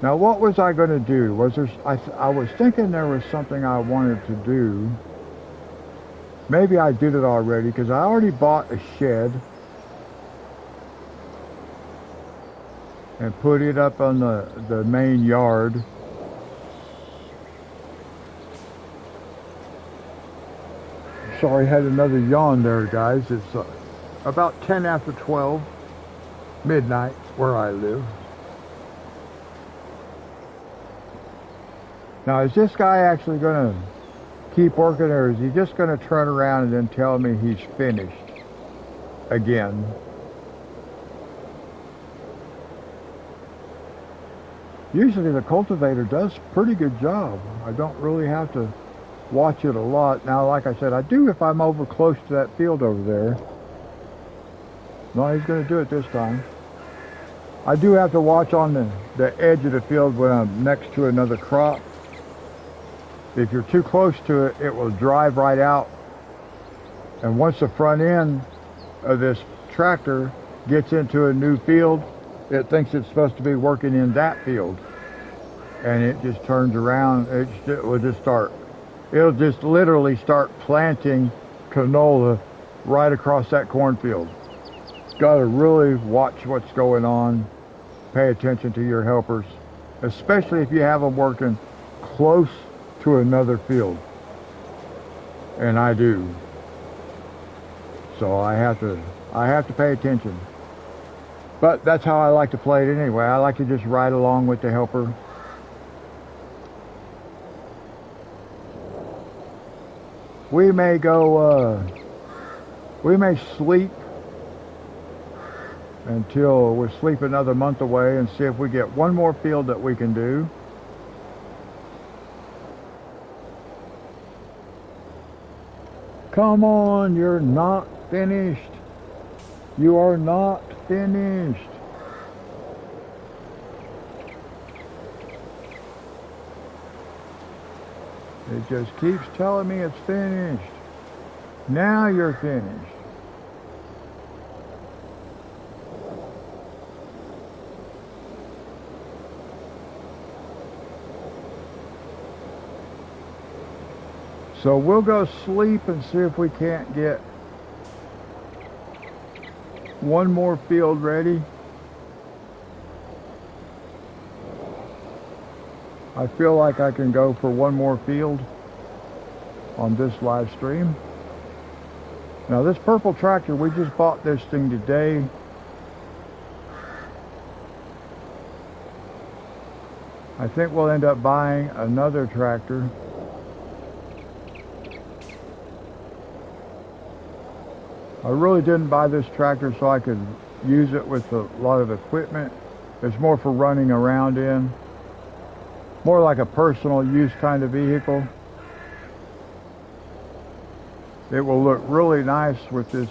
Now, what was I going to do? I was thinking there was something I wanted to do. Maybe I did it already, because I already bought a shed and put it up on the main yard. Sorry, I had another yawn there, guys. It's about 10 after 12, midnight, where I live. Now, is this guy actually going to keep working, or is he just going to turn around and then tell me he's finished again? Usually the cultivator does a pretty good job. I don't really have to watch it a lot. Now, like I said, I do if I'm over close to that field over there. No, he's going to do it this time. I do have to watch on the edge of the field when I'm next to another crop. If you're too close to it, it will drive right out. And once the front end of this tractor gets into a new field, it thinks it's supposed to be working in that field. And it just turns around. It'll just literally start planting canola right across that cornfield. Got to really watch what's going on. Pay attention to your helpers, especially if you have them working close to another field, and I do. So I have to pay attention. But that's how I like to play it anyway. I like to just ride along with the helper. We may sleep until we sleep another month away and see if we get one more field that we can do. Come on, you're not finished. You are not finished. It just keeps telling me it's finished. Now you're finished. So we'll go sleep and see if we can't get one more field ready. I feel like I can go for one more field on this live stream. Now this purple tractor, we just bought this thing today. I think we'll end up buying another tractor. I really didn't buy this tractor so I could use it with a lot of equipment. It's more for running around in. More like a personal use kind of vehicle. It will look really nice with this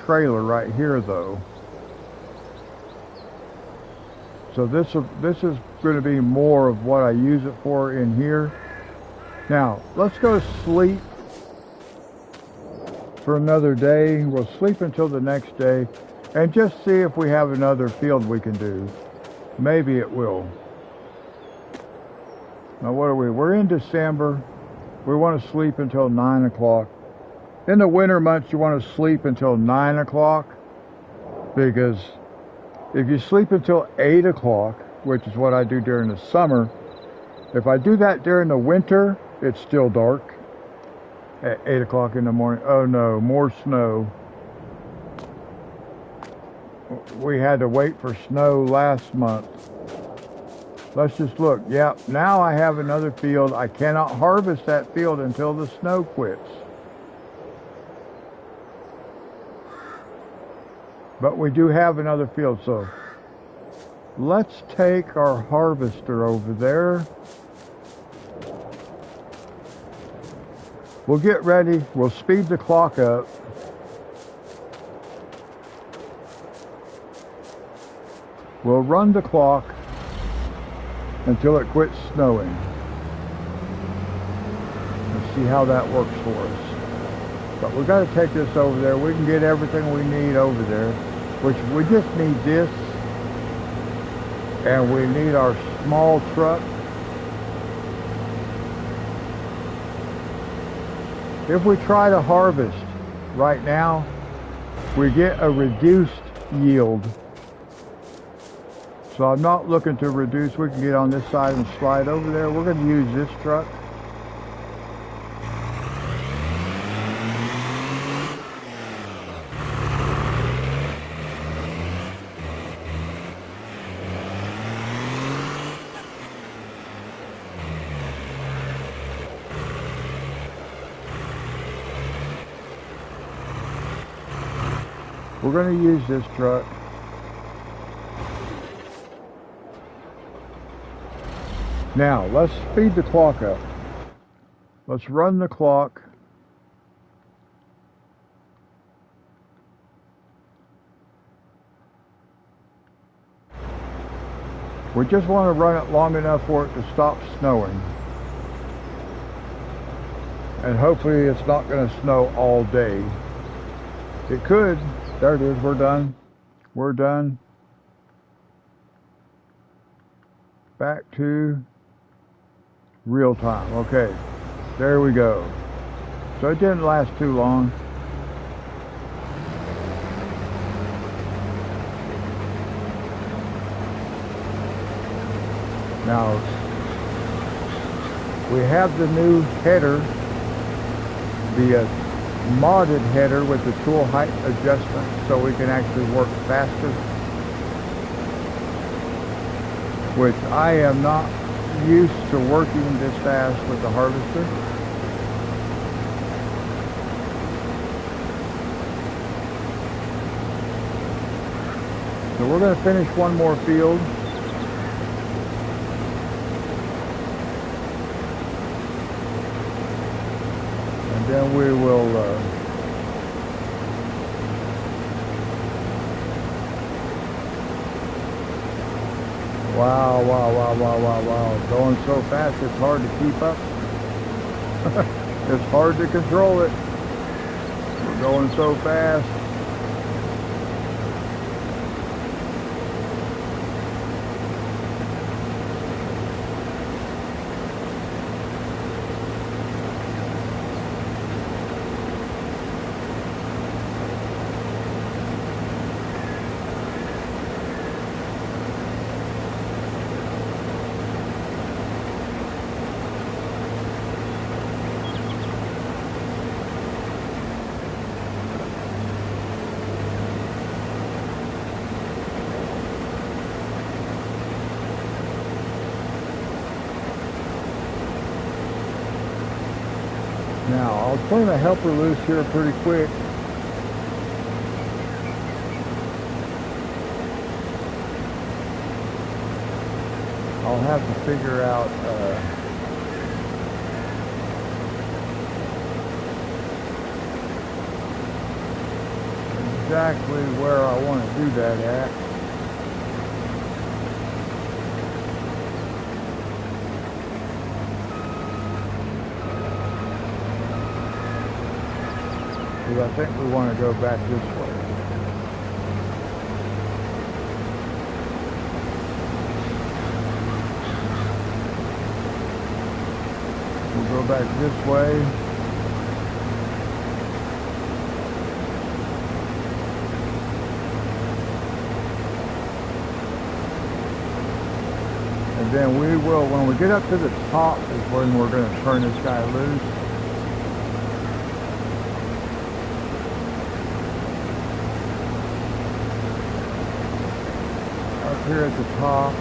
trailer right here though. So this is going to be more of what I use it for in here. Now, let's go sleep for another day. We'll sleep until the next day and just see if we have another field we can do. Maybe it will. Now, what are we? We're in December. We want to sleep until 9 o'clock. In the winter months, you want to sleep until 9 o'clock because if you sleep until 8 o'clock, which is what I do during the summer, if I do that during the winter, it's still dark at 8 o'clock in the morning. Oh no, more snow. We had to wait for snow last month. Let's just look. Yep, now I have another field. I cannot harvest that field until the snow quits. But we do have another field, so let's take our harvester over there. We'll get ready. We'll speed the clock up. We'll run the clock until it quits snowing. see how that works for us. But we've got to take this over there. We can get everything we need over there, which we just need this, and we need our small truck. If we try to harvest right now, we get a reduced yield. So I'm not looking to reduce. We can get on this side and slide over there. We're going to use this truck. We're going to use this truck. Now, let's speed the clock up. Let's run the clock. We just want to run it long enough for it to stop snowing. And hopefully it's not going to snow all day. It could. There it is. We're done. We're done. Back to real time. Okay, there we go. So it didn't last too long. Now we have the new header, the modded header with the tool height adjustment, so we can actually work faster, which I am not used to working this fast with the harvester. So we're going to finish one more field. And then we will wow, going so fast it's hard to keep up. It's hard to control it. We're going so fast. Now, I'll turn the helper loose here pretty quick. I'll have to figure out exactly where I want to do that at. I think we want to go back this way. We'll go back this way. And then we will, when we get up to the top, is when we're going to turn this guy loose. Here at the top.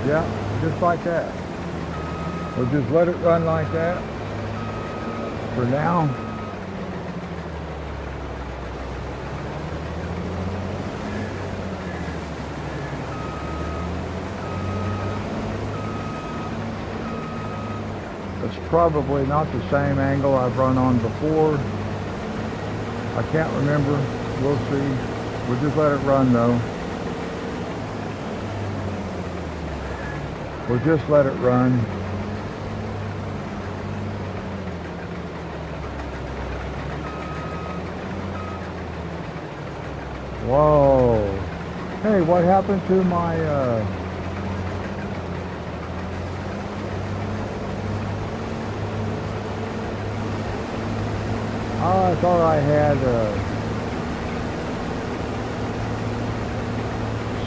Yeah, just like that. We'll just let it run like that for now. It's probably not the same angle I've run on before. I can't remember. We'll see. We'll just let it run though. We'll just let it run. Whoa. Hey, what happened to my, oh, I thought I had,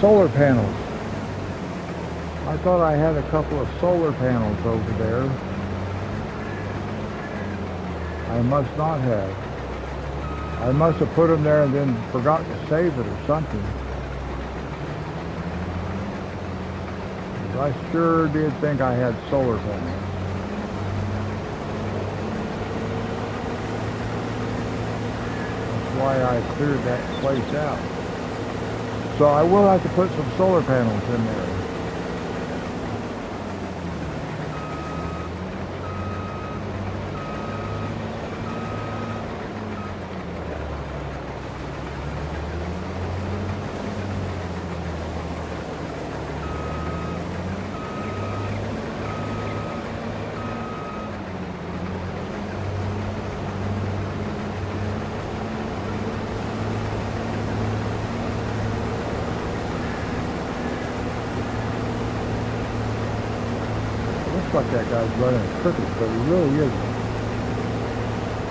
solar panels. I thought I had a couple of solar panels over there. I must not have. I must have put them there and then forgot to save it or something. I sure did think I had solar panels. That's why I cleared that place out. So I will have to put some solar panels in there. Looks like that guy's running crooked, but he really isn't.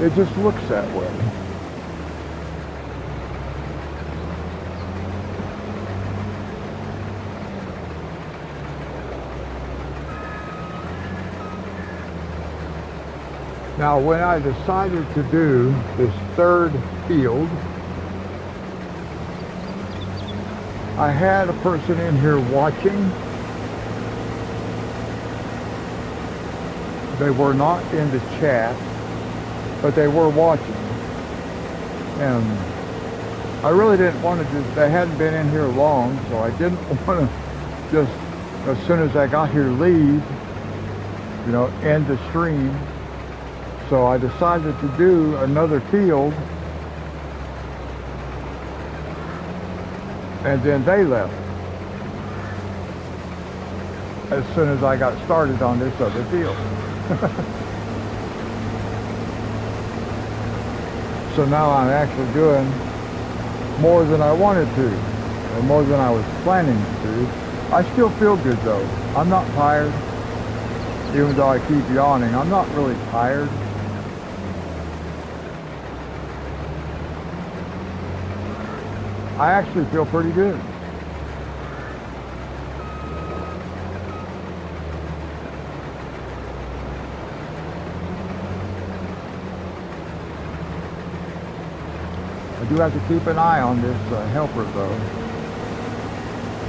It just looks that way. Now, when I decided to do this third field, I had a person in here watching. They were not in the chat, but they were watching. And I really didn't want to just, they hadn't been in here long, so I didn't want to just, as soon as I got here, leave, you know, end the stream. So I decided to do another field, and then they left as soon as I got started on this other field. So now I'm actually doing more than I wanted to, or more than I was planning to do. I still feel good though. I'm not tired, even though I keep yawning. I'm not really tired. I actually feel pretty good. I do have to keep an eye on this helper though.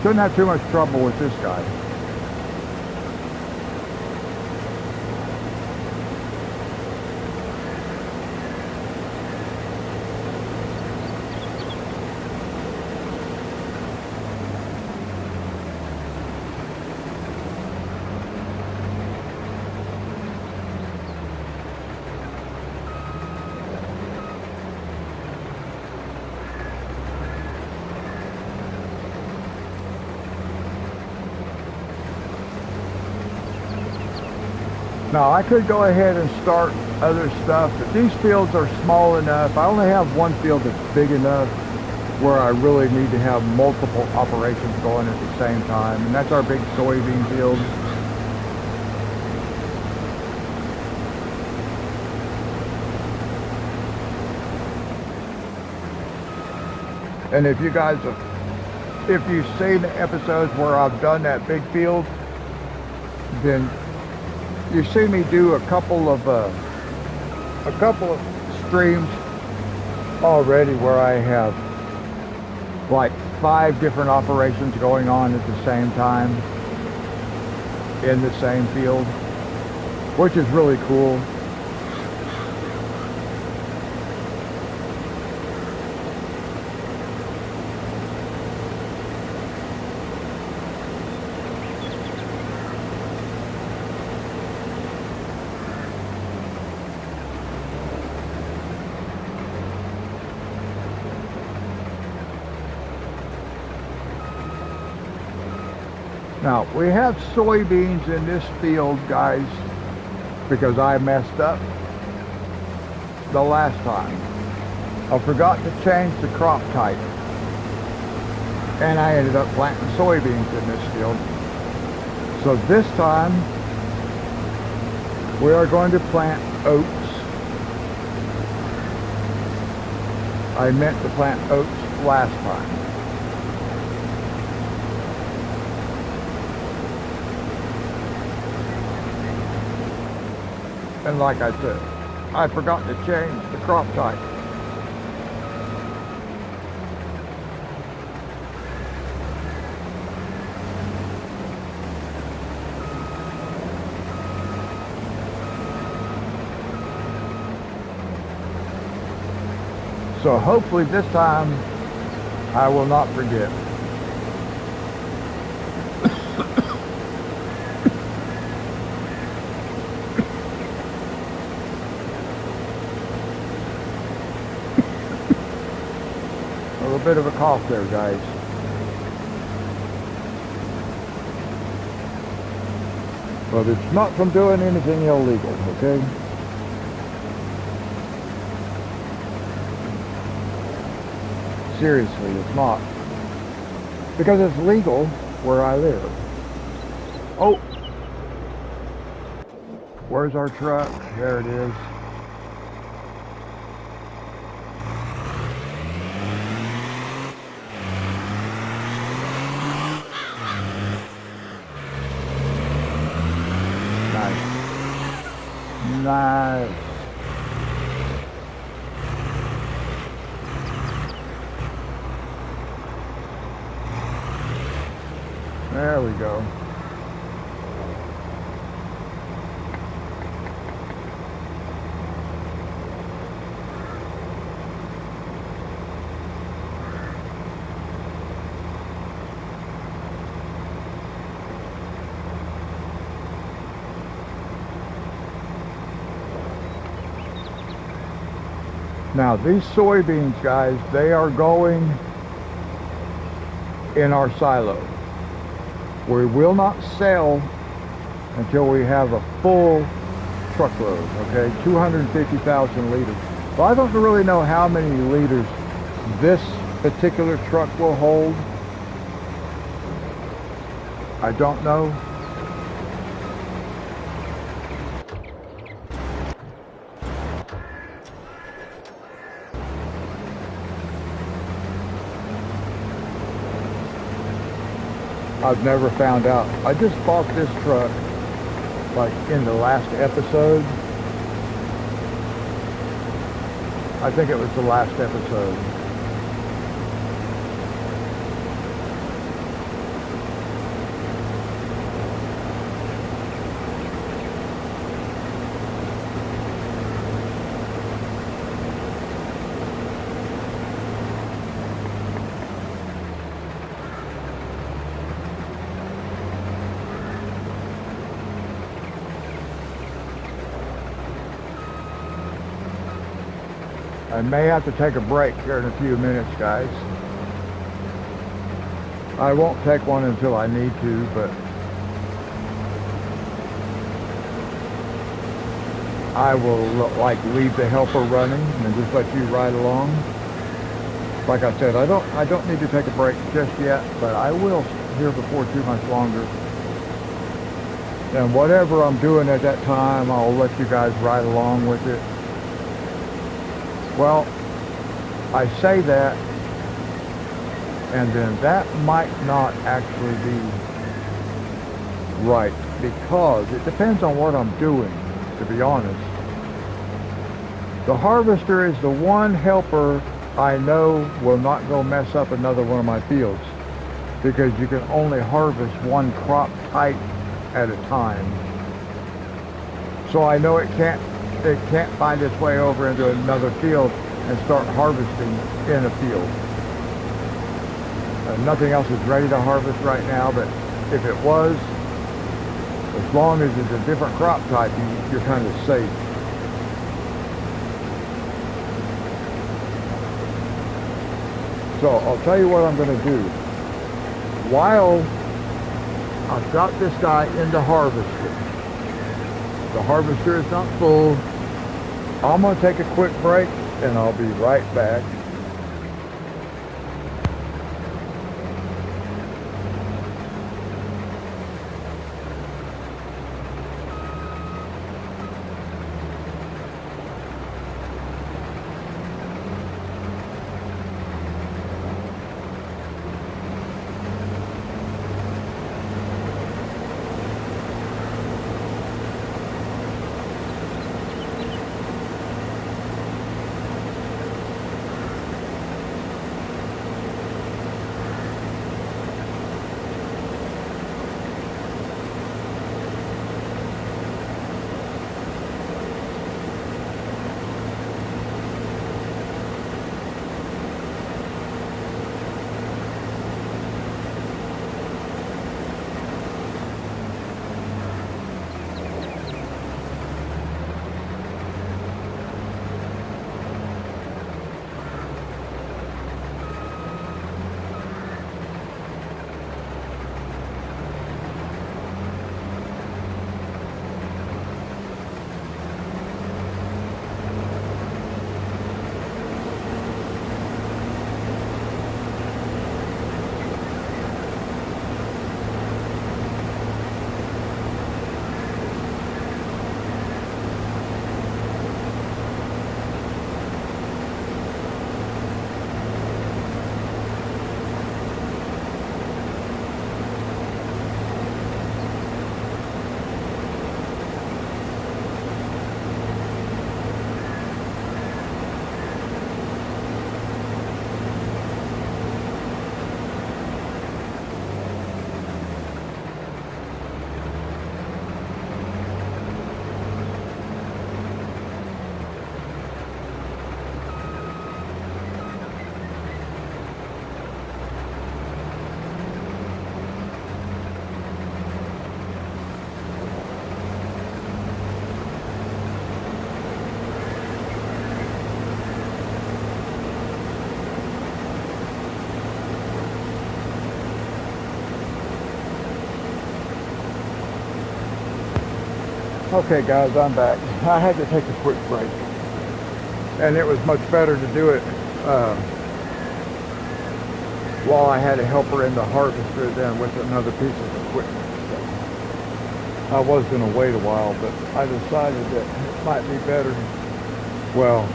Shouldn't have too much trouble with this guy. Now I could go ahead and start other stuff, but these fields are small enough. I only have one field that's big enough where I really need to have multiple operations going at the same time, and that's our big soybean field. And if you guys have, if you've seen the episodes where I've done that big field, then you see me do a couple of streams already where I have like 5 different operations going on at the same time in the same field, which is really cool. Now, we have soybeans in this field, guys, because I messed up the last time. I forgot to change the crop type, and I ended up planting soybeans in this field. So this time, we are going to plant oats. I meant to plant oats last time. And like I said, I forgot to change the crop type. So hopefully this time I will not forget. A little bit of a cough there, guys. But it's not from doing anything illegal, okay? Seriously, it's not. Because it's legal where I live. Oh! Where's our truck? There it is. Nice. Nice. There we go. Now these soybeans, guys, they are going in our silo. We will not sell until we have a full truckload, okay? 250,000 liters. Well, I don't really know how many liters this particular truck will hold. I don't know. I've never found out. I just bought this truck like in the last episode. I think it was the last episode. I may have to take a break here in a few minutes, guys. I won't take one until I need to, but I will like leave the helper running and just let you ride along. Like I said, I don't need to take a break just yet, but I will here before too much longer. And whatever I'm doing at that time, I'll let you guys ride along with it. Well, I say that, and then that might not actually be right, because it depends on what I'm doing, to be honest. The harvester is the one helper I know will not go mess up another one of my fields, because you can only harvest one crop type at a time. So I know it can't find its way over into another field and start harvesting in a field. Nothing else is ready to harvest right now, but if it was, as long as it's a different crop type, you're kind of safe. So I'll tell you what I'm going to do. While I've got this guy in the harvester. The harvester is not full. I'm going to take a quick break and I'll be right back. Okay guys, I'm back. I had to take a quick break. And it was much better to do it while I had a helper in the harvester than with another piece of equipment. So I was going to wait a while, but I decided that it might be better. Well,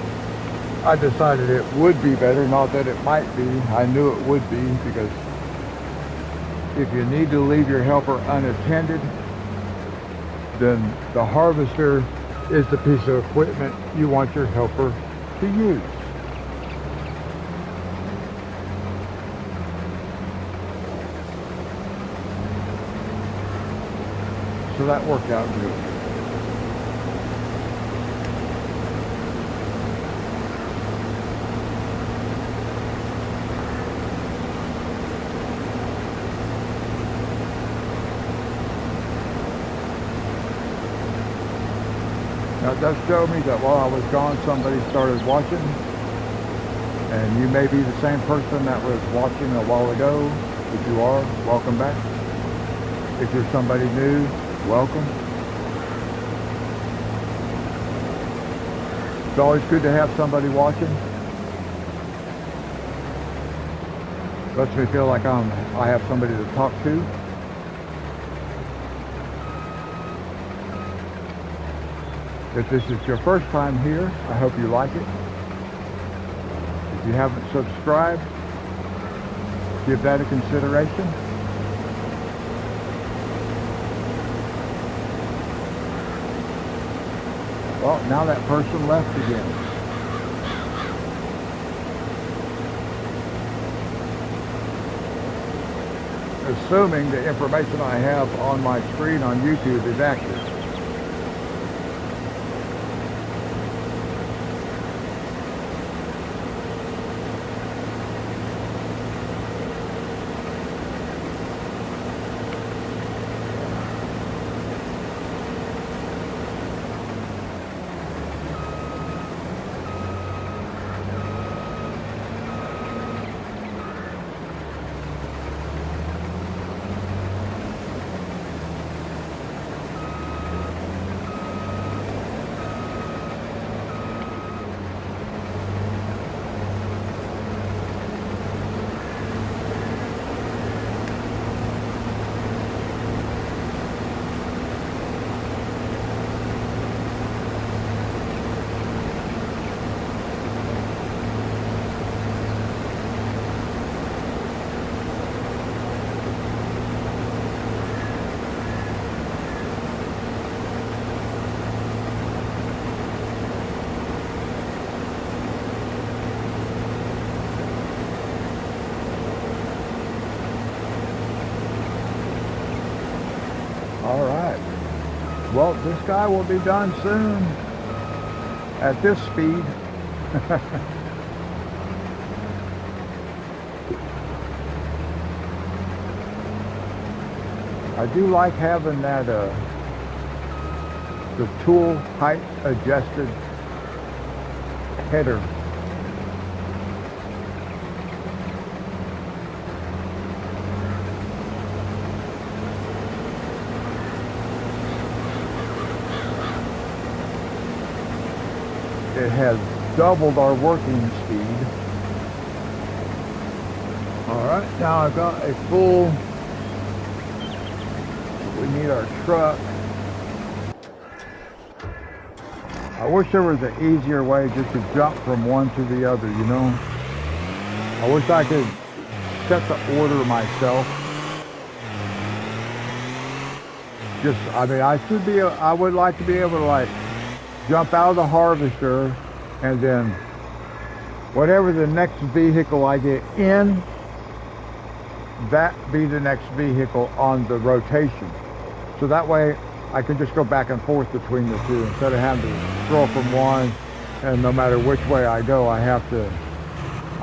I decided it would be better, not that it might be. I knew it would be, because if you need to leave your helper unattended, then the harvester is the piece of equipment you want your helper to use. So that worked out good. Now it does show me that while I was gone, somebody started watching, and you may be the same person that was watching a while ago. If you are, welcome back. If you're somebody new, welcome. It's always good to have somebody watching. Lets me feel like I have somebody to talk to. If this is your first time here, I hope you like it. If you haven't subscribed, give that a consideration. Well, now that person left again. Assuming the information I have on my screen on YouTube is accurate. All right. Well, this guy will be done soon at this speed. I do like having that the tool height adjusted header. It has doubled our working speed. All right, now I've got a full, we need our truck. I wish there was an easier way just to jump from one to the other, you know? I wish I could set the order myself. Just, I mean, I would like to be able to like jump out of the harvester and then whatever the next vehicle I get in, that be the next vehicle on the rotation. So that way I can just go back and forth between the two instead of having to scroll from one, and no matter which way I go, I have to.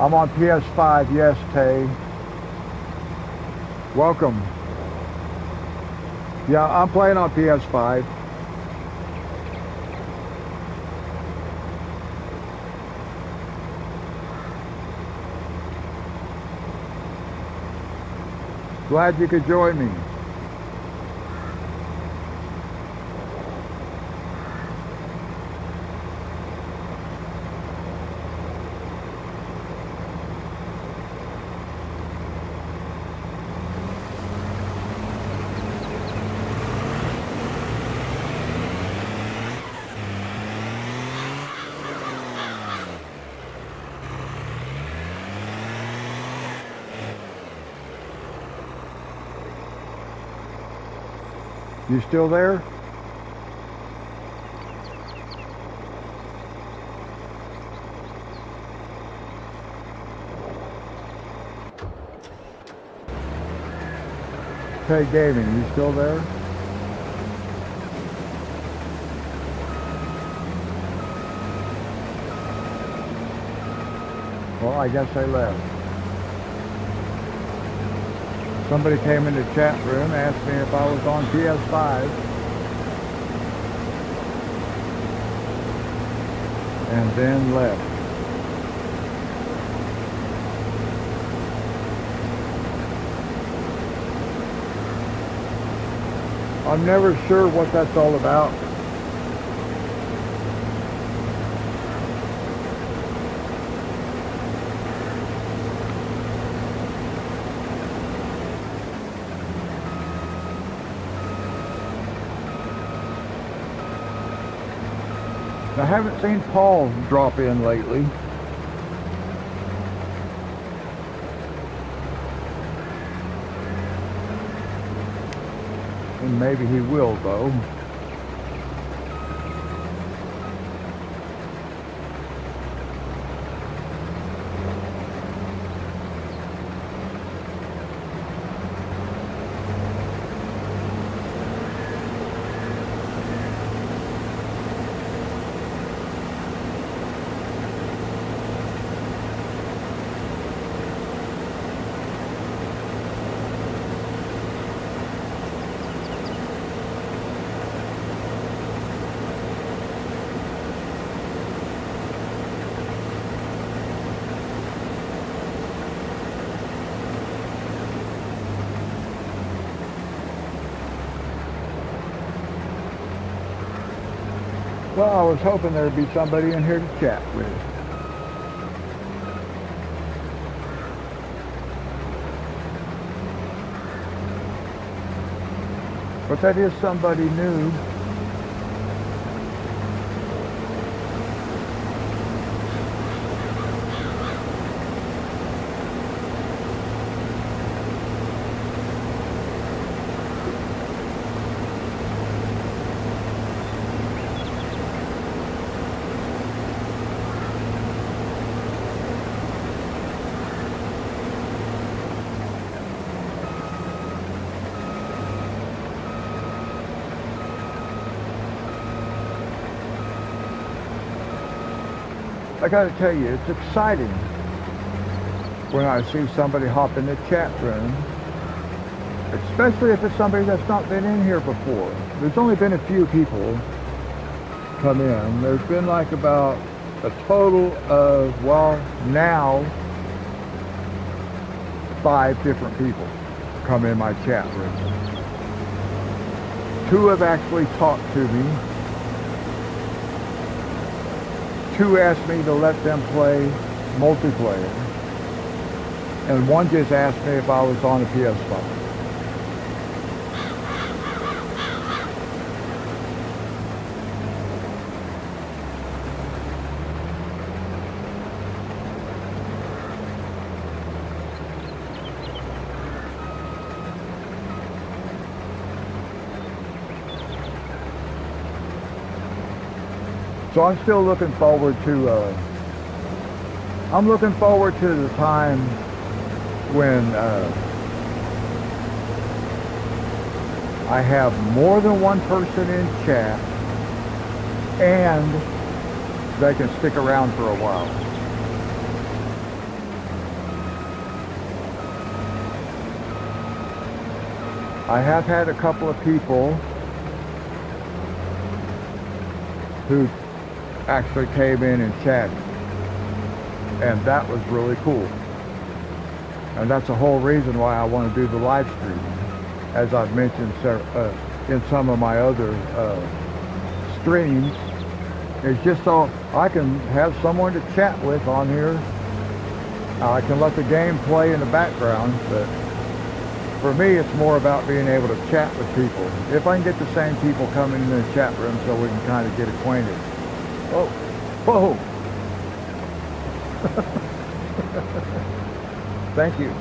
I'm on PS5, yes, Tay. Welcome. Yeah, I'm playing on PS5. Glad you could join me. You still there? Hey Gaming, you still there? Well, I guess they left. Somebody came in the chat room, asked me if I was on PS5. And then left. I'm never sure what that's all about. I haven't seen Paul drop in lately. And maybe he will, though. Well, I was hoping there'd be somebody in here to chat with. But that is somebody new. I gotta tell you, it's exciting when I see somebody hop in the chat room, especially if it's somebody that's not been in here before. There's only been a few people come in. There's been like about a total of, well, now 5 different people come in my chat room. 2 have actually talked to me. 2 asked me to let them play multiplayer. And 1 just asked me if I was on a PS5. So I'm still looking forward to, the time when I have more than 1 person in chat and they can stick around for a while. I have had a couple of people who actually came in and chatted, and that was really cool. And that's the whole reason why I want to do the live stream, as I've mentioned in some of my other streams. It's just so I can have someone to chat with on here. I can let the game play in the background, but for me it's more about being able to chat with people. If I can get the same people coming in the chat room so we can kind of get acquainted. Oh, whoa. Thank you.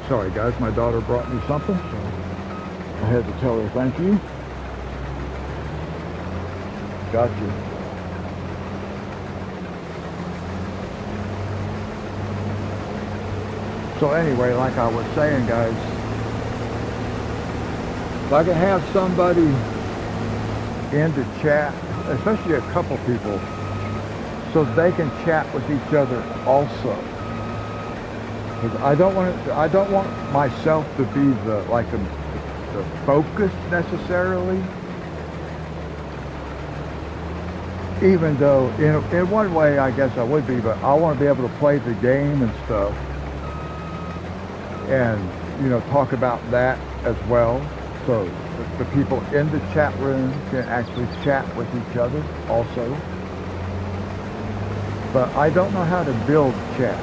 Sorry guys, my daughter brought me something, so I had to tell her thank you. Gotcha. So anyway, like I was saying guys, if I can have somebody in the chat, especially a couple people, so they can chat with each other also. Because I don't want myself to be the focus necessarily. Even though in one way I guess I would be, but I want to be able to play the game and stuff, and talk about that as well. So the people in the chat room can actually chat with each other also. But I don't know how to build chat.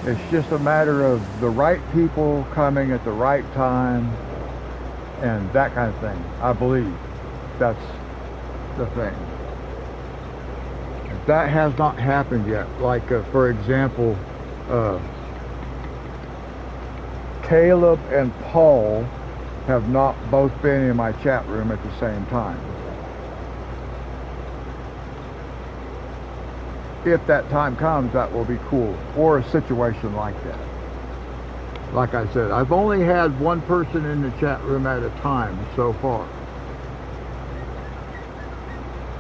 It's just a matter of the right people coming at the right time and that kind of thing. I believe that's the thing. That has not happened yet. Like for example, Caleb and Paul have not both been in my chat room at the same time. If that time comes, that will be cool. Or a situation like that. Like I said, I've only had 1 person in the chat room at a time so far.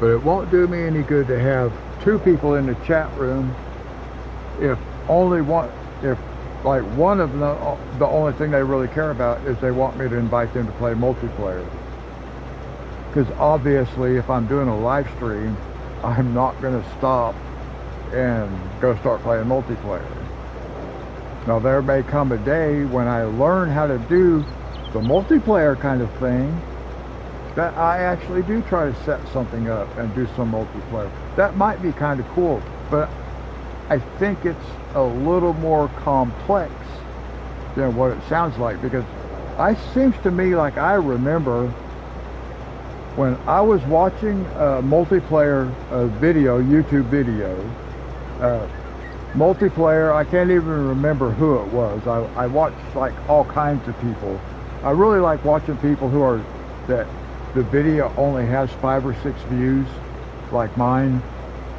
But it won't do me any good to have 2 people in the chat room if only one, if like one of them, the only thing they really care about is they want me to invite them to play multiplayer. Because obviously if I'm doing a live stream, I'm not going to stop and go start playing multiplayer. Now there may come a day when I learn how to do the multiplayer kind of thing that I actually do try to set something up and do some multiplayer. That might be kind of cool, but I think it's a little more complex than what it sounds like, because it seems to me like I remember when I was watching a multiplayer video, YouTube video, multiplayer, I can't even remember who it was. I watched like all kinds of people. I really like watching people who are, that the video only has 5 or 6 views, like mine.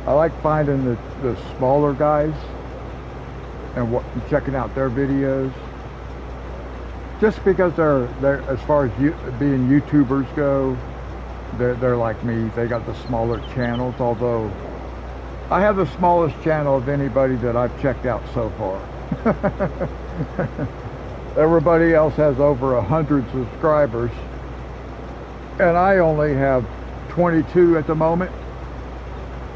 I like finding the smaller guys and checking out their videos, just because they're as far as being YouTubers go, They're like me. They got the smaller channels, although I have the smallest channel of anybody that I've checked out so far. Everybody else has over 100 subscribers, and I only have 22 at the moment,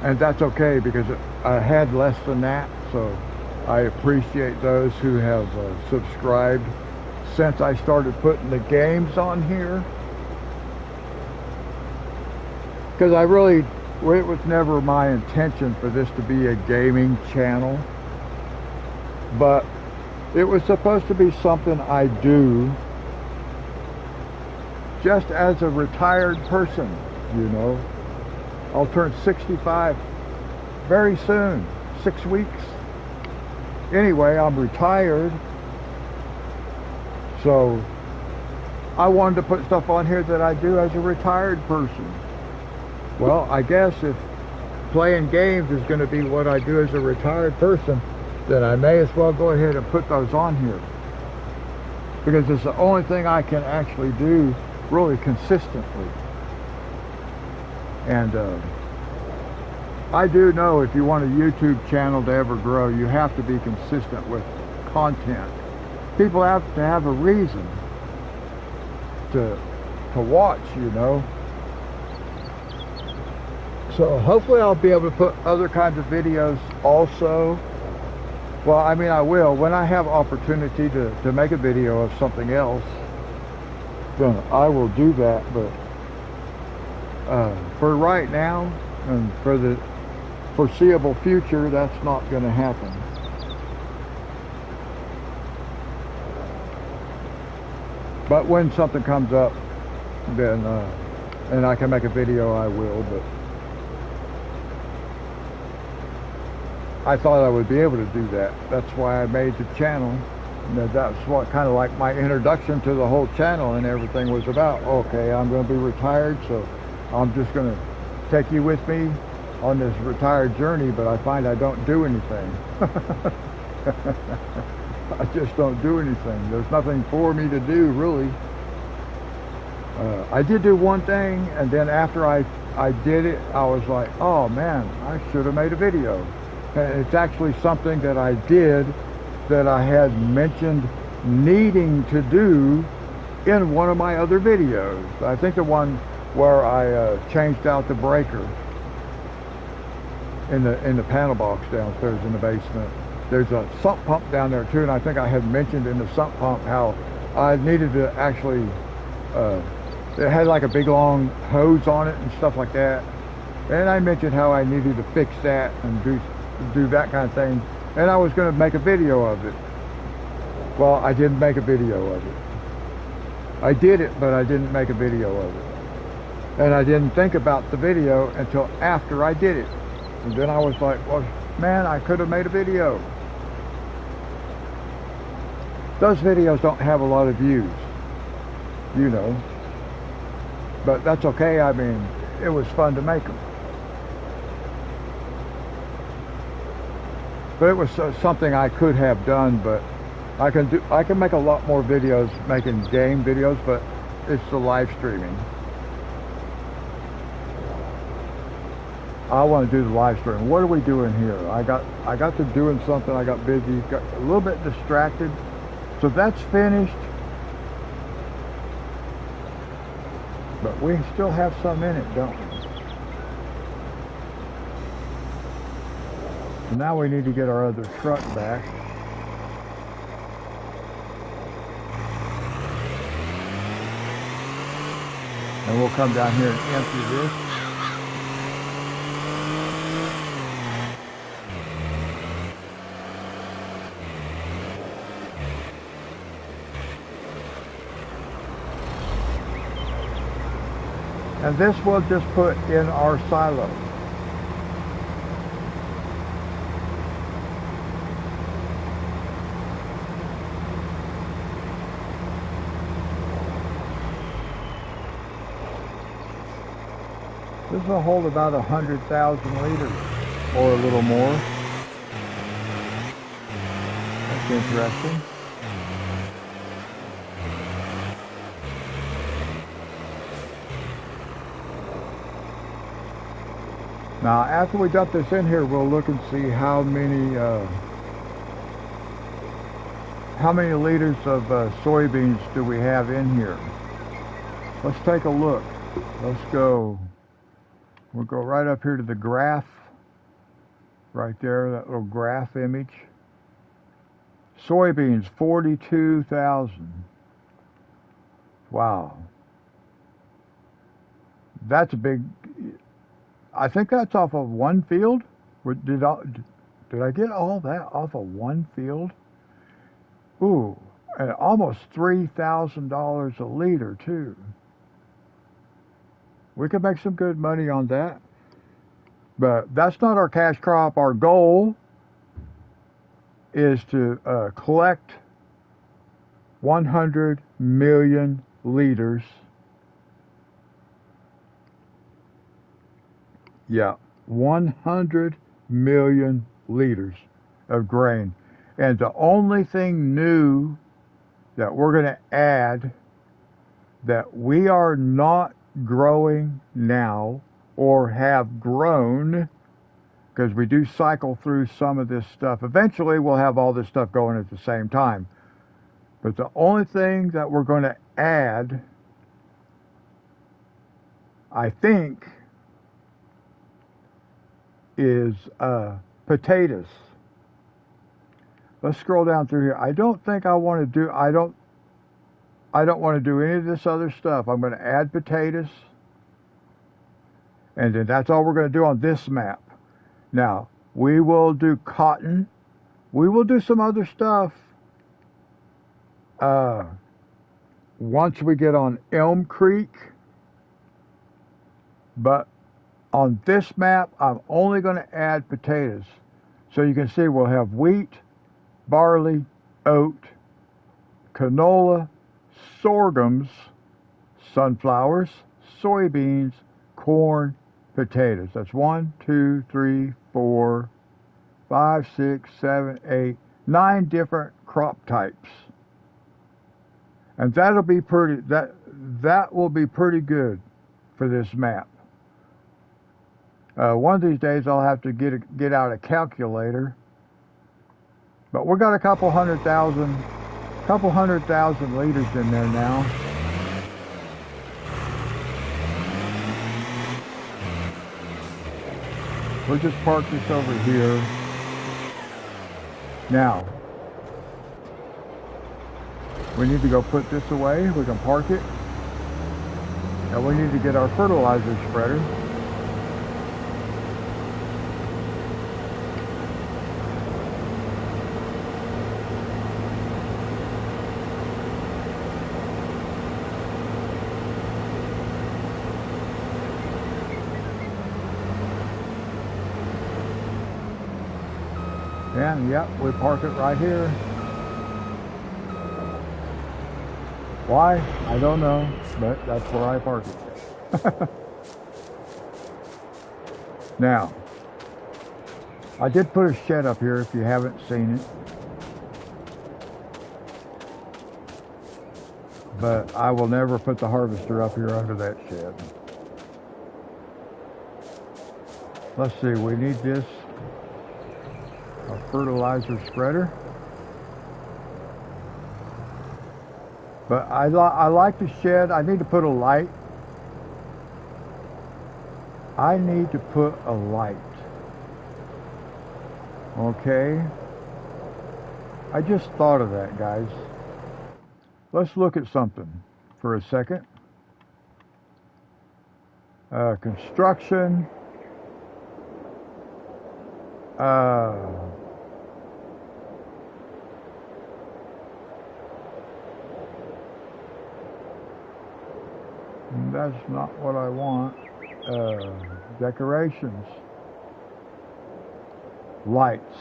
and that's okay because I had less than that, so I appreciate those who have subscribed since I started putting the games on here, because it was never my intention for this to be a gaming channel, but it was supposed to be something I do just as a retired person, you know. I'll turn 65 very soon, 6 weeks. Anyway, I'm retired, so I wanted to put stuff on here that I do as a retired person. Well, I guess if playing games is going to be what I do as a retired person, then I may as well go ahead and put those on here, because it's the only thing I can actually do really consistently. And I do know if you want a YouTube channel to ever grow, you have to be consistent with content. People have to have a reason to watch, you know. So hopefully I'll be able to put other kinds of videos also. Well, I mean, I will. When I have opportunity to make a video of something else, then I will do that. But for right now, and for the foreseeable future, that's not going to happen. But when something comes up, then and I can make a video, I will. But I thought I would be able to do that. That's why I made the channel. That's what kind of like my introduction to the whole channel and everything was about. Okay, I'm going to be retired, so I'm just going to take you with me on this retired journey, but I find I don't do anything. I just don't do anything. There's nothing for me to do, really. I did do one thing, and then after I did it, I was like, oh man, I should have made a video. It's actually something that I did that I had mentioned needing to do in one of my other videos. I think the one where I changed out the breaker in the panel box downstairs in the basement. There's a sump pump down there too, and I think I had mentioned in the sump pump how I needed to actually, it had like a big long hose on it and stuff like that. And I mentioned how I needed to fix that and do that kind of thing, and I was going to make a video of it. Well, I didn't make a video of it. I did it, but I didn't make a video of it, and I didn't think about the video until after I did it. And then I was like, well, man, I could have made a video. Those videos don't have a lot of views, you know, but that's okay. I mean, it was fun to make them. But it was something I could have done, but I can make a lot more videos making game videos, but it's the live streaming. I want to do the live stream. What are we doing here? I got to doing something. I got busy, got a little bit distracted. So that's finished. But we still have some in it, don't we? So now we need to get our other truck back. And we'll come down here and empty this. And this we'll just put in our silo. This will hold about 100,000 liters or a little more. That's interesting. Now, after we dump this in here, we'll look and see how many liters of soybeans do we have in here. Let's take a look. Let's go. We'll go right up here to the graph. Right there, that little graph image. Soybeans, 42,000. Wow. That's a big... I think that's off of one field. Did I get all that off of one field? Ooh, and almost $3,000 a liter too. We could make some good money on that. But that's not our cash crop. Our goal is to collect 100 million liters. Yeah, 100 million liters of grain. And the only thing new that we're going to add that we are not growing now or have grown, because we do cycle through some of this stuff. Eventually we'll have all this stuff going at the same time. But the only thing that we're going to add, I think, is potatoes. Let's scroll down through here. I don't think I want to do, I don't want to do any of this other stuff. I'm going to add potatoes. And then that's all we're going to do on this map. Now, we will do cotton. We will do some other stuff once we get on Elm Creek. But on this map, I'm only going to add potatoes. So you can see we'll have wheat, barley, oat, canola, sorghums, sunflowers, soybeans, corn, potatoes. That's 1, 2, 3, 4, 5, 6, 7, 8, 9 different crop types. And that'll be pretty, that will be pretty good for this map. One of these days I'll have to get out a calculator. But we got a couple hundred thousand liters in there now. We'll just park this over here. Now, we need to go put this away. We can park it. And we need to get our fertilizer spreader. And yep, we park it right here. Why? I don't know, but that's where I park it. Now, I did put a shed up here if you haven't seen it. But I will never put the harvester up here under that shed. Let's see, we need this. A fertilizer spreader. But I like the shed. I need to put a light. I need to put a light. Okay. I just thought of that, guys. Let's look at something for a second. Construction. That's not what I want. Decorations. Lights.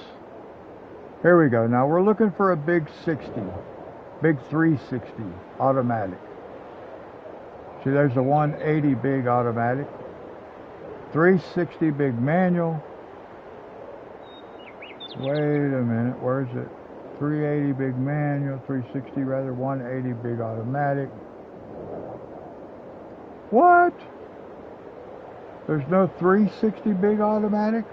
Here we go. Now we're looking for a big 60. Big 360 automatic. See, there's a 180 big automatic. 360 big manual. Wait a minute, where is it? 380 big manual, 360 rather, 180 big automatic. What? There's no 360 big automatic?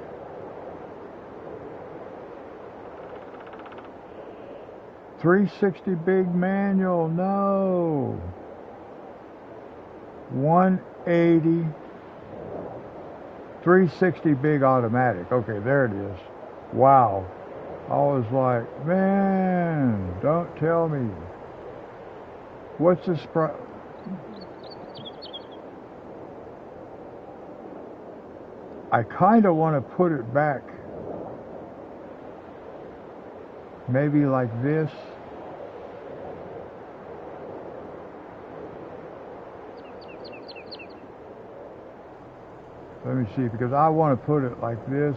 $360 big manual, no. 180 360 big automatic. Okay, there it is. Wow. I was like, man, don't tell me. What's this price? I kind of want to put it back. Maybe like this. Let me see, because I want to put it like this.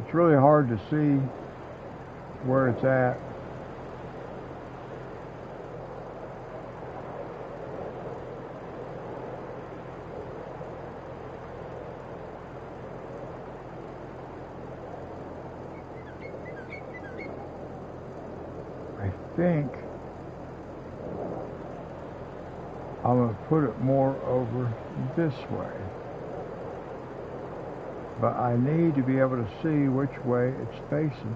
It's really hard to see where it's at. I think I'm going to put it more over this way. But I need to be able to see which way it's facing.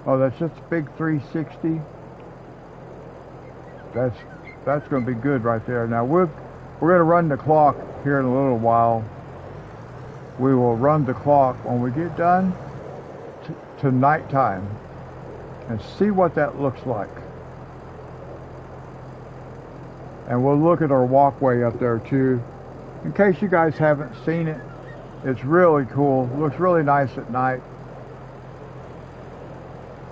Oh, that's just a big 360. That's going to be good right there. Now we're going to run the clock here in a little while. We will run the clock when we get done to nighttime and see what that looks like. And we'll look at our walkway up there too, in case you guys haven't seen it. It's really cool. Looks really nice at night.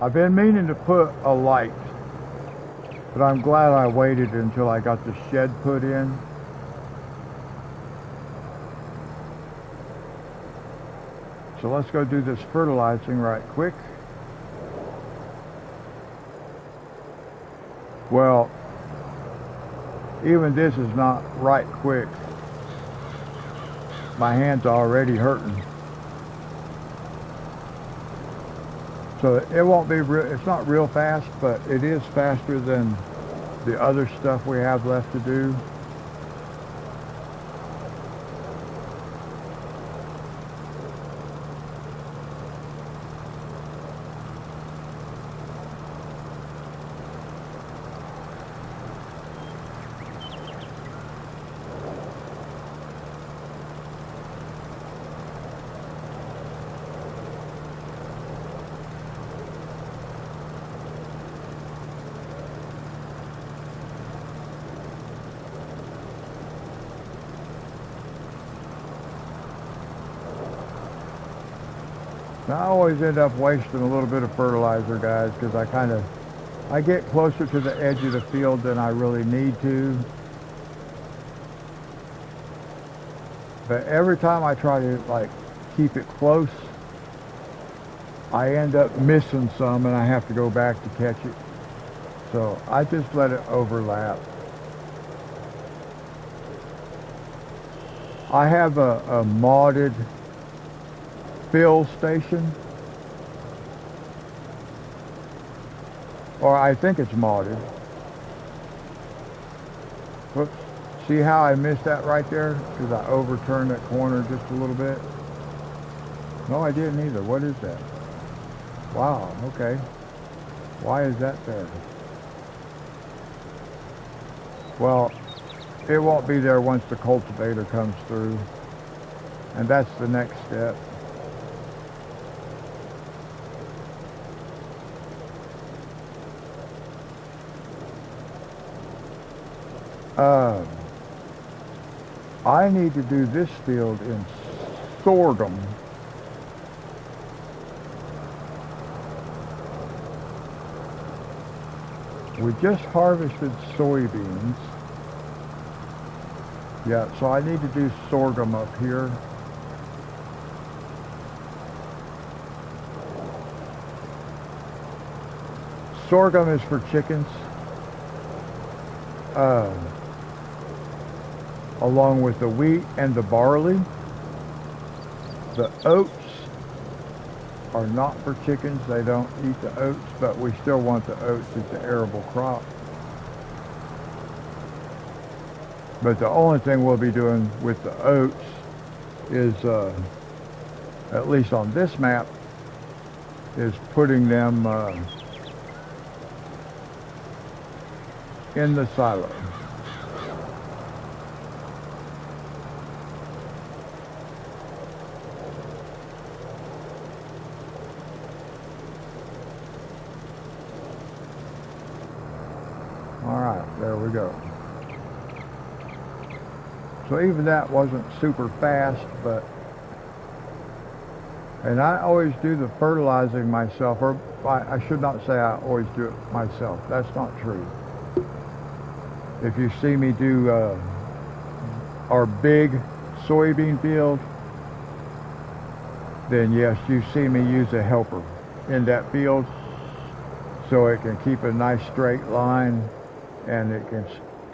I've been meaning to put a light, but I'm glad I waited until I got the shed put in. So let's go do this fertilizing right quick. Well, even this is not right quick. My hand's already hurting. So it won't be it's not real fast, but it is faster than the other stuff we have left to do. Now, I always end up wasting a little bit of fertilizer, guys, because I get closer to the edge of the field than I really need to. But every time I try to like keep it close, I end up missing some and I have to go back to catch it. So I just let it overlap. I have a modded fill station, or I think it's modded. Whoops. See how I missed that right there? Because I overturned that corner just a little bit. No, I didn't either. What is that? Wow, okay. Why is that there? Well, it won't be there once the cultivator comes through. And that's the next step. I need to do this field in sorghum. We just harvested soybeans. Yeah, so I need to do sorghum up here. Sorghum is for chickens. Along with the wheat and the barley. The oats are not for chickens. They don't eat the oats, but we still want the oats. It's an arable crop. But the only thing we'll be doing with the oats is, at least on this map, is putting them in the silo. Alright, there we go. So even that wasn't super fast, but... And I always do the fertilizing myself, or I should not say I always do it myself. That's not true. If you see me do our big soybean field, then yes, you see me use a helper in that field so it can keep a nice straight line and it can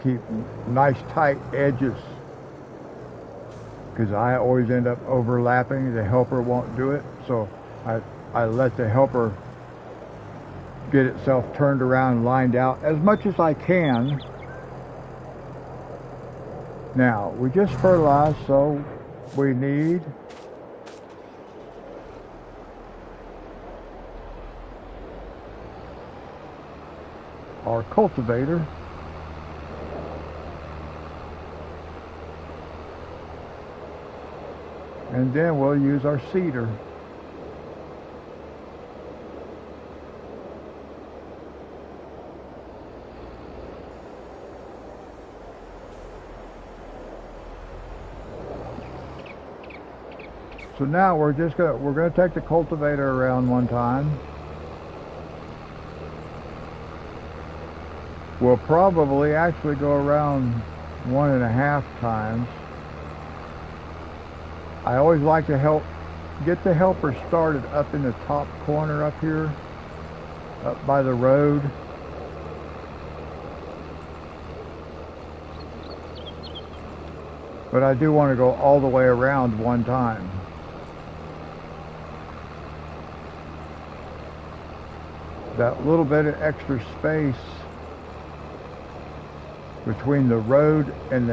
keep nice tight edges, because I always end up overlapping. The helper won't do it, so I let the helper get itself turned around and lined out as much as I can. Now, we just fertilized, so we need our cultivator. And then we'll use our seeder. So now we're gonna take the cultivator around one time. We'll probably actually go around 1.5 times. I always like to get the helper started up in the top corner up here, up by the road. But I do want to go all the way around one time. That little bit of extra space between the road and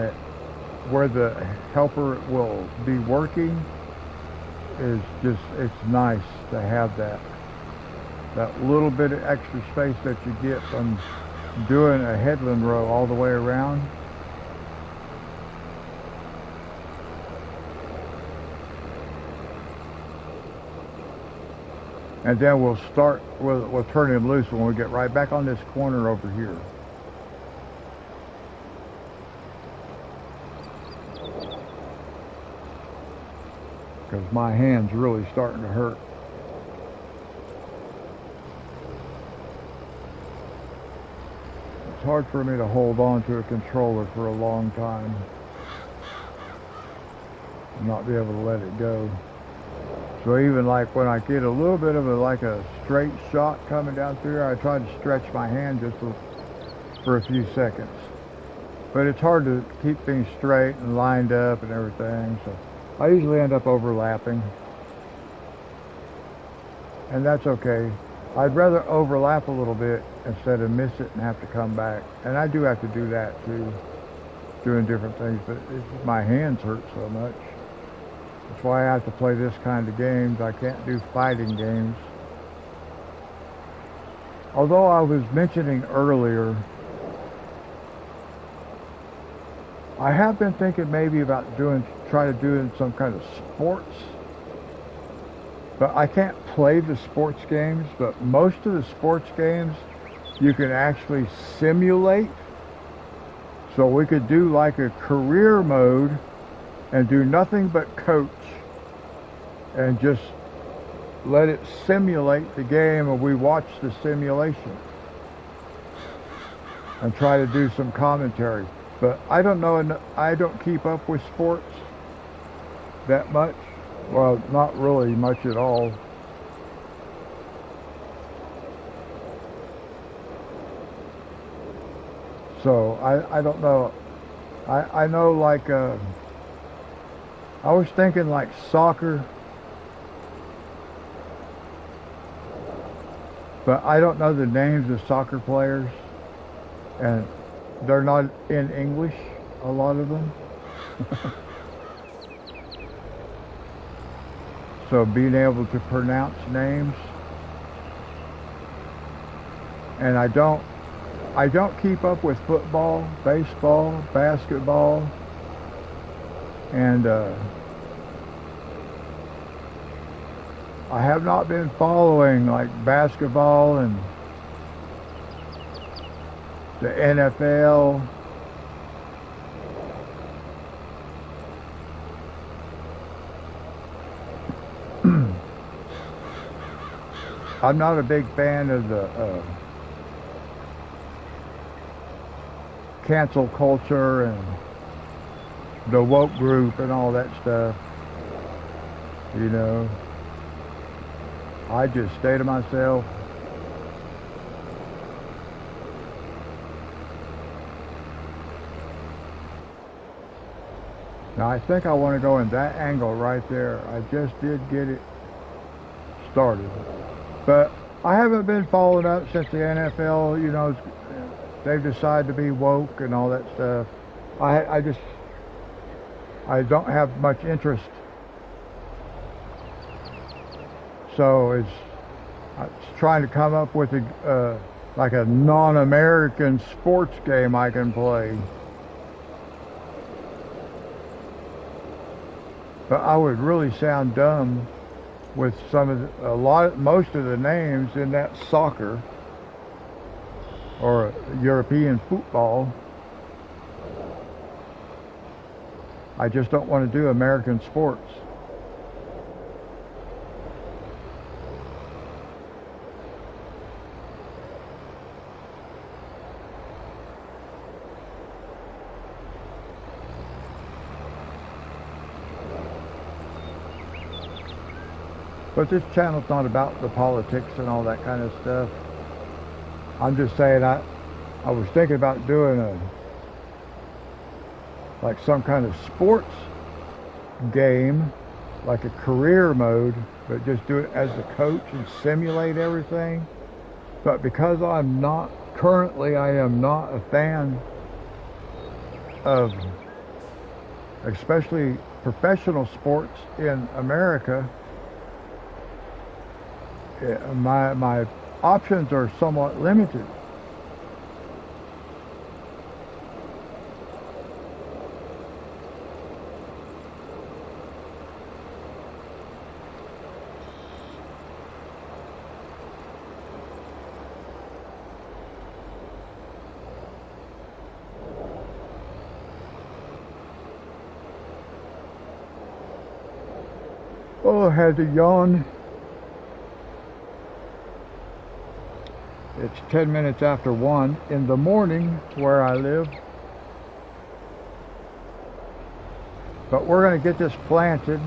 where the helper will be working is just, it's nice to have that little bit of extra space that you get from doing a headland row all the way around. And then we'll turn him loose when we get right back on this corner over here. Because my hand's really starting to hurt. It's hard for me to hold on to a controller for a long time and not be able to let it go. So even like when I get a little bit of a straight shot coming down through here, I try to stretch my hand just for a few seconds. But it's hard to keep things straight and lined up and everything, so I usually end up overlapping. And that's okay. I'd rather overlap a little bit instead of miss it and have to come back. And I do have to do that too, doing different things, but my hands hurt so much. That's why I have to play this kind of games. I can't do fighting games. Although I was mentioning earlier, I have been thinking maybe about try to do some kind of sports. But I can't play the sports games, but most of the sports games you can actually simulate. So we could do like a career mode and do nothing but coach and just let it simulate the game, and we watch the simulation and try to do some commentary. But I don't know, I don't keep up with sports that much. Well, not really much at all. So I don't know. I know, like I was thinking like soccer, but I don't know the names of soccer players, and they're not in English. a lot of them. So being able to pronounce names. And I don't keep up with football, baseball, basketball, and I have not been following like basketball and the NFL. I'm not a big fan of the cancel culture and the woke group and all that stuff. You know, I just stay to myself. Now I think I want to go in that angle right there. I just did get it started. But I haven't been following up since the NFL, you know, they've decided to be woke and all that stuff. I don't have much interest. So it's trying to come up with a like a non-American sports game I can play. But I would really sound dumb with most of the names in that soccer or European football. I just don't want to do American sports. But this channel's not about the politics and all that kind of stuff. I'm just saying I was thinking about doing like some kind of sports game, like a career mode, but just do it as a coach and simulate everything. But because I am not a fan of especially professional sports in America, my options are somewhat limited. Oh, I had to yawn. It's 10 minutes after 1 in the morning where I live. But we're going to get this planted.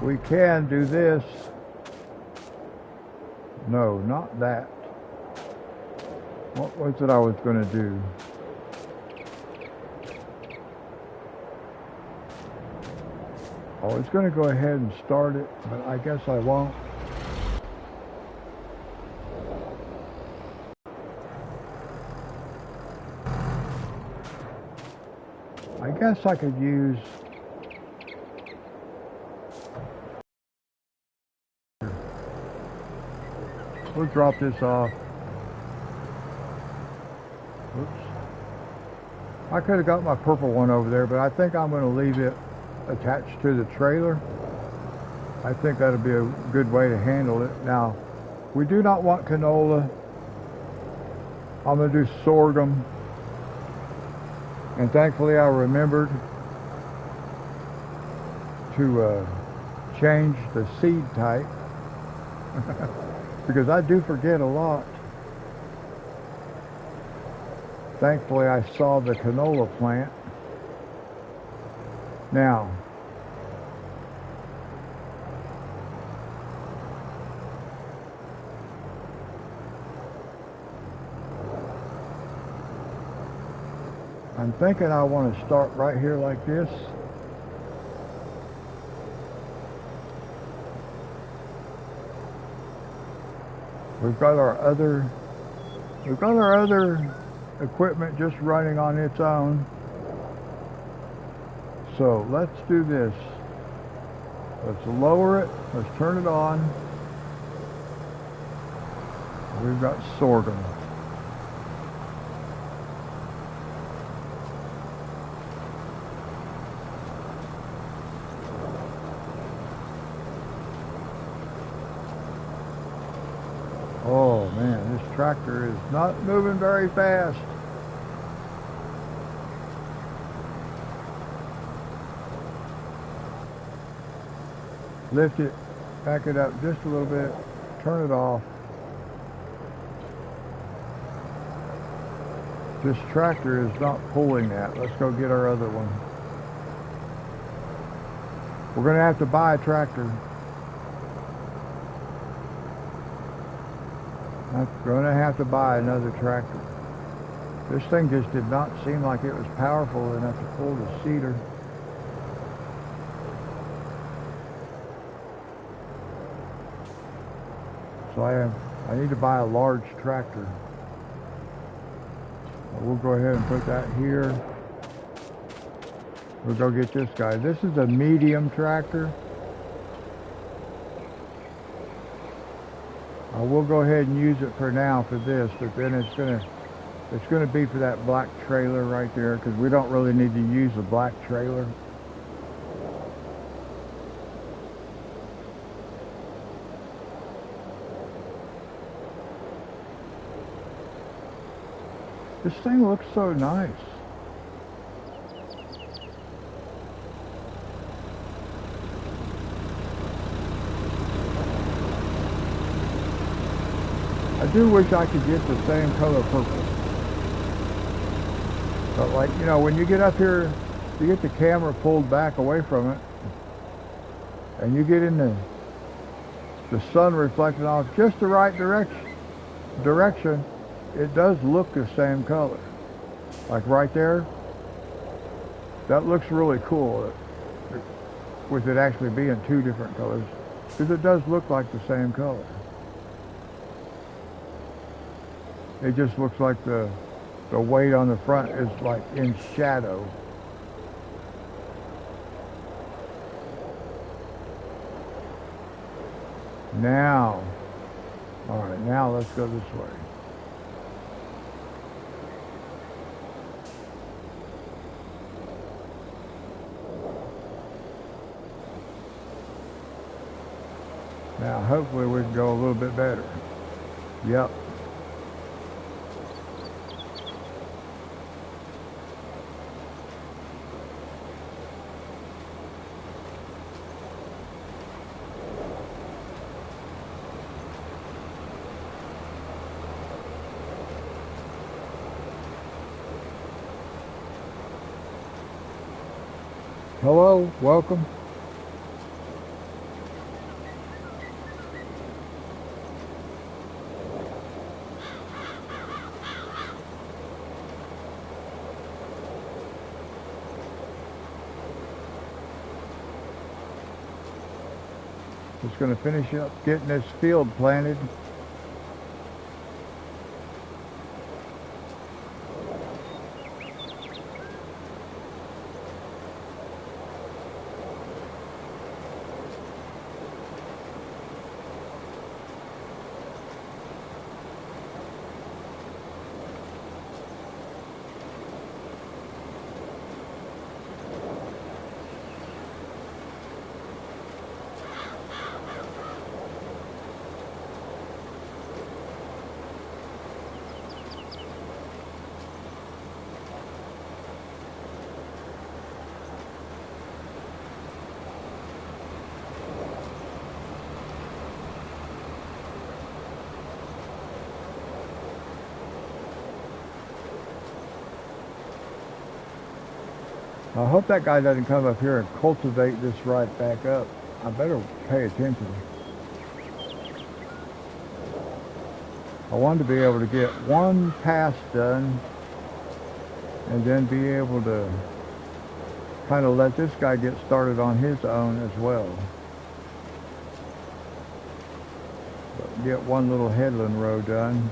We can do this. No, not that. What was it I was going to do? I was going to go ahead and start it, but I guess I won't. I guess I could use... We'll drop this off. Oops. I could have got my purple one over there, but I think I'm going to leave it attached to the trailer. I think that'll be a good way to handle it. Now, we do not want canola. I'm going to do sorghum. And thankfully I remembered to change the seed type. Because I do forget a lot. Thankfully I saw the canola plant. Now, I'm thinking I want to start right here like this. We've got our other equipment just running on its own. So let's do this. Let's lower it. Let's turn it on. We've got sorghum. Oh man, this tractor is not moving very fast. Lift it, back it up just a little bit, turn it off. This tractor is not pulling that. Let's go get our other one. We're going to have to buy a tractor. I'm going to have to buy another tractor. This thing just did not seem like it was powerful enough to pull the seeder. So I need to buy a large tractor. We'll go ahead and put that here. We'll go get this guy. This is a medium tractor. I will go ahead and use it for now for this, but then it's gonna be for that black trailer right there, because we don't really need to use the black trailer. This thing looks so nice. I do wish I could get the same color purple. But like, you know, when you get up here, you get the camera pulled back away from it, and you get in the sun reflecting off just the right direction, it does look the same color. Like right there, that looks really cool with it actually being two different colors, because it does look like the same color. It just looks like the weight on the front is like in shadow. Now, all right, now let's go this way. Now, hopefully we can go a little bit better. Yep. Hello, welcome. Just going to finish up getting this field planted. I hope that guy doesn't come up here and cultivate this right back up. I better pay attention. I wanted to be able to get one pass done and then be able to kind of let this guy get started on his own as well. But get one little headland row done.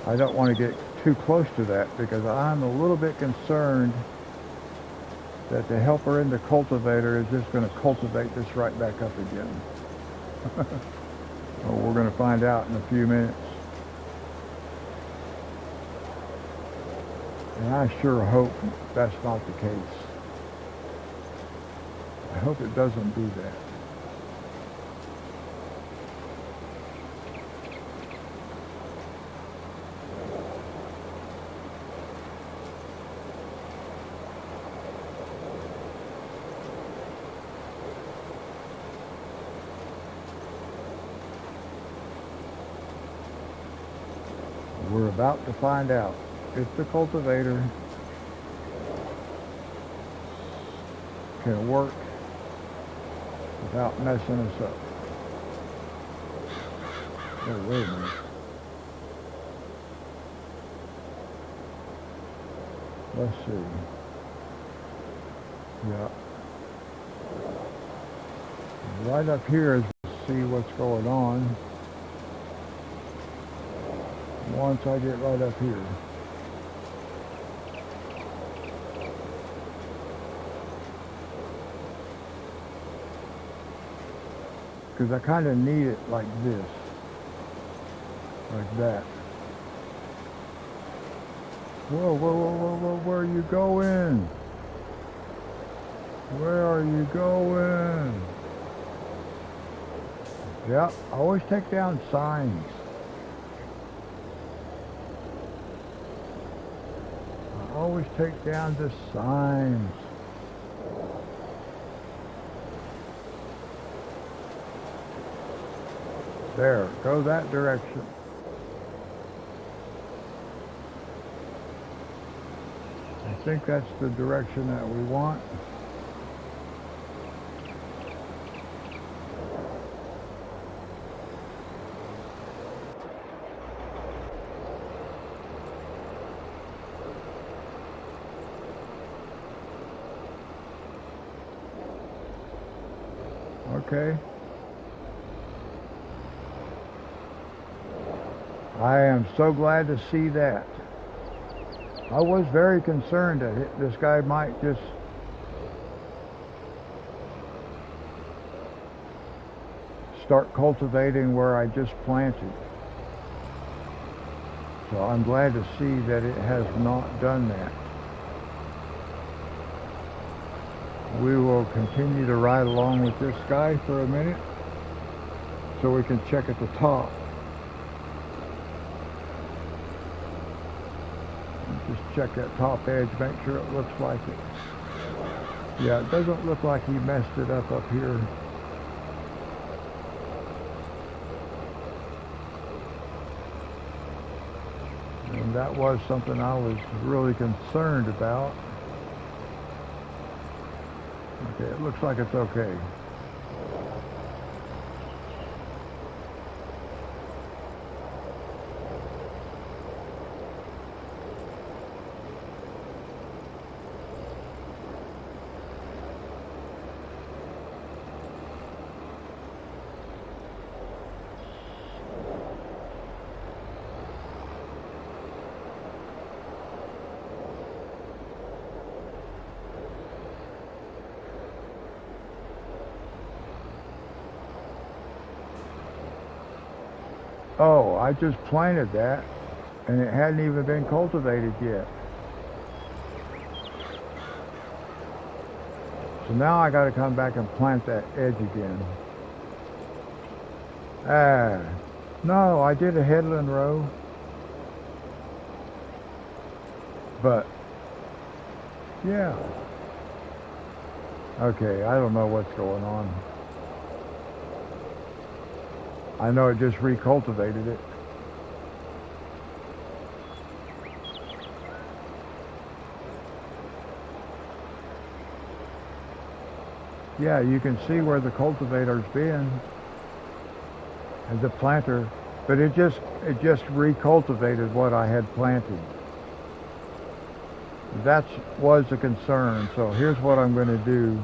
I don't want to get too close to that because I'm a little bit concerned that the helper in the cultivator is just going to cultivate this right back up again. Well, we're going to find out in a few minutes. And I sure hope that's not the case. I hope it doesn't do that. We're about to find out if the cultivator can work without messing us up. Oh, wait a minute. Let's see. Yeah. Right up here is to see what's going on. Once I get right up here. Because I kind of need it like this. Like that. Whoa, whoa, whoa, whoa, whoa, where are you going? Where are you going? Yeah, always take down signs. Always take down the signs. There, go that direction. I think that's the direction that we want. Okay. I am so glad to see that. I was very concerned that this guy might just start cultivating where I just planted. So I'm glad to see that it has not done that. We will continue to ride along with this guy for a minute so we can check at the top. Just check that top edge, make sure it looks like it. Yeah, it doesn't look like he messed it up here. And that was something I was really concerned about. Okay, it looks like it's okay. Oh, I just planted that, and it hadn't even been cultivated yet. So now I got to come back and plant that edge again. No, I did a headland row, but yeah. Okay, I don't know what's going on. I know it just recultivated it. Yeah, you can see where the cultivator's been. the planter, but it just recultivated what I had planted. That was a concern. So here's what I'm going to do.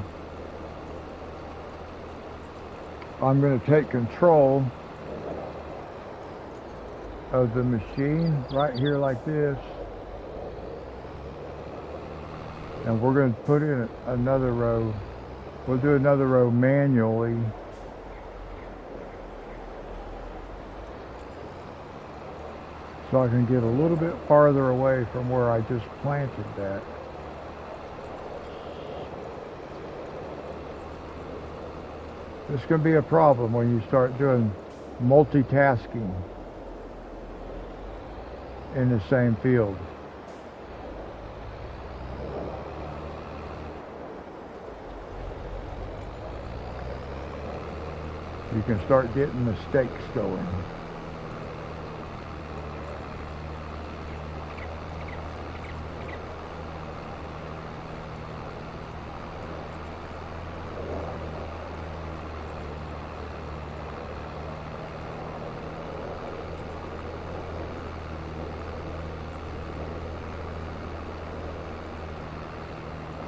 I'm going to take control of the machine right here like this, and we're going to put in another row. We'll do another row manually. So I can get a little bit farther away from where I just planted that. This can be a problem when you start doing multitasking in the same field. You can start getting mistakes going.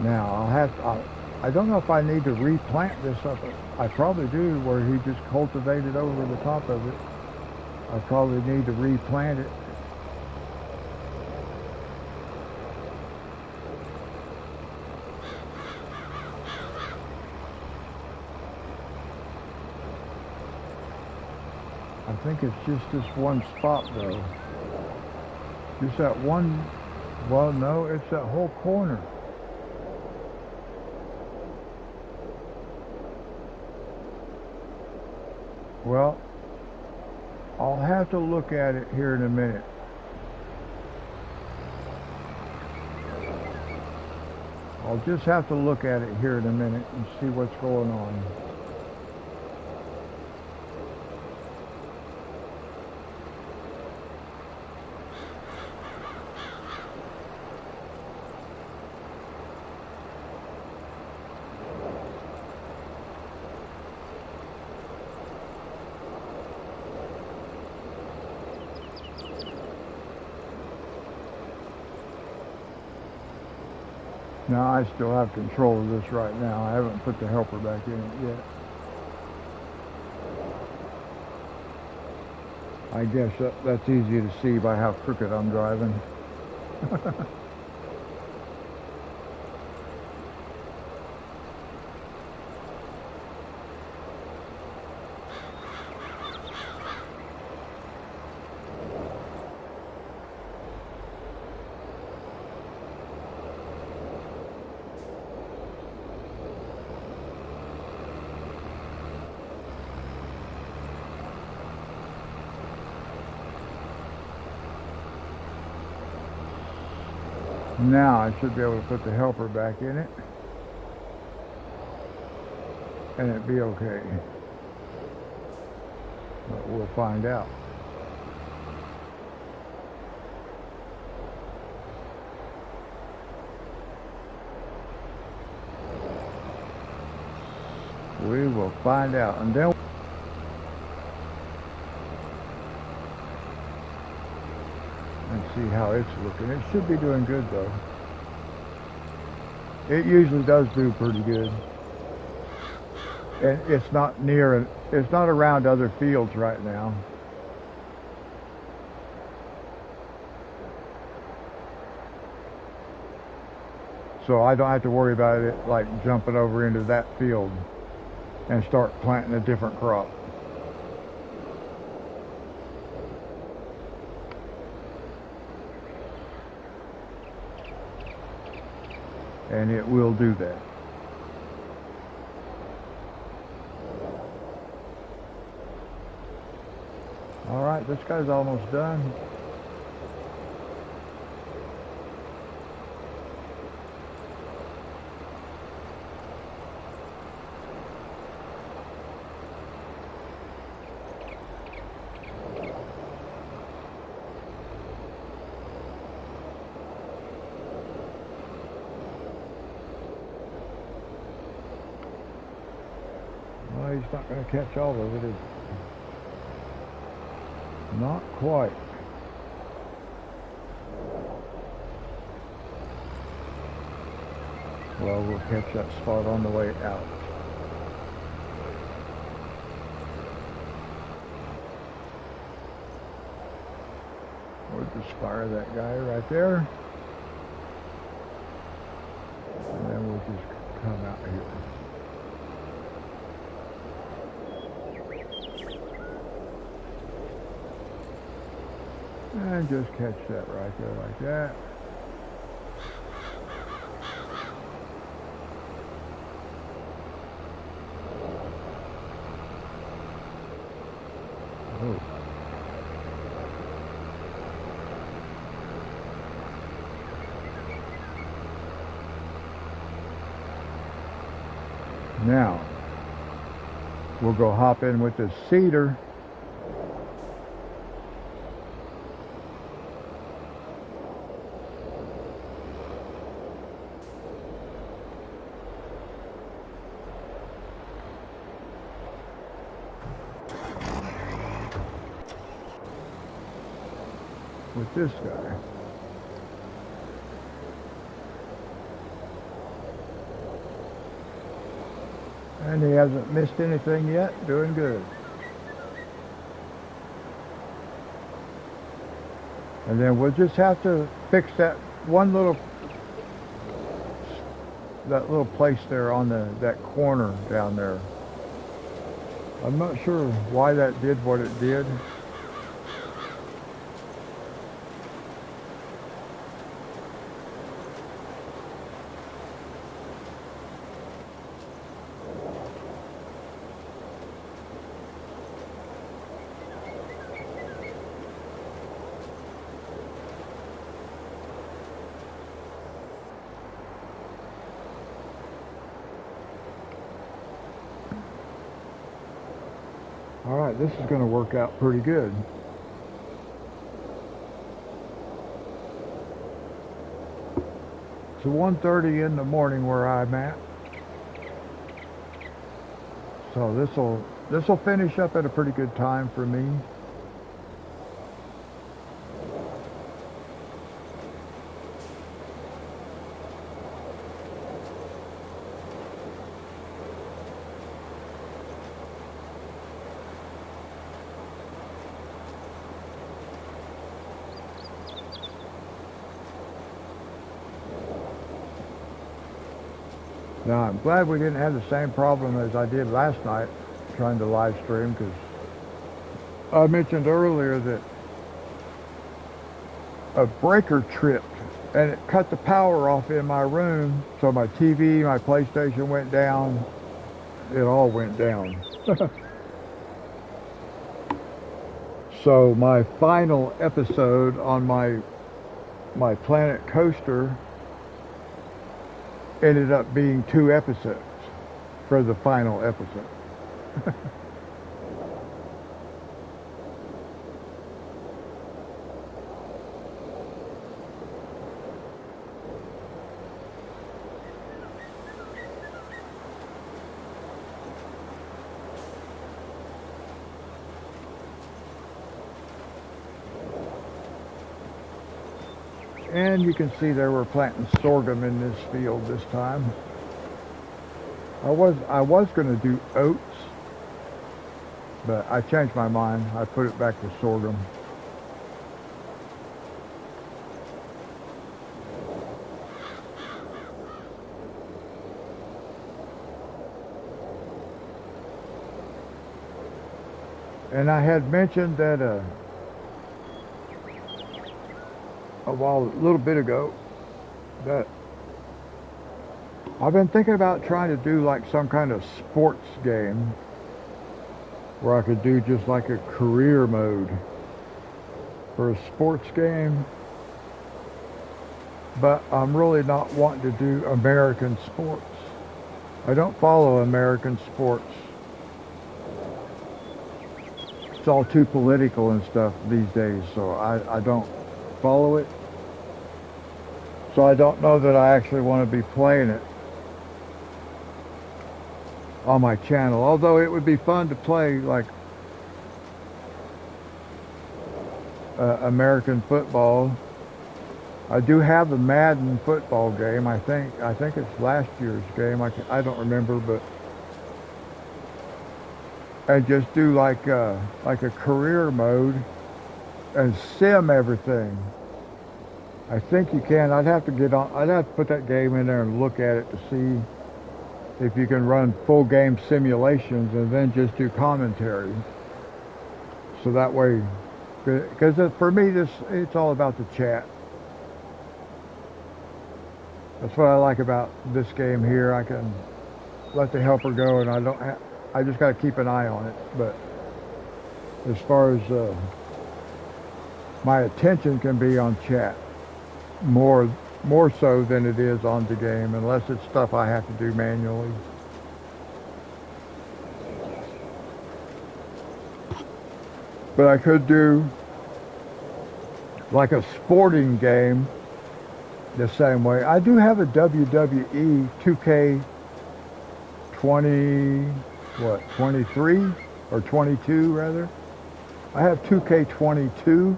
Now I don't know if I need to replant this up. I probably do, where he just cultivated over the top of it. I probably need to replant it. I think it's just this one spot though. Just that one, well no, it's that whole corner. Well, I'll have to look at it here in a minute. I'll just have to look at it here in a minute and see what's going on. Now I still have control of this right now. I haven't put the helper back in it yet. I guess that's easy to see by how crooked I'm driving. Now I should be able to put the helper back in it and it'd be okay. But we'll find out. We will find out. And then see how it's looking. It should be doing good though. It usually does do pretty good. And it's not around other fields right now. So I don't have to worry about it like jumping over into that field and start planting a different crop. And it will do that. All right, this guy's almost done. Well, he's not going to catch all of it, is he? Not quite. Well, we'll catch that spot on the way out. We'll just fire that guy right there. And then we'll just come out here. And just catch that right there like that. Oh. Now, we'll go hop in with this cedar. With this guy. And he hasn't missed anything yet. Doing good. And then we'll just have to fix that one little place there on that corner down there. I'm not sure why that did what it did. Alright, this is going to work out pretty good. It's 1:30 in the morning where I'm at. So this'll finish up at a pretty good time for me. Now, I'm glad we didn't have the same problem as I did last night trying to live stream, because I mentioned earlier that a breaker tripped and it cut the power off in my room, so my TV, my PlayStation went down. It all went down. So my final episode on my Planet Coaster ended up being 2 episodes for the final episode. And you can see they were planting sorghum in this field this time. I was going to do oats, but I changed my mind. I put it back to sorghum. And I had mentioned that a little bit ago that I've been thinking about trying to do like some kind of sports game where I could do just like a career mode for a sports game, but I'm really not wanting to do American sports. I don't follow American sports. It's all too political and stuff these days, so I don't follow it. So I don't know that I actually want to be playing it on my channel. Although it would be fun to play like American football. I do have the Madden football game. I think it's last year's game. I don't remember, but and just do like a career mode and sim everything. I think you can. I'd have to get on. I'd have to put that game in there and look at it to see if you can run full game simulations and then just do commentary. So that way, because for me, it's all about the chat. That's what I like about this game here. I can let the helper go, and I just got to keep an eye on it. But as far as my attention can be on chat, more so than it is on the game, unless it's stuff I have to do manually. But I could do like a sporting game the same way. I do have a WWE 23 or 22 rather. I have 2K22.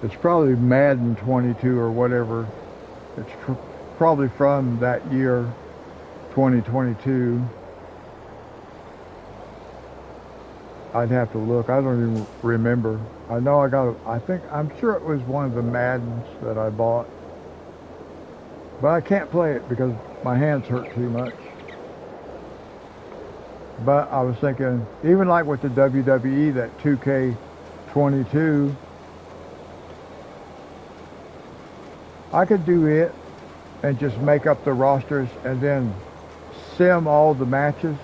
It's probably Madden 22 or whatever. It's probably from that year, 2022. I'd have to look. I don't even remember. I know I'm sure it was one of the Maddens that I bought. But I can't play it because my hands hurt too much. But I was thinking, even like with the WWE, that 2K22, I could do it and just make up the rosters and then sim all the matches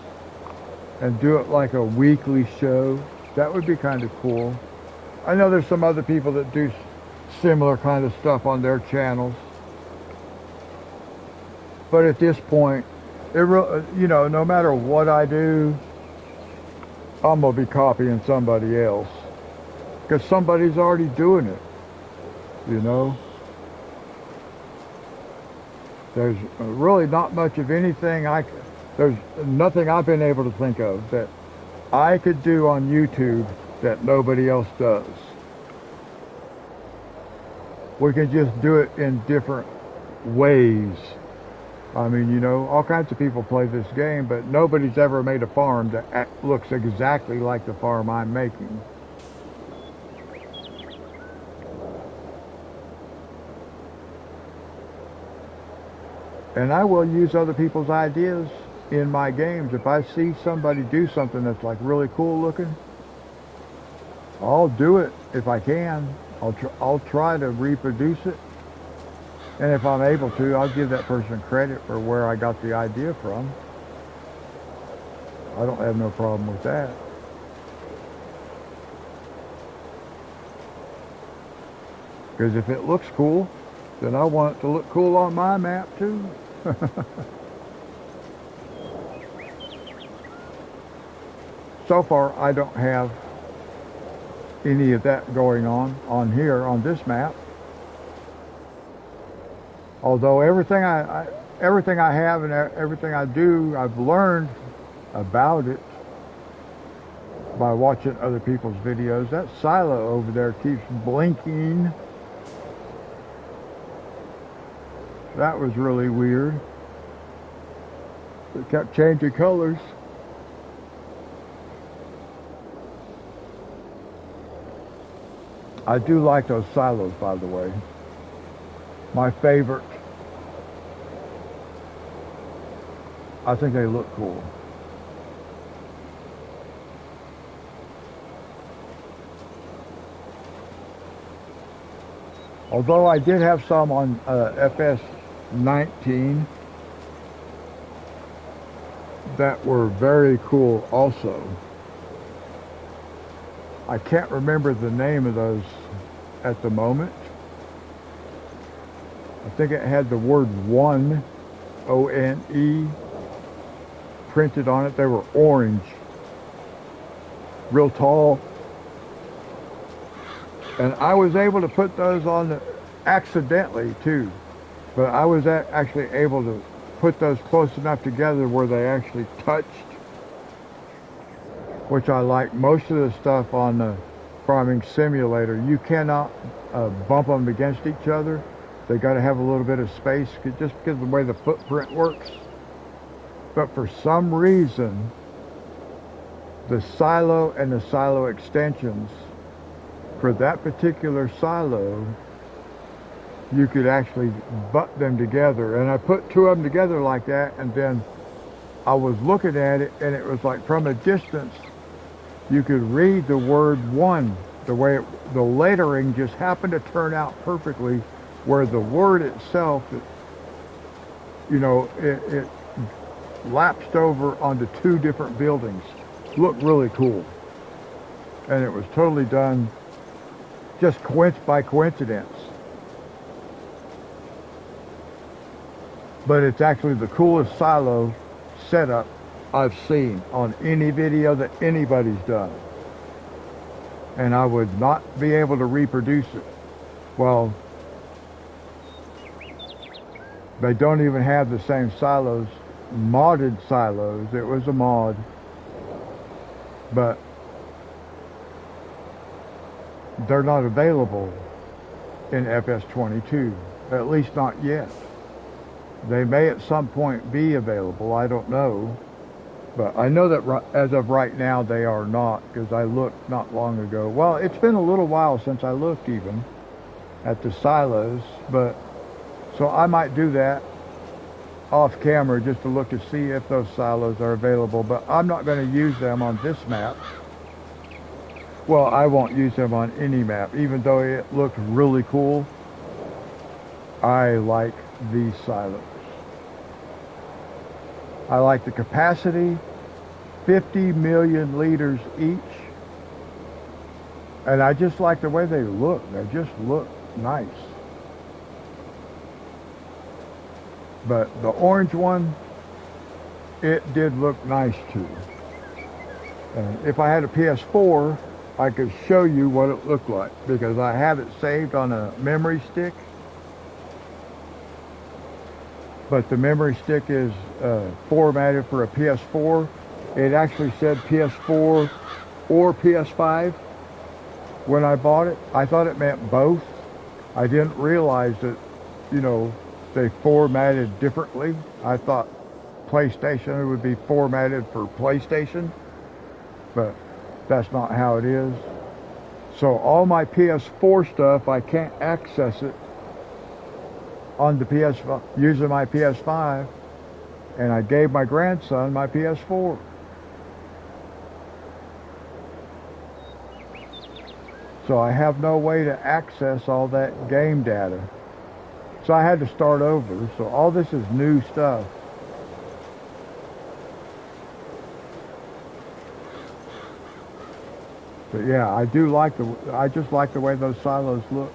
and do it like a weekly show. That would be kind of cool. I know there's some other people that do similar kind of stuff on their channels. But at this point, no matter what I do, I'm going to be copying somebody else. Because somebody's already doing it, you know. There's really not much of anything there's nothing I've been able to think of that I could do on YouTube that nobody else does. We can just do it in different ways. I mean, all kinds of people play this game, but nobody's ever made a farm that looks exactly like the farm I'm making. And I will use other people's ideas in my games. If I see somebody do something that's like really cool looking, I'll do it if I can. I'll try to reproduce it. And if I'm able to, I'll give that person credit for where I got the idea from. I don't have no problem with that. Because if it looks cool, then I want it to look cool on my map too. So far, I don't have any of that going on here on this map. Although everything I have and everything I do, I've learned about it by watching other people's videos. That silo over there keeps blinking. That was really weird. It kept changing colors. I do like those silos, by the way. My favorite. I think they look cool. Although I did have some on FS19 that were very cool also. I can't remember the name of those at the moment. I think it had the word one, O-N-E, printed on it. They were orange, real tall. And I was able to put those on accidentally too. But I was actually able to put those close enough together where they actually touched. Which I like. Most of the stuff on the farming simulator. You cannot bump them against each other. They got to have a little bit of space just because of the way the footprint works. But for some reason, the silo and the silo extensions for that particular silo, you could actually butt them together. And I put two of them together like that, and then I was looking at it, and it was like from a distance, you could read the word one. The way the lettering just happened to turn out perfectly, where the word itself, it lapsed over onto two different buildings. Looked really cool. And it was totally done just by coincidence. But it's actually the coolest silo setup I've seen on any video that anybody's done. And I would not be able to reproduce it. Well, they don't even have the same silos, modded silos. It was a mod. But they're not available in FS22, at least not yet. They may at some point be available, I don't know. But I know that as of right now they are not, because I looked not long ago. Well, it's been a little while since I looked even at the silos, but so I might do that off camera just to look to see if those silos are available, but I'm not going to use them on this map. Well, I won't use them on any map, even though it looked really cool. I like these silos. I like the capacity, 50 million liters each. And I just like the way they look. They just look nice. But the orange one, it did look nice too. And if I had a PS4, I could show you what it looked like, because I have it saved on a memory stick. But the memory stick is formatted for a PS4. It actually said PS4 or PS5 when I bought it. I thought it meant both. I didn't realize that, they formatted differently. I thought PlayStation would be formatted for PlayStation, but that's not how it is. So all my PS4 stuff, I can't access it on the PS5 using my PS5, and I gave my grandson my PS4. So I have no way to access all that game data. So I had to start over. So all this is new stuff. But yeah, I just like the way those silos look.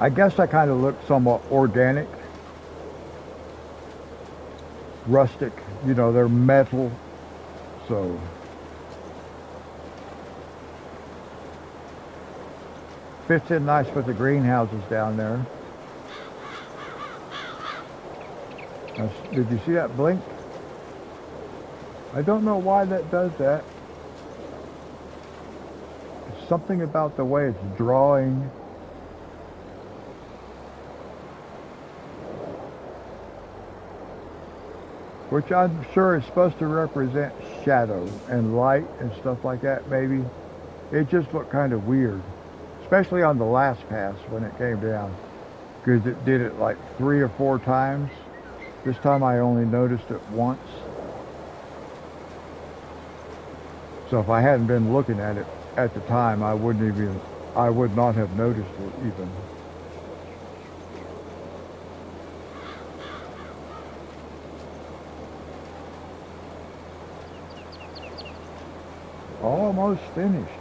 I guess I kind of look somewhat organic, rustic, they're metal, so. Fits in nice with the greenhouses down there. Now, did you see that blink? I don't know why that does that. It's something about the way it's drawing. Which I'm sure is supposed to represent shadow and light and stuff like that, maybe. It just looked kind of weird. Especially on the last pass when it came down. Because it did it like 3 or 4 times. This time I only noticed it once. So if I hadn't been looking at it at the time, I would not have noticed it even. Almost finished.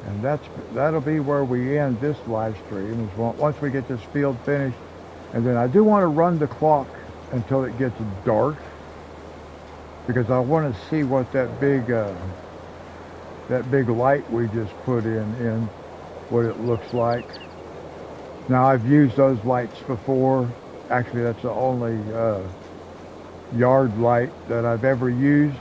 And that'll be where we end this live stream, is once we get this field finished. And then I do want to run the clock until it gets dark, because I want to see what that big light we just put in what it looks like. Now I've used those lights before. Actually, that's the only yard light that I've ever used.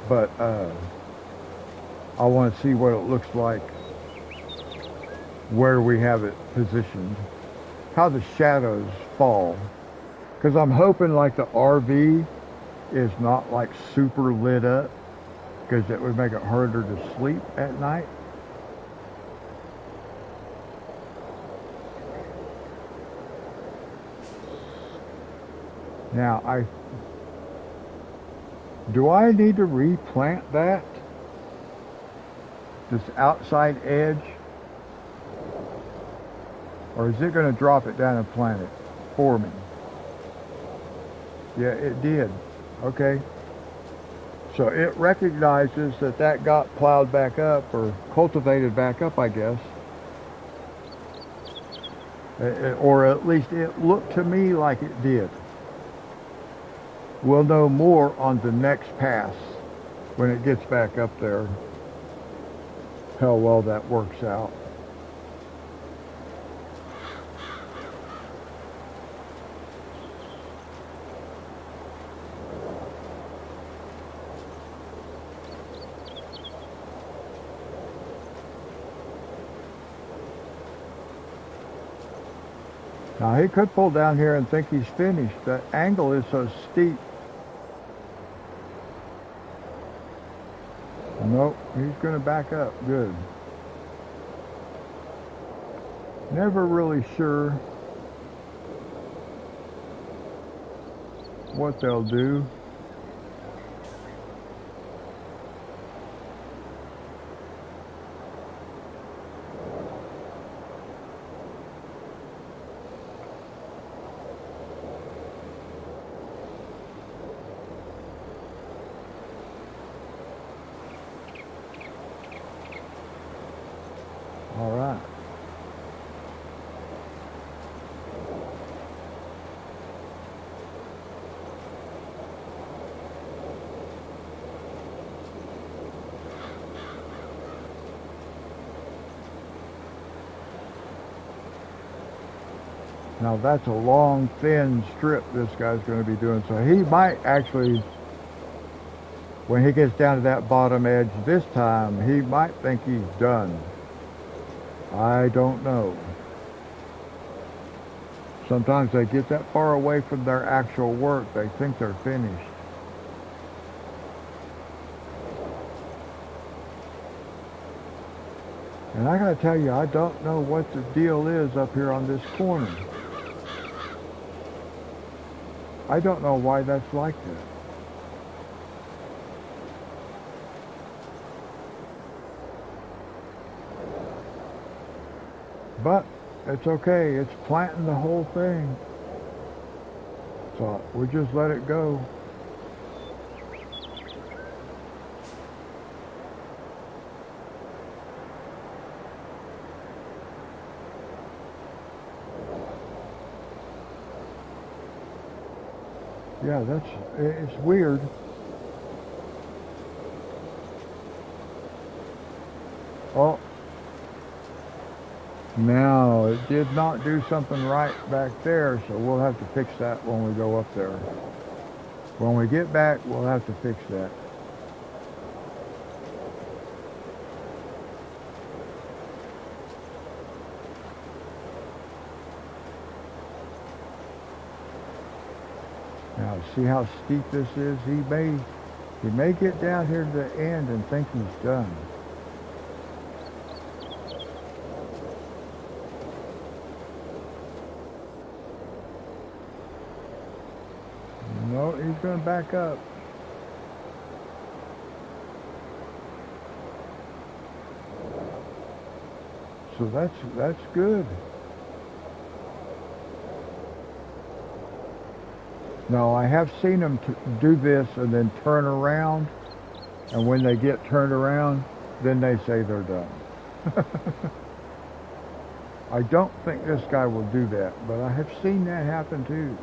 But I want to see what it looks like where we have it positioned, how the shadows fall. Because I'm hoping like the RV is not like super lit up, because it would make it harder to sleep at night. Now, do I need to replant that? This outside edge? Or is it going to drop it down and plant it for me? Yeah, it did. Okay. So it recognizes that that got plowed back up, or cultivated back up, I guess. Or at least it looked to me like it did. We'll know more on the next pass when it gets back up there, how well that works out. Now he could pull down here and think he's finished. The angle is so steep. Nope, he's going to back up. Good. Never really sure what they'll do. All right. Now that's a long, thin strip this guy's going to be doing. So he might actually, when he gets down to that bottom edge this time, he might think he's done. I don't know. Sometimes they get that far away from their actual work, they think they're finished. And I gotta tell you, I don't know what the deal is up here on this corner. I don't know why that's like that. But it's okay, it's planting the whole thing. So we just let it go. Yeah, it's weird. Oh. Now, it did not do something right back there, so we'll have to fix that when we go up there. When we get back, we'll have to fix that. Now, see how steep this is? He may get down here to the end and think he's done. No, he's going to back up. So that's good. Now, I have seen them do this and then turn around, and when they get turned around, then they say they're done. I don't think this guy will do that, but I have seen that happen too.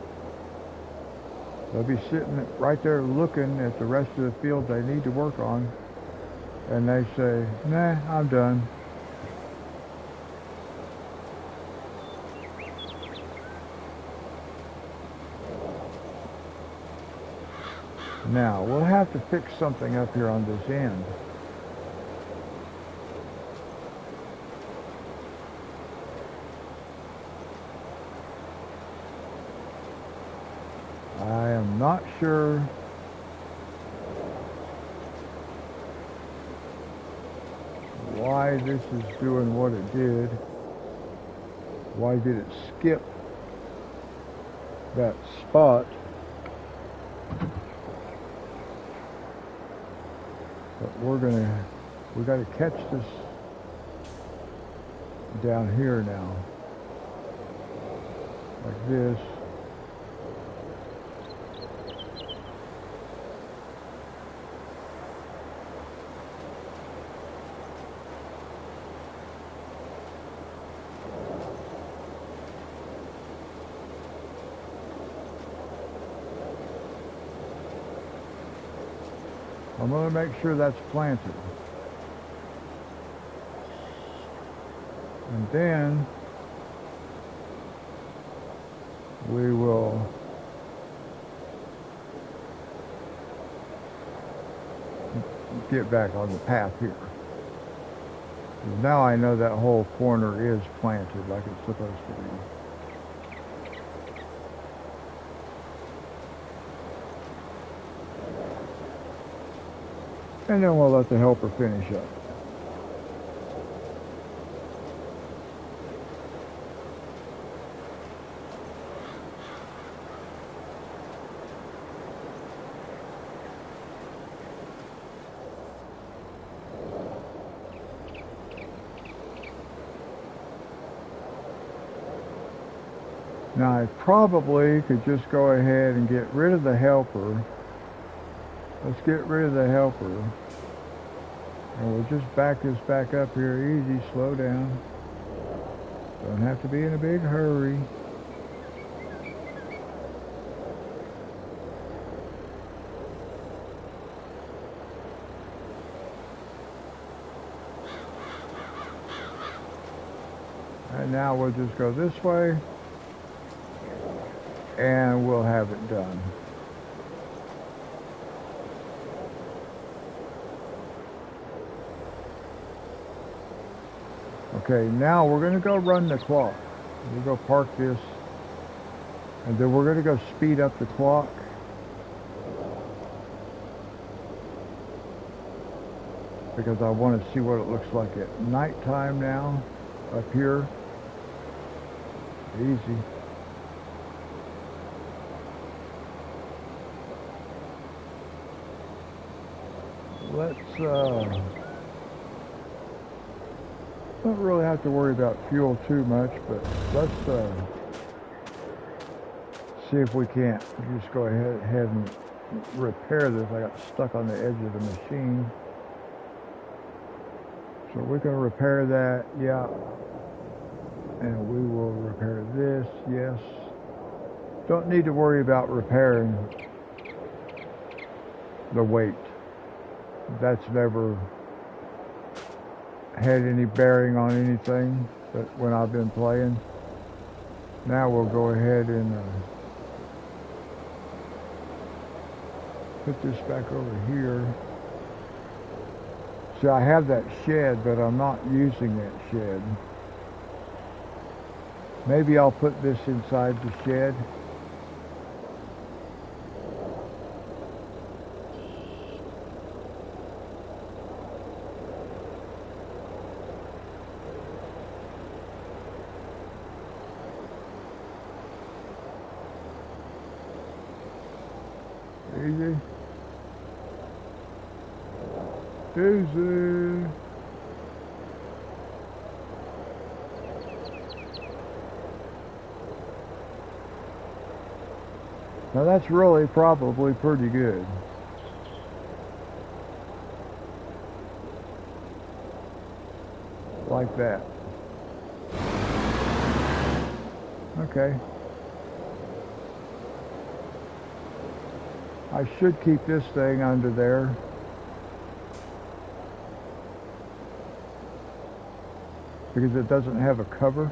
They'll be sitting right there looking at the rest of the field they need to work on. and they say, nah, I'm done. Now, we'll have to fix something up here on this end. I am not sure why this is doing what it did. Why did it skip that spot? But we got to catch this down here now, like this. I'm going to make sure that's planted. And then we will get back on the path here. Now I know that whole corner is planted like it's supposed to be. And then we'll let the helper finish up. Now I probably could just go ahead and get rid of the helper. Let's get rid of the helper. And we'll just back this back up here easy, slow down. Don't have to be in a big hurry. And now we'll just go this way. And we'll have it done. Okay, now we're going to go run the clock. We'll go park this, and then we're going to go speed up the clock. Because I want to see what it looks like at nighttime now, up here. Easy. Let's, don't really have to worry about fuel too much, but let's see if we can't just go ahead and repair this. I got stuck on the edge of the machine. So we can repair that, yeah. And we will repair this, yes. Don't need to worry about repairing the weight. That's never had any bearing on anything but when I've been playing. Now we'll go ahead and put this back over here. See, I have that shed, but I'm not using that shed. Maybe I'll put this inside the shed. Easy. Easy. Now that's really probably pretty good. Like that. Okay. I should keep this thing under there. because it doesn't have a cover.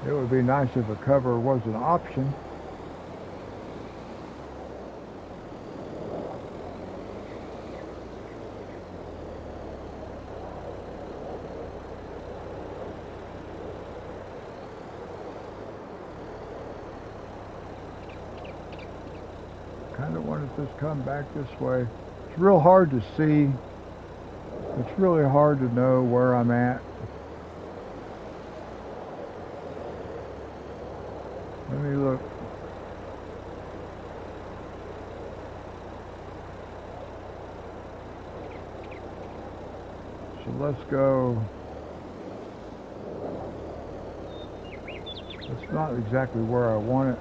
It would be nice if a cover was an option. Kind of wanted this to come back this way. It's real hard to see. It's really hard to know where I'm at. Let me look. So let's go. It's not exactly where I want it.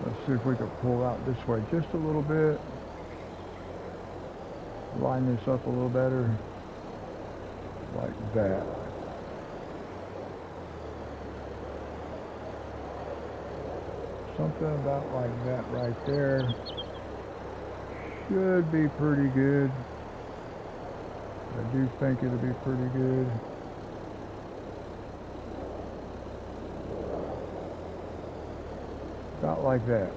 Let's see if we can pull out this way just a little bit. Line this up a little better. Like that. Something about like that right there. Should be pretty good. I do think it'll be pretty good. About like that.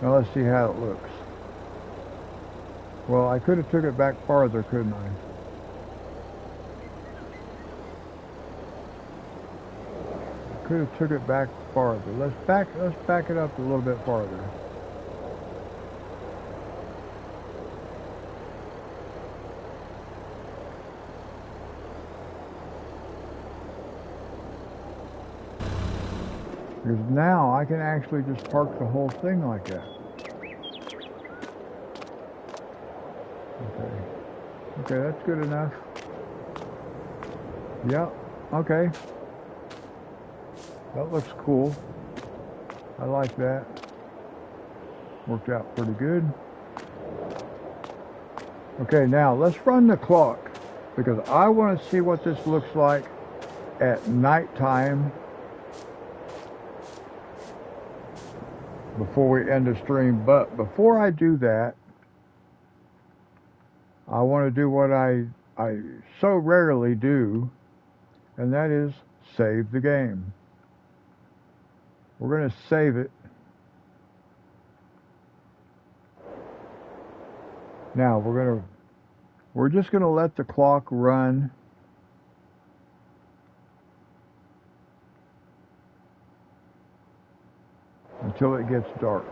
Now let's see how it looks. Well, I could have took it back farther, couldn't I? Could have took it back farther. Let's back it up a little bit farther. Because now I can actually just park the whole thing like that. Okay, that's good enough. Yep, okay. That looks cool. I like that. Worked out pretty good. Okay, now let's run the clock because I want to see what this looks like at nighttime before we end the stream. But before I do that, I want to do what I so rarely do, and that is save the game. We're going to save it. Now we're just going to let the clock run until it gets dark.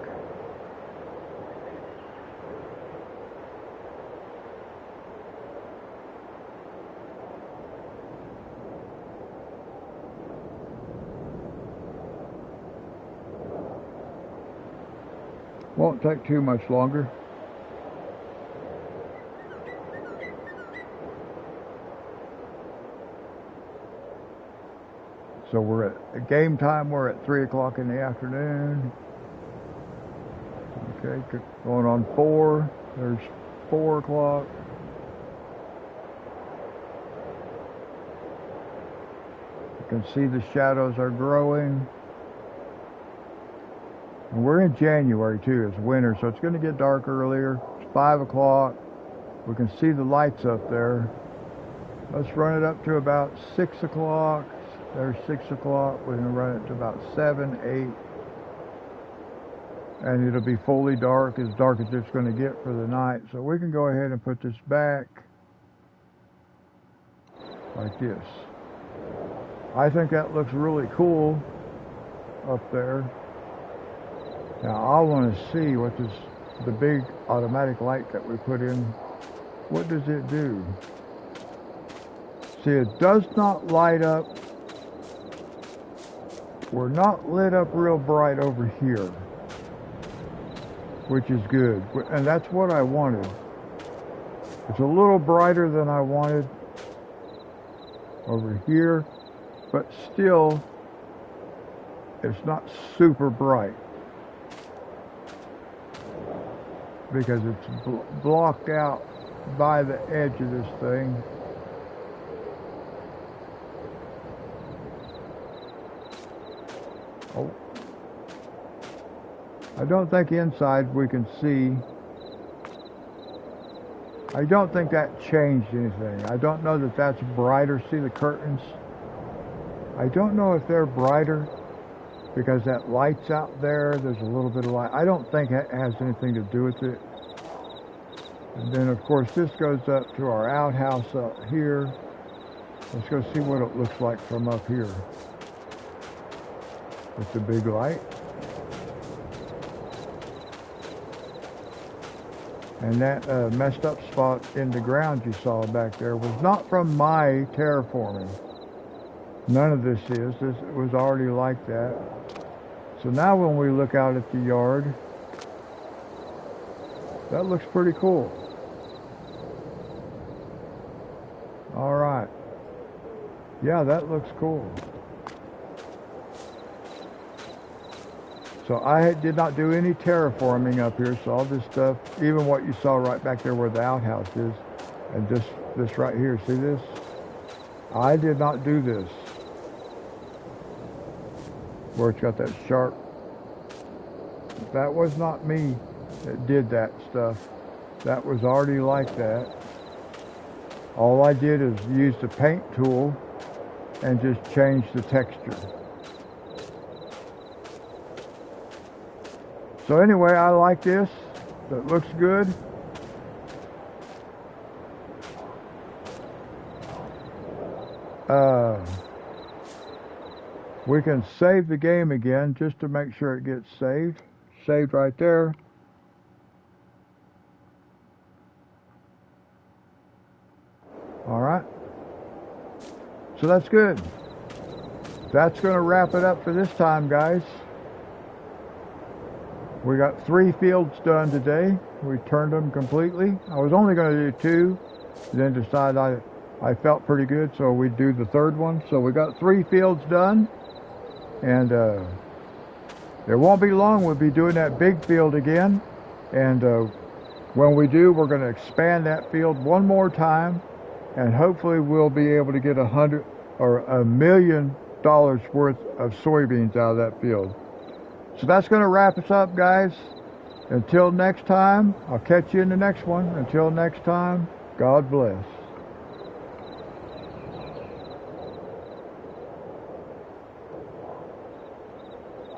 Won't take too much longer. So we're at game time, we're at 3 o'clock in the afternoon. Okay, going on 4. There's 4 o'clock. You can see the shadows are growing. And we're in January too, it's winter, so it's going to get dark earlier. It's 5 o'clock. We can see the lights up there. Let's run it up to about 6 o'clock. There's 6 o'clock. We're going to run it to about 7, 8. And it'll be fully dark as it's going to get for the night. So we can go ahead and put this back like this. I think that looks really cool up there. Now I want to see what the big automatic light that we put in, what does it do? See, it does not light up. We're not lit up real bright over here, which is good. And that's what I wanted. It's a little brighter than I wanted over here, but still, it's not super bright. because it's blocked out by the edge of this thing. Oh. I don't think inside we can see. I don't think that changed anything. I don't know that that's brighter. See the curtains? I don't know if they're brighter because that light's out there. There's a little bit of light. I don't think it has anything to do with it. And then of course this goes up to our outhouse up here. Let's go see what it looks like from up here with the big light. And that messed up spot in the ground you saw back there was not from my terraforming. None of this is. This was already like that. So now when we look out at the yard, that looks pretty cool. All right. Yeah, that looks cool. So I did not do any terraforming up here, so all this stuff, even what you saw right back there where the outhouse is, and this right here, see this? I did not do this. Where it's got that sharp, that was not me that did that stuff. That was already like that. All I did is use the paint tool and just change the texture. So anyway, I like this. It looks good. We can save the game again just to make sure it gets saved. Saved right there. All right. So that's good. That's going to wrap it up for this time, guys. We got 3 fields done today. We turned them completely. I was only going to do 2, then decided I felt pretty good, so we'd do the 3rd one. So we got 3 fields done, and it won't be long. We'll be doing that big field again, and when we do, we're going to expand that field one more time, and hopefully we'll be able to get $100 or $1 million worth of soybeans out of that field. So that's going to wrap us up, guys. Until next time, I'll catch you in the next one. Until next time, God bless.